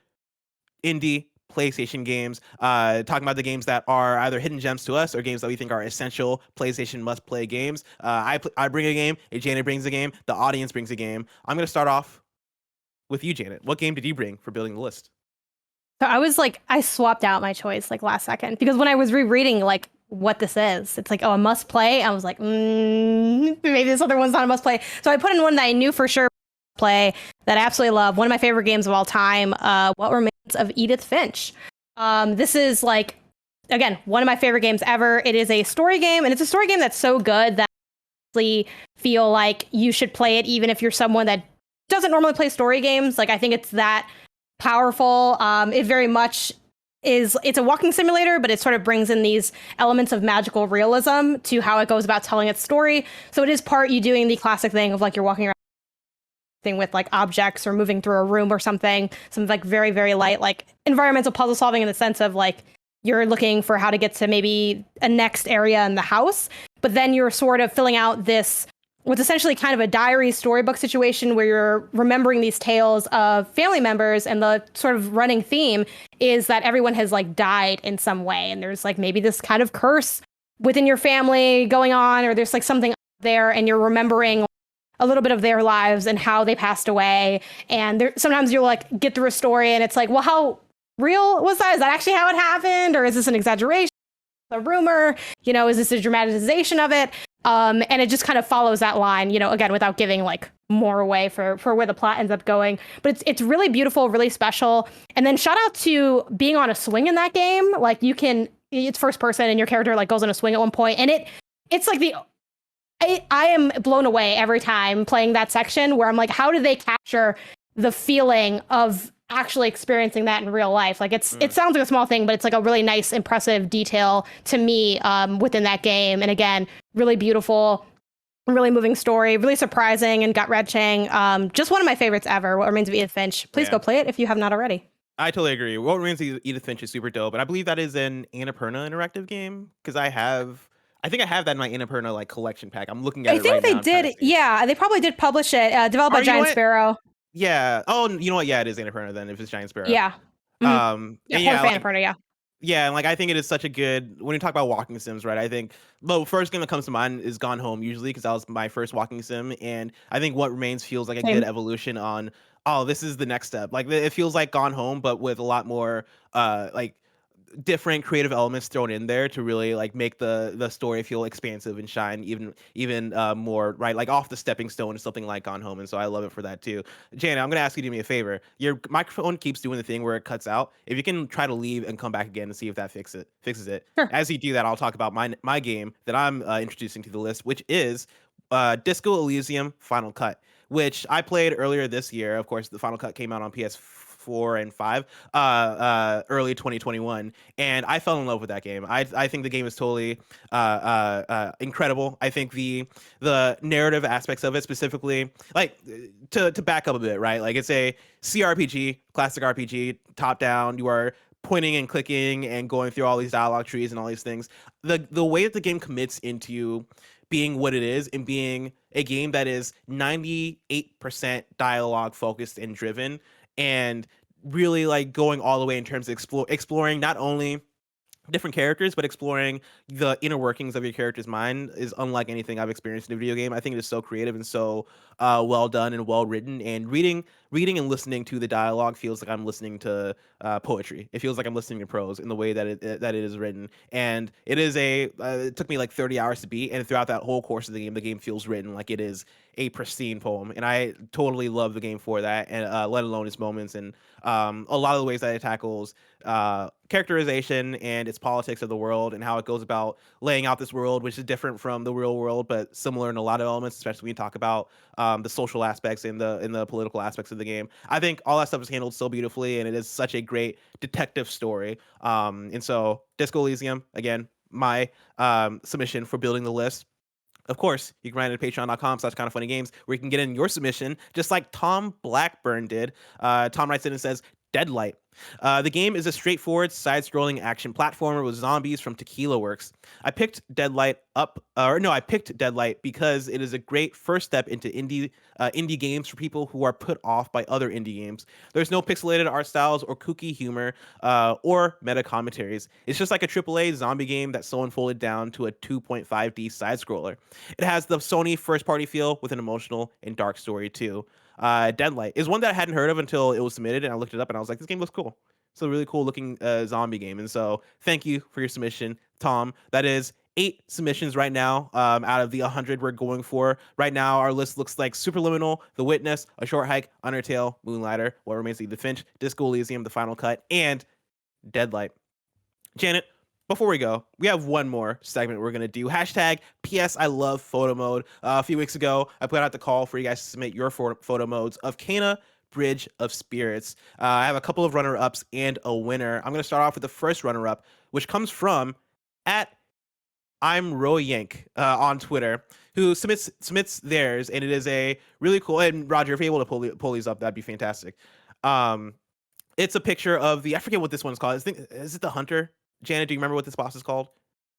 indie PlayStation games, talking about the games that are either hidden gems to us or games that we think are essential PlayStation must-play games. I bring a game, Janet brings a game, the audience brings a game. I'm going to start off with you, Janet. What game did you bring for Building the List? So I swapped out my choice like last second because when I was rereading like what this is, it's like, oh, a must play. I was like, maybe this other one's not a must play. So I put in one that I knew for sure play that I absolutely love. One of my favorite games of all time. What Remains of Edith Finch. This is like, again, one of my favorite games ever. It is a story game, and it's a story game that's so good that I feel like you should play it even if you're someone that doesn't normally play story games. Like I think it's that powerful. It very much is, it's a walking simulator, but it sort of brings in these elements of magical realism to how it goes about telling its story. So it is part you doing the classic thing of like you're walking around thing with like objects or moving through a room or something, some like very, very light, like environmental puzzle solving in the sense of like you're looking for how to get to maybe a next area in the house, but then you're sort of filling out this what's essentially kind of a diary storybook situation where you're remembering these tales of family members, and the sort of running theme is that everyone has like died in some way, and there's like maybe this kind of curse within your family going on, or there's like something there, and you're remembering a little bit of their lives and how they passed away. And there, sometimes you'll like get through a story and it's like, well, how real was that? Is that actually how it happened? Or is this an exaggeration, a rumor? You know, is this a dramatization of it? And it just kind of follows that line, you know, again, without giving like more away for where the plot ends up going. But it's really beautiful, really special. And then shout out to being on a swing in that game. Like you can, it's first person and your character like goes on a swing at one point, and it's like I am blown away every time playing that section where I'm like, how did they capture the feeling of actually experiencing that in real life? Like it sounds like a small thing, but it's like a really nice, impressive detail to me within that game. And again, really beautiful, really moving story, really surprising and gut-wrenching. Just one of my favorites ever, What Remains of Edith Finch. Please go play it if you have not already. I totally agree. What Remains of Edith Finch is super dope, and I believe that is an Annapurna interactive game because I think I have that in my Annapurna like collection pack. I'm looking at it right now. I think they did. Yeah, they probably did publish it. Developed by Giant Sparrow. Yeah. Oh, you know what? Yeah, it is Annapurna then if it's Giant Sparrow. Yeah. Mm-hmm. Annapurna, yeah. Yeah, and like I think it is such a good, when you talk about walking sims, right? I think the first game that comes to mind is Gone Home usually because that was my first walking sim, and I think What Remains feels like a good evolution on, oh, this is the next step. Like it feels like Gone Home, but with a lot more like different creative elements thrown in there to really like make the story feel expansive and shine even more, right? Like off the stepping stone to something like Gone Home. And so I love it for that too. Janet, I'm gonna ask you to do me a favor. Your microphone keeps doing the thing where it cuts out. If you can try to leave and come back again and see if that fixes it. Sure. As you do that, I'll talk about my game that I'm introducing to the list, which is Disco Elysium Final Cut, which I played earlier this year. Of course, the Final Cut came out on PS4 and 5 early 2021, and I fell in love with that game. I think the game is totally incredible. I think the narrative aspects of it, specifically, like to back up a bit, right? Like it's a CRPG, classic RPG, top down. You are pointing and clicking and going through all these dialogue trees and all these things. The way that the game commits into being what it is and being a game that is 98% dialogue focused and driven, and really like going all the way in terms of exploring not only different characters, but exploring the inner workings of your character's mind is unlike anything I've experienced in a video game. I think it is so creative and so well done and well written. And reading and listening to the dialogue feels like I'm listening to poetry. It feels like I'm listening to prose in the way that it is written. And it is it took me like 30 hours to beat, and throughout that whole course of the game feels written like it is a pristine poem, and I totally love the game for that, and let alone its moments and a lot of the ways that it tackles characterization and its politics of the world, and how it goes about laying out this world, which is different from the real world, but similar in a lot of elements, especially when you talk about the social aspects and the political aspects of the game. I think all that stuff is handled so beautifully, and it is such a great detective story. And so Disco Elysium, again, my submission for building the list. Of course, you can write it at patreon.com/kindoffunnygames, where you can get in your submission, just like Tom Blackburn did. Tom writes in and says, Deadlight. The game is a straightforward side-scrolling action platformer with zombies from Tequila Works. I picked Deadlight because it is a great first step into indie games for people who are put off by other indie games. There's no pixelated art styles or kooky humor or meta commentaries. It's just like a AAA zombie game that's so unfolded down to a 2.5D side-scroller. It has the Sony first-party feel with an emotional and dark story too. Deadlight is one that I hadn't heard of until it was submitted, and I looked it up and I was like, this game looks cool. It's a really cool looking zombie game. And so thank you for your submission, Tom. That is 8 submissions right now out of the 100 we're going for. Right now, our list looks like Superliminal, The Witness, A Short Hike, Undertale, Moonlighter, What Remains of Edith Finch, Disco Elysium, The Final Cut, and Deadlight. Janet, before we go, we have one more segment we're going to do. Hashtag PS I love photo mode. A few weeks ago, I put out the call for you guys to submit your photo modes of Kena, Bridge of Spirits. I have a couple of runner-ups and a winner. I'm going to start off with the first runner-up, which comes from @I'mRoyank on Twitter, who submits theirs, and it is a really cool. And Roger, if you're able to pull these up, that'd be fantastic. It's a picture of I forget what this one's called. Is it the Hunter? Janet, do you remember what this boss is called?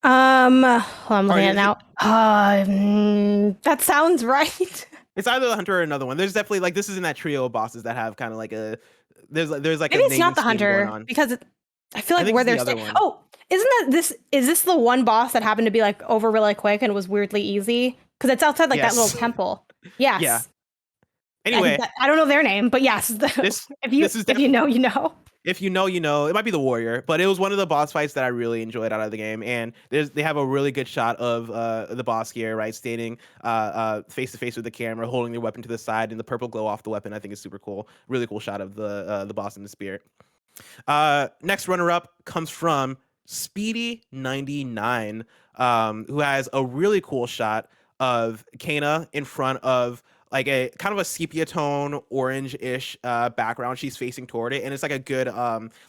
I'm looking at it now. That sounds right. It's either the Hunter or another one. There's definitely this is in that trio of bosses that have kind of like a there's like maybe a it's not the Hunter because I feel like where they're oh, isn't that is this the one boss that happened to be over really quick and was weirdly easy because it's outside that little temple? Yes. Yeah. Anyway, I don't know their name, but yes, if you know, you know. If you know, you know. It might be the warrior, but it was one of the boss fights that I really enjoyed out of the game. And they have a really good shot of the boss here, right, standing face to face with the camera, holding their weapon to the side, and the purple glow off the weapon. I think is super cool. Really cool shot of the boss in the spirit. Next runner-up comes from Speedy99, who has a really cool shot of Kena in front of a kind of a sepia tone, orange-ish background. She's facing toward it, and it's like a good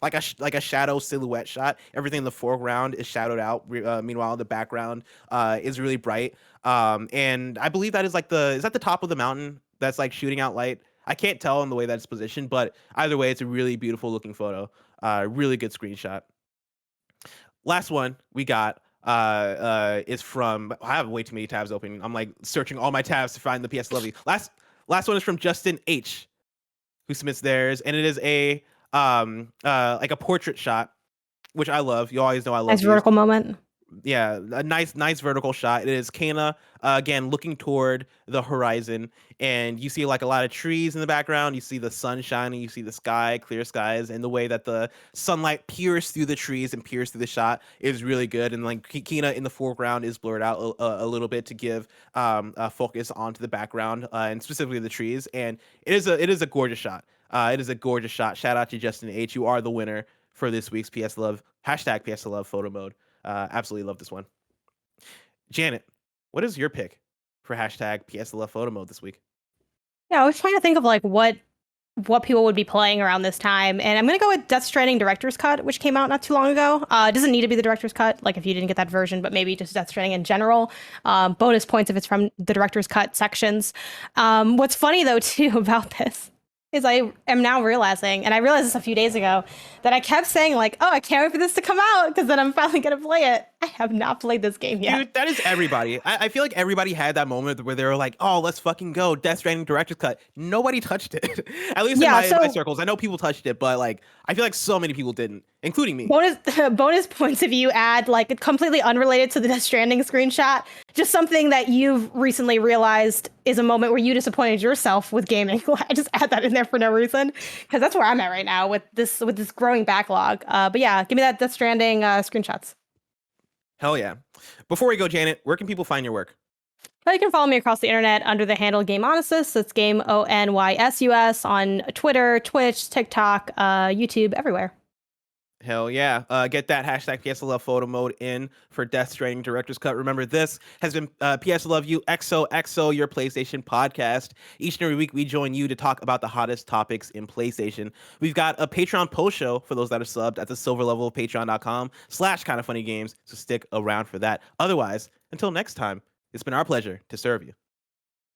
like a shadow silhouette shot. Everything in the foreground is shadowed out. Meanwhile, the background is really bright. And I believe that is is that the top of the mountain that's shooting out light? I can't tell in the way that it's positioned, but either way, it's a really beautiful looking photo. Really good screenshot. Last one we got is from, I have way too many tabs open. I'm searching all my tabs to find the PS Lovey. Last one is from Justin H, who submits theirs, and it is a portrait shot, which I love. You always know I love. Nice vertical moment. Yeah, a nice vertical shot. It is Kena again looking toward the horizon, and you see a lot of trees in the background. You see the sun shining. You see the sky, clear skies, and the way that the sunlight peers through the trees and peers through the shot is really good. And Kena in the foreground is blurred out a little bit to give focus onto the background and specifically the trees. And it is a gorgeous shot. It is a gorgeous shot. Shout out to Justin H. You are the winner for this week's PS Love #PS Love photo mode. Absolutely love this one. Janet, what is your pick for #PS Love photo mode this week? Yeah, I was trying to think of what people would be playing around this time, and I'm gonna go with Death Stranding Director's Cut, which came out not too long ago. It doesn't need to be the Director's Cut, if you didn't get that version, but maybe just Death Stranding in general. Bonus points if it's from the Director's Cut sections. What's funny though too about this is I am now realizing, and I realized this a few days ago, that I kept saying oh, I can't wait for this to come out because then I'm finally gonna play it. I have not played this game yet. Dude, that is everybody. I feel like everybody had that moment where they were like, oh, let's fucking go. Death Stranding Director's Cut. Nobody touched it. At least in my circles. I know people touched it, but I feel like so many people didn't, including me. Bonus points if you add completely unrelated to the Death Stranding screenshot, just something that you've recently realized is a moment where you disappointed yourself with gaming. I just add that in there for no reason because that's where I'm at right now with this growing backlog. But yeah, give me that Death Stranding screenshots. Hell yeah. Before we go, Janet, where can people find your work? But you can follow me across the internet under the handle Game Onysus. It's Game ONYSUS on Twitter, Twitch, TikTok, YouTube, everywhere. Hell yeah. Get that hashtag PSLove photo mode in for Death Stranding Director's Cut. Remember, this has been PS Love You XOXO, your PlayStation podcast. Each and every week, we join you to talk about the hottest topics in PlayStation. We've got a Patreon post show for those that are subbed at the silver level of patreon.com/kindoffunnygames. So stick around for that. Otherwise, until next time, it's been our pleasure to serve you.